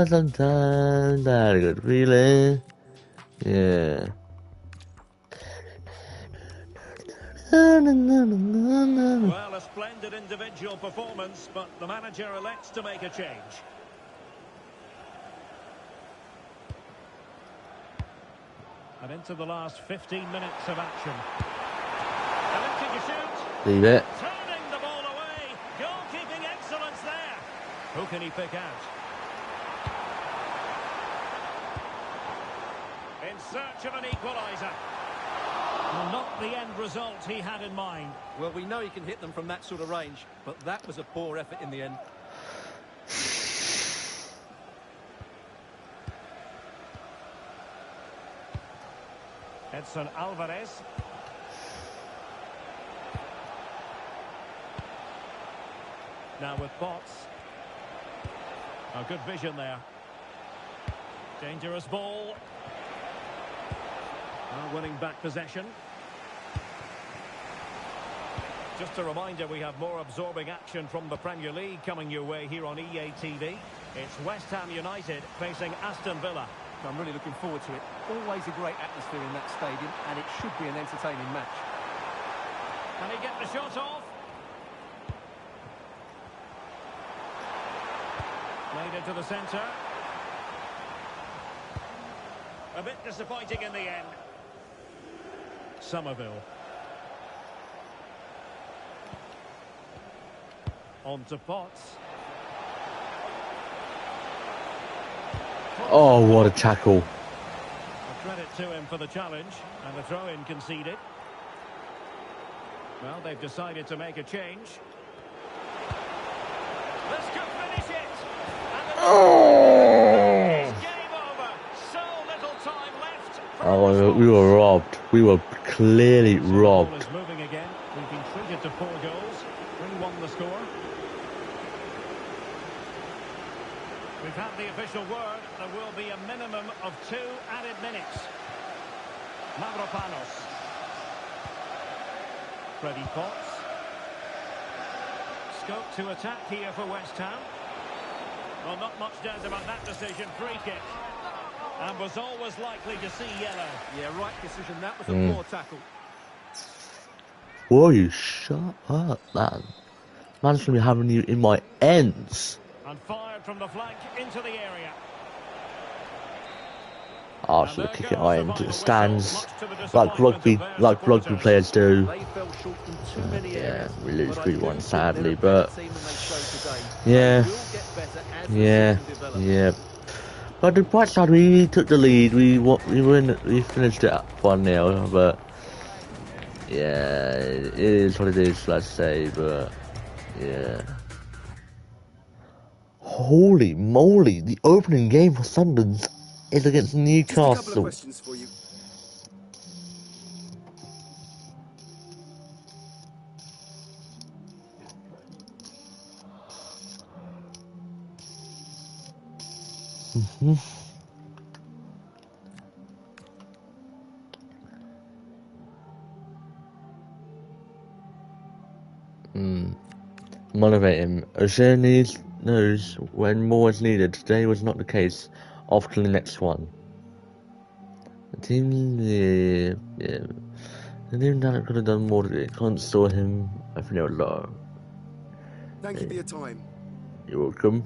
Sometimes I had a good feeling, yeah. Well, a splendid individual performance, but the manager elects to make a change. And into the last 15 minutes of action. Electing to shoot. Leave it. Turning the ball away. Goalkeeping excellence there. Who can he pick out? In search of an equaliser. Well, not the end result he had in mind. Well, we know he can hit them from that sort of range, but that was a poor effort in the end. Edson Alvarez. Now with Bots. A good vision there. Dangerous ball. Winning back possession. Just a reminder, we have more absorbing action from the Premier League coming your way here on EA TV. It's West Ham United facing Aston Villa. I'm really looking forward to it. Always a great atmosphere in that stadium, and it should be an entertaining match. Can he get the shot off? Played into the centre. A bit disappointing in the end. Somerville. On to Potts. Oh, what a tackle. A credit to him for the challenge, and the throw-in conceded. Well, they've decided to make a change. This could finish it. And it's game over. So little time left. Oh, we were robbed. We were clearly So the ball robbed. is moving again. We've been treated to 4 goals. 3-1 the score. We've had the official word. There will be a minimum of 2 added minutes. Mavropanos. Freddie Potts. Scope to attack here for West Ham. Well, not much doubt about that decision. Free kick. And was always likely to see yellow. Yeah, right decision. That was a poor tackle. Will you shut up, man? Man's gonna be having you in my ends. And fired from the flank into the area. Arsenal are kicking it into the stands like rugby players do. They fell short in too many Yeah, areas. we lose But I 3-1 do sadly, think they're a but better team than they showed today. yeah, They will get better as the yeah, season develops. yeah. But the bright side, we took the lead. We finished it up 1-0, but yeah, it is what it is. Let's say, but yeah. Holy moly! The opening game for Sunderland is against Just a couple of Newcastle. questions for you. Motivate him. O'Shea knows when more is needed. Today was not the case. Off to the next one. The team, yeah. The team that could have done more today. Can't store him. I think they were low. Thank you for your time. You're welcome.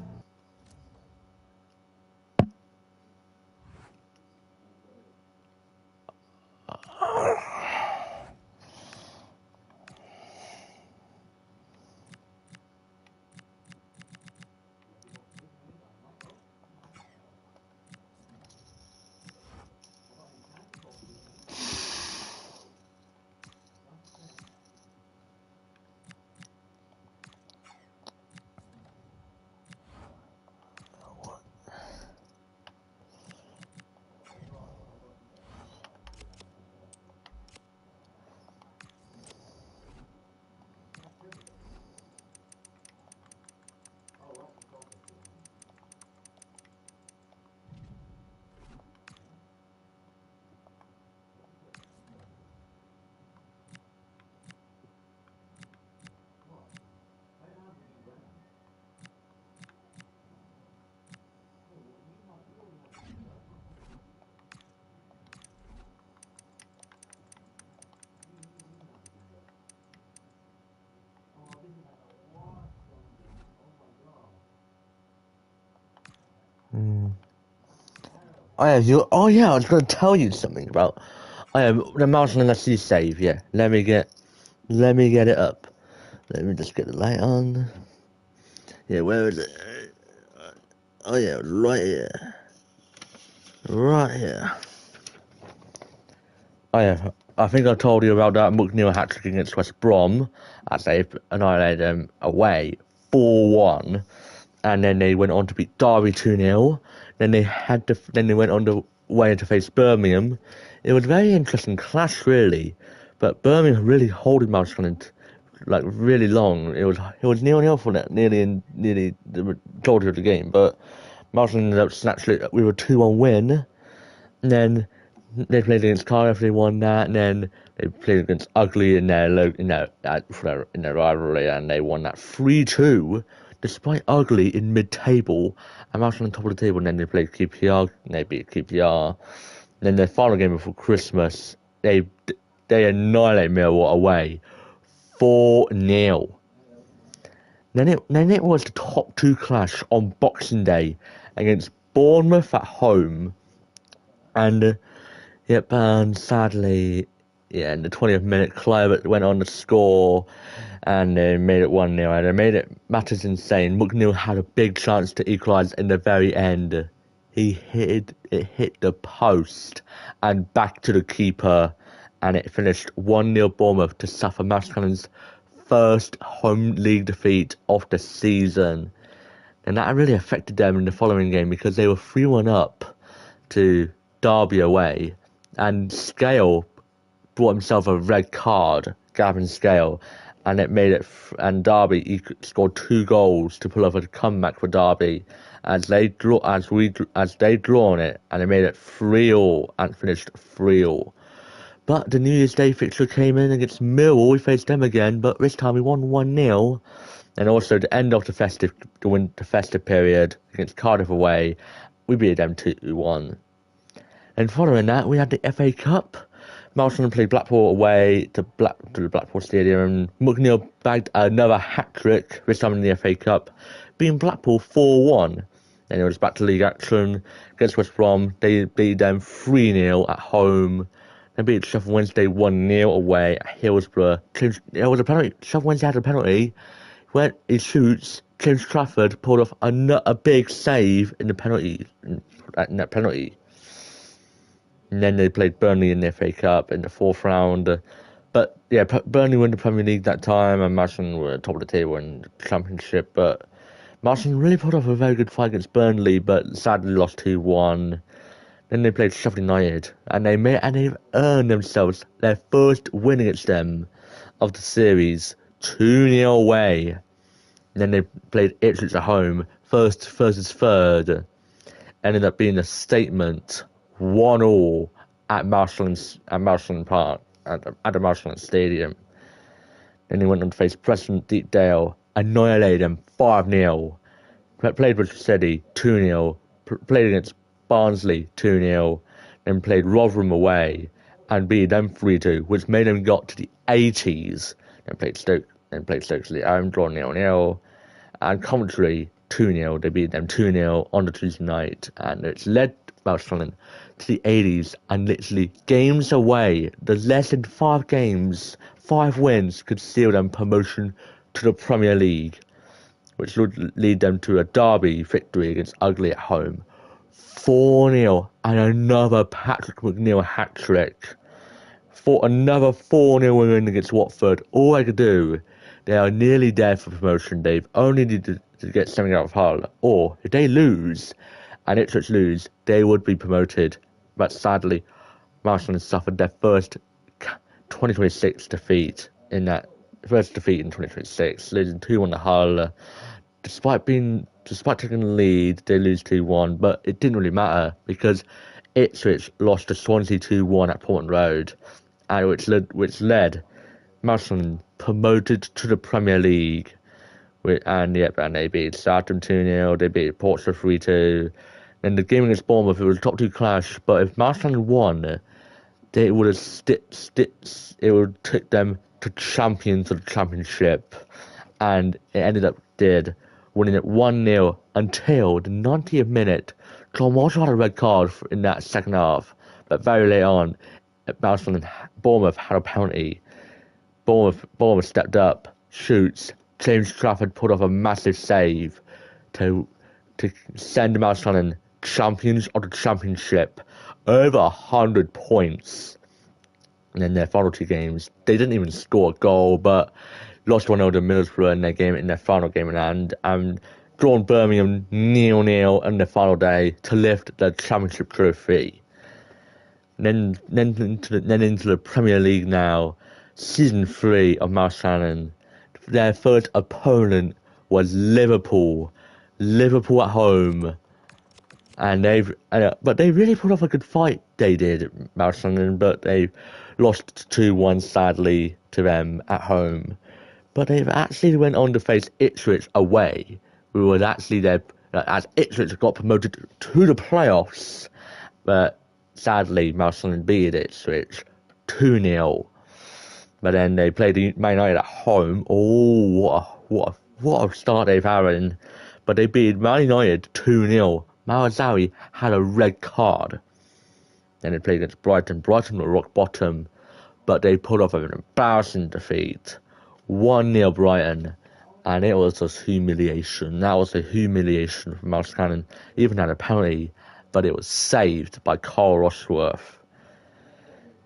Oh yeah, I was going to tell you something about the Mousecanon SC save. Yeah, let me get it up. Let me just get the light on. Yeah, where is it? Oh yeah, right here. Right here. Oh yeah, I think I told you about that McNeil hat-trick against West Brom. As they annihilated them away 4-1, and then they went on to beat Derby 2-0. Then they went on the way to face Birmingham. It was a very interesting clash, really. But Birmingham really holding Mousecanon like really long. It was 0-0 for that nearly the majority of the game. But Mousecanon ended up snatching it with a 2-1 win. And then they played against Cardiff, they won that, and then they played against Ugly in their rivalry, and they won that 3-2, despite Ugly in mid-table, and Mousecanon on top of the table. And then they played QPR, and they beat QPR. And then their final game before Christmas, they annihilate Millwall away, 4-0. Then it was the top 2 clash on Boxing Day against Bournemouth at home, and and sadly, in the 20th minute, Kluivert went on to score, and they made it 1-0, and they made it matters insane. McNeil had a big chance to equalise in the very end. it hit the post and back to the keeper, and it finished 1-0 Bournemouth to suffer Mousecanon's first home league defeat of the season. And that really affected them in the following game because they were 3-1 up to Derby away, and Scale brought himself a red card, Gavin Scale, and it made it. And Derby he scored 2 goals to pull off a comeback for Derby, as they drawn it, and it made it 3-3 and finished 3-3. But the New Year's Day fixture came in against Millwall. We faced them again, but this time we won 1-0. And also the end of the festive period against Cardiff away, we beat them 2-1. And following that, we had the FA Cup. Mousecanon played Blackpool away to the Blackpool Stadium, and McNeil bagged another hat-trick, this time in the FA Cup, beating Blackpool 4-1. Then it was back to league action against West Brom. They beat them 3-0 at home. They beat Sheffield Wednesday 1-0 away at Hillsborough. It was a penalty. Sheffield Wednesday had a penalty. When he shoots, James Trafford pulled off a big save in the penalty. In that penalty. And then they played Burnley in the FA Cup in the 4th round. But yeah, Burnley won the Premier League that time, and Mousecanon were top of the table in the Championship. But Mousecanon really put off a very good fight against Burnley, but sadly lost 2-1. Then they played Sheffield United, and they've earned themselves their first win against them of the series, 2-0 away. And then they played Ipswich at home, first versus third. Ended up being a statement, 1-1 at Mousecanon Park, at the Mousecanon Stadium. Then they went on to face Preston Deepdale, annihilated them 5-0. Played with City 2-0. Played against Barnsley 2-0. Then played Rotherham away and beat them 3-2, which made them got to the 80s. Then played Stoke City at home, draw 0-0. And Coventry 2-0. They beat them 2-0 on the Tuesday night, and it's led Mousecanon to the 80s, and literally games away, there's less than 5 games, 5 wins could seal them promotion to the Premier League, which would lead them to a Derby victory against Ugly at home, 4-0, and another Patrick McNeil hat-trick. For another 4-0 win against Watford. All I could do, they are nearly there for promotion. They've only needed to get something out of Hull. Or, if they lose, and Ipswich lose, they would be promoted. But sadly, Mousecanon suffered their first 2026 defeat in 2026, losing 2-1 to Hull. Despite taking the lead, they lose 2-1, but it didn't really matter because Ipswich lost to Swansea 2-1 at Portman Road, and which led Mousecanon promoted to the Premier League. And they beat Southampton 2-0, they beat Portsmouth 3-2. In the game against Bournemouth, it was a top 2 clash, but if Mousecanon won, it would have took them to champions of the Championship, and it ended up winning it 1-0 until the 90th minute. John Marshall had a red card in that second half, but very late on, Bournemouth had a penalty. Bournemouth stepped up, shoots. James Trafford pulled off a massive save to send Mousecanon champions of the Championship, over 100 points. And in their final 2 games, they didn't even score a goal, but lost 1-0 to Middlesbrough in their final game in hand, and drawn Birmingham 0-0 on their final day to lift the Championship trophy. Then into the Premier League now, Season 3 of Mousecanon. Their first opponent was Liverpool at home, and but they really put off a good fight. They did, Mousecanon, but they lost 2-1 sadly to them at home. But they've actually went on to face Ipswich away, who was actually there as Ipswich got promoted to the playoffs. But sadly, Mousecanon beat Ipswich 2-0. But then they played Man United at home. Oh, what a start they've had. But they beat Man United 2-0. Marazari had a red card. Then they played against Brighton. Brighton were rock bottom, but they pulled off an embarrassing defeat. 1-0 Brighton. And it was just humiliation. That was a humiliation for Mousecanon. Even had a penalty but it was saved by Carl Rushworth.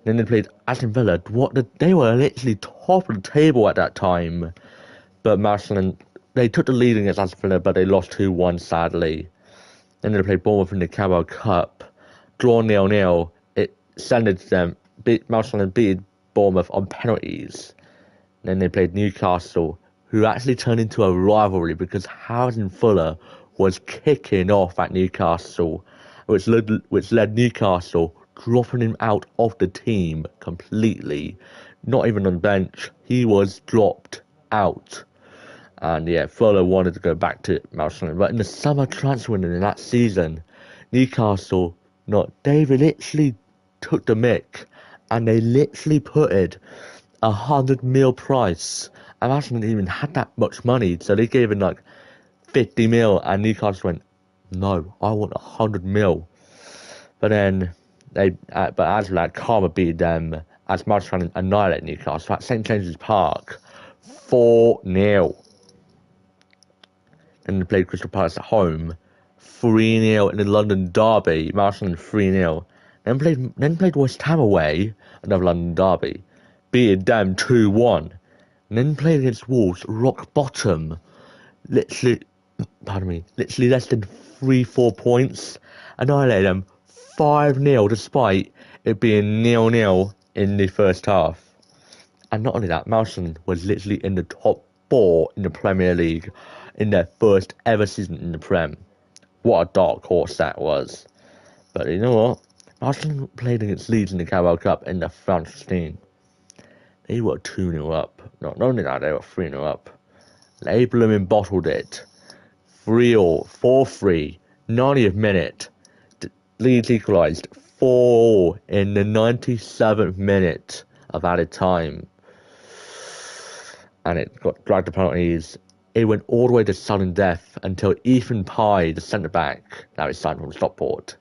Then they played Aston Villa. They were literally top of the table at that time. But Mousecanon, they took the lead against Aston Villa, but they lost 2-1 sadly. Then they played Bournemouth in the Carabao Cup. Draw 0-0. It sended them. Mousecanon beat Bournemouth on penalties. Then they played Newcastle, who actually turned into a rivalry because Harrison Fuller was kicking off at Newcastle, which led Newcastle dropping him out of the team completely. Not even on the bench. He was dropped out. And yeah, Fuller wanted to go back to Mousecanon. But in the summer transfer window in that season, Newcastle, they literally took the mick and they literally put it $100 million price. And Mousecanon didn't even had that much money, so they gave him like 50 mil, and Newcastle went, no, I want 100 mil. But then but as like karma beat them, as Mousecanon annihilated Newcastle at St James's Park, 4-0. And they played Crystal Palace at home, 3-0 in the London derby. Mousecanon 3-0. Then played West Ham away, another London derby, beating them 2-1. And then played against Wolves, rock bottom, literally less than 3-4 points, annihilated them 5-0 despite it being 0-0 in the first half. And not only that, Mousecanon was literally in the top 4 in the Premier League in their first ever season in the Prem. What a dark horse that was. But you know what? Mousecanon played against Leeds in the Carabao Cup in the round 16. They were 2-0 up. Not only that, they were 3-0 up. They blooming bottled it. 4-3, 90th minute. Leeds equalised 4 in the 97th minute of added time. And it got dragged to penalties. It went all the way to sudden death until Ethan Pye, the centre-back, that was signed from Stockport,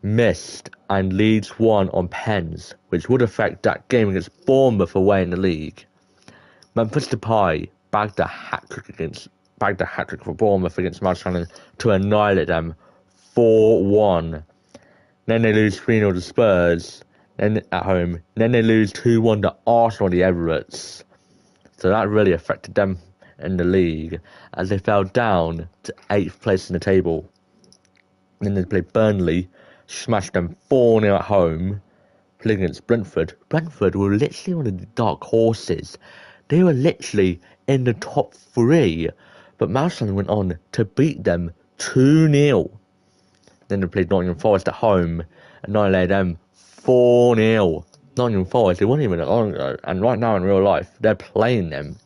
missed, and Leeds won on pens, which would affect that game against Bournemouth away in the league. Memphis Depay bagged a hat-trick for Bournemouth against Mousecanon to annihilate them 4-1. Then they lose 3-0 to Spurs at home. Then they lose 2-1 to Arsenal at the Emirates. So that really affected them in the league as they fell down to 8th place in the table. Then they played Burnley, smashed them 4-0 at home, playing against Brentford. Brentford were literally one of the dark horses. They were literally in the top 3, but Mousecanon went on to beat them 2-0. Then they played Nottingham Forest at home, annihilated them 4-0. Nottingham Forest, they weren't even that long ago, and right now in real life, they're playing them.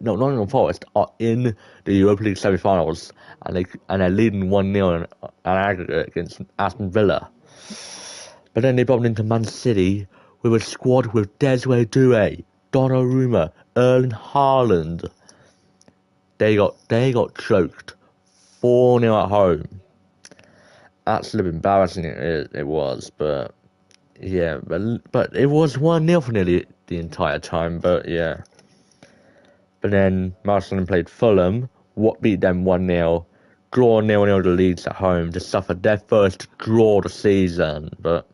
Nottingham Forest are in the Europa League semi-finals, and they're leading 1-0 in aggregate against Aston Villa. But then they bobbed into Man City with a squad with Desiree Doué, Donnarumma, Erling Haaland. They got choked 4-0 at home. Absolutely embarrassing it was, but yeah, but it was 1-0 for nearly the entire time, but yeah. But then Mousecanon played Fulham, beat them 1-0, draw 0-0 to Leeds at home to suffer their first draw of the season, but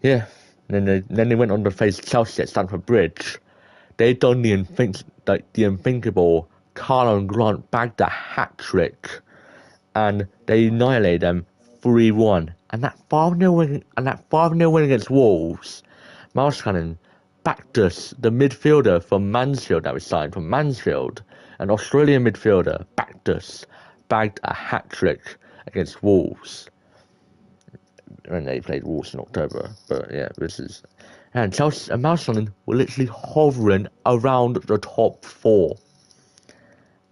yeah. Then they went on to face Chelsea at Stamford Bridge. They done the unthinkable. Carlon Grant bagged a hat-trick, and they annihilated them 3-1. And that 5-0 win against Wolves, Mousecanon backed us, the midfielder from Mansfield that we signed from Mansfield, an Australian midfielder, bagged a hat-trick against Wolves. And they played Wolves in October, but yeah, and Chelsea and Mousecanon were literally hovering around the top 4.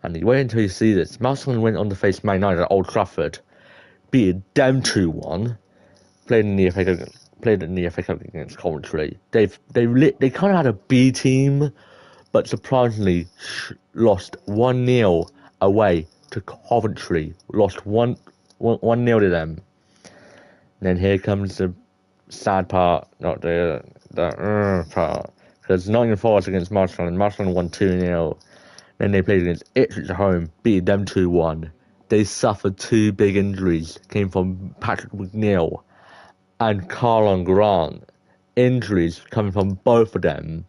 And you wait until you see this. Mousecanon went on to face Man United at Old Trafford, beat them 2-1, played in the FA Cup against Coventry. They kind of had a B team, but surprisingly lost 1-0 away to Coventry. Lost 1-0 to them. And then here comes the sad part, not the part, because Nottingham Forest against Mousecanon. Mousecanon won 2-0. Then they played against Ipswich at home, beat them 2-1. they suffered two big injuries. Came from Patrick McNeil and Carlon Grant. Injuries coming from both of them,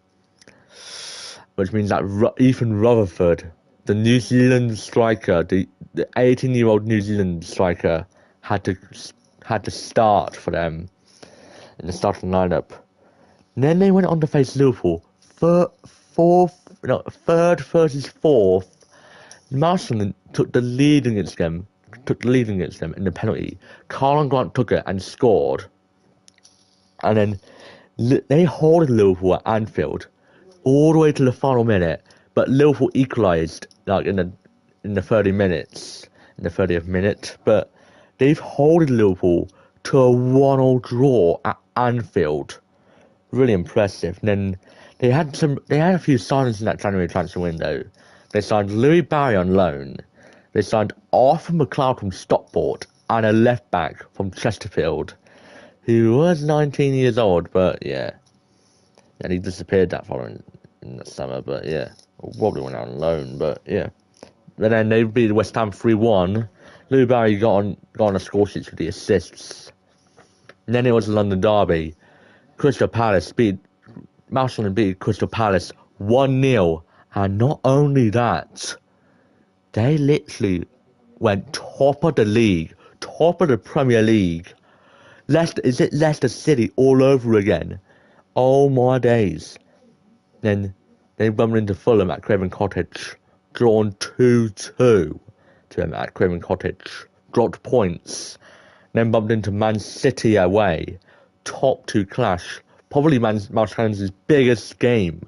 which means that Ethan Rutherford, the New Zealand striker, the 18-year-old New Zealand striker, had to start for them in the starting lineup. And then they went on to face Liverpool. Third versus fourth. Mousecanon took the lead against them. In the penalty. Carlon Grant took it and scored. And then they holded Liverpool at Anfield all the way to the final minute, but Liverpool equalised like in the 30th minute. But they've holded Liverpool to a 1-1 draw at Anfield. Really impressive. And then they had a few signings in that January transfer window. They signed Louis Barry on loan. They signed Arthur McLeod from Stockport and a left back from Chesterfield, who was 19 years old, but yeah. And he disappeared that following in the summer, but yeah. Probably went out on loan, but yeah. And then they beat West Ham 3-1. Louis Barry got on a score sheet for the assists. And then it was a London derby. Mousecanon beat Crystal Palace 1-0. And not only that, they literally went top of the league, top of the Premier League. Leicester City all over again? Oh my days. Then they bumped into Fulham at Craven Cottage, drawn 2-2 to them at Craven Cottage, dropped points. Then bumped into Man City away, top two clash, probably Mousecanon's biggest game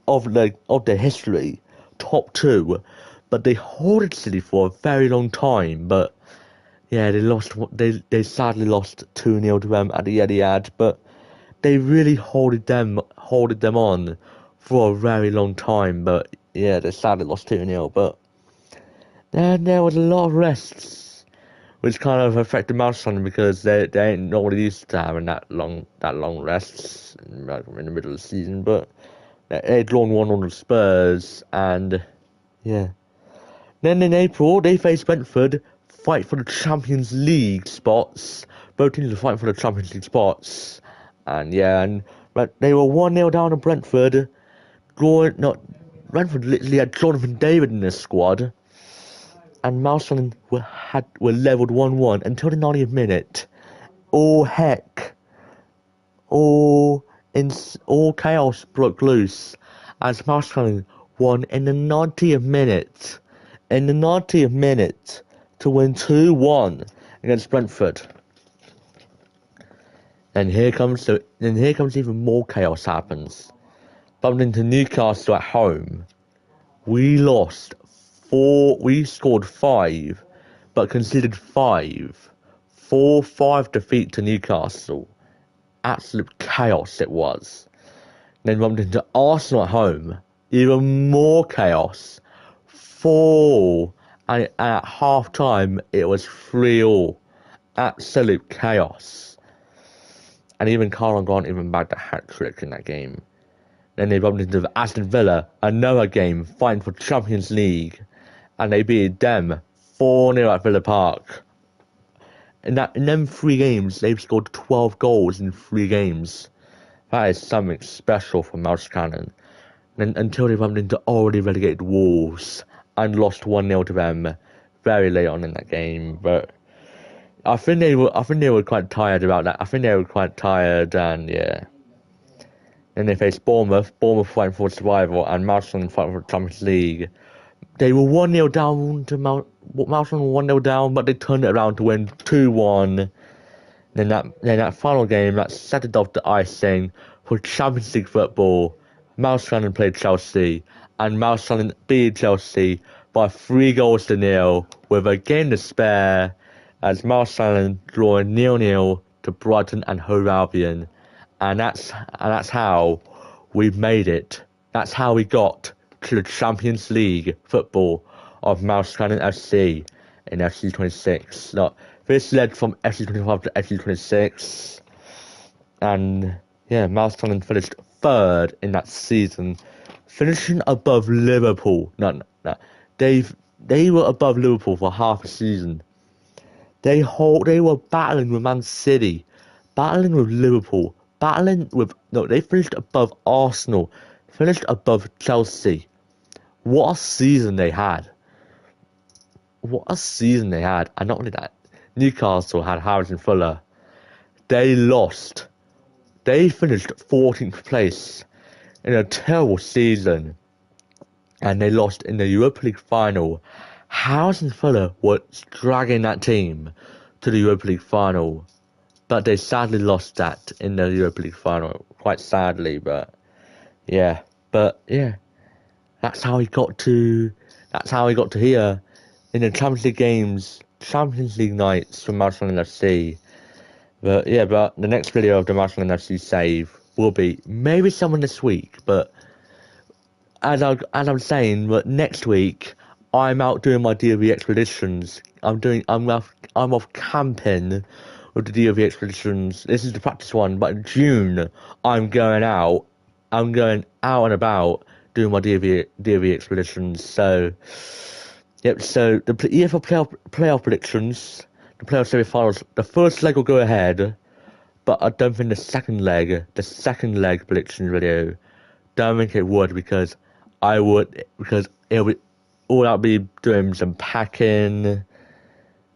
of the history, top two. But they holded City for a very long time, but yeah, they sadly lost 2-0 to them at the Etihad, but they really holded them on for a very long time. But yeah, they sadly lost 2-0. But then there was a lot of rests, which kind of affected Mousecanon because they ain't not used to having that long rests in the middle of the season. But they'd drawn 1-1 with Spurs, and yeah. Then in April they faced Brentford, fight for the Champions League spots. Both teams were fighting for the Champions League spots. And yeah, but they were 1-0 down to Brentford. Brentford literally had Jonathan David in their squad. And Mousecanon were levelled 1-1 until the 90th minute. All heck. All chaos broke loose as Mousecanon won in the 90th minute. In the 90th minute to win 2-1 against Brentford. And here comes even more chaos happens. Bumped into Newcastle at home. We scored 5, but conceded 5. 4-5 defeat to Newcastle. Absolute chaos it was. Then bumped into Arsenal at home. Even more chaos. 4, and at half time it was 3-3. Absolute chaos. And even Carlon Grant even bagged a hat-trick in that game. Then they bumped into Aston Villa, another game fighting for Champions League, and they beat them 4-0 at Villa Park. In them 3 games, they've scored 12 goals in 3 games. That is something special for Mousecanon. Until they bumped into already relegated Wolves and lost 1-0 to them very late on in that game. But I think they were quite tired about that. I think they were quite tired, and yeah. Then they faced Bournemouth fighting for survival, and Mousecanon fighting for the Champions League. They were 1-0 down to Mousecanon 1-0 down, but they turned it around to win 2-1. Then that final game that set it off the icing for Champions League football. Mousecanon played Chelsea, and Mousecanon beat Chelsea by 3-0 with a game to spare, as Mousecanon drew 0-0 to Brighton and Hove Albion. And that's how we made it. That's how we got to the Champions League football of Mousecanon FC in FC26. Look, this led from FC25 to FC26. And yeah, Mousecanon finished 3rd in that season, finishing above Liverpool. No. they were above Liverpool for half a season. They were battling with Man City, battling with Liverpool, they finished above Arsenal, finished above Chelsea. What a season they had. What a season they had. And not only that, Newcastle had Harrison Fuller. They lost. They finished 14th place in a terrible season. And they lost in the Europa League final. Harrison Fuller was dragging that team to the Europa League final. But they sadly lost that in the Europa League final. Quite sadly, but yeah. But yeah. That's how he got to here in the Champions League games, Champions League nights for Mousecanon FC. But yeah, but the next video of the Mousecanon FC save will be maybe someone this week, but as I'm saying, but next week I'm out doing my DOV expeditions. I'm off camping with the DOV expeditions. This is the practice one, but in June I'm going out. I'm going out and about doing my DOV expeditions. So yep. So the EFL playoff predictions, the playoff semi-finals. The first leg will go ahead, but I don't think the second leg prediction video, don't think it would because it'll be all I'll be doing some packing,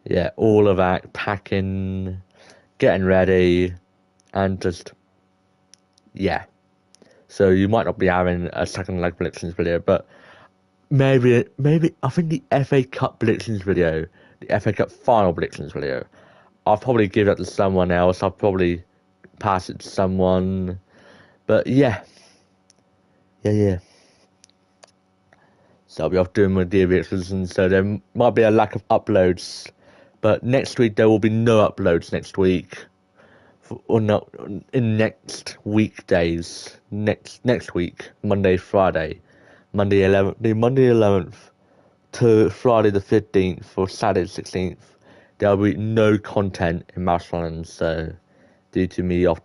yeah, all of that packing, getting ready, and just yeah. So you might not be having a second leg predictions video, but maybe I think the FA Cup predictions video, the FA Cup final predictions video, I'll probably give that to someone else. I'll probably pass it to someone, but yeah. So I'll be off doing my DVXs, so there might be a lack of uploads. But next week there will be no uploads next week. Or not in next weekdays. Next week, Monday, Friday. Monday 11th to Friday the 15th or Saturday the 16th. There will be no content in Mousecanon, so due to me off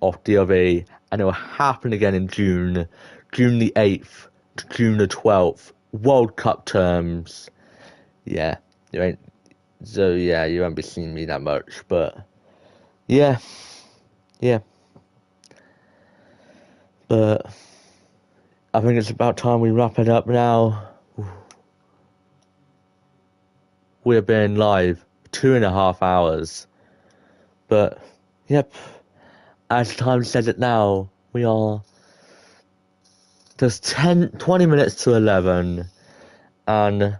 DLV, and it will happen again in June the 8th to June the 12th. World Cup terms, yeah, you won't be seeing me that much, but yeah, but I think it's about time we wrap it up now. We're been live 2.5 hours, but yep, as time says it now, we are just 20 minutes to 11, and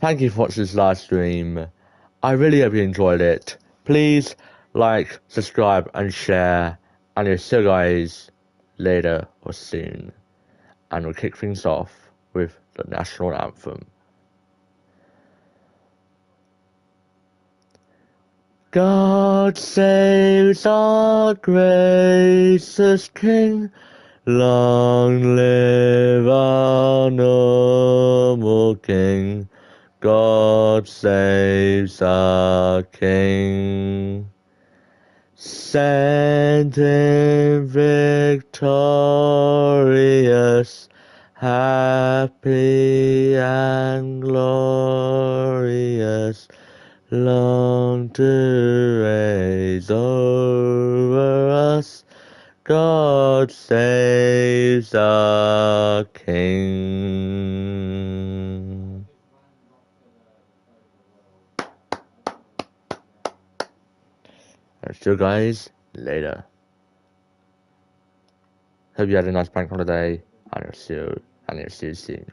thank you for watching this live stream. I really hope you enjoyed it. Please like, subscribe, and share. And I'll see you guys later or soon. And we'll kick things off with the national anthem. God saves our gracious King. Long live our noble King. God saves our King. Send him victorious, happy and glorious, long to reign over us. God saves our King. I'll see you guys later. Hope you had a nice bank holiday, and I'll see you soon.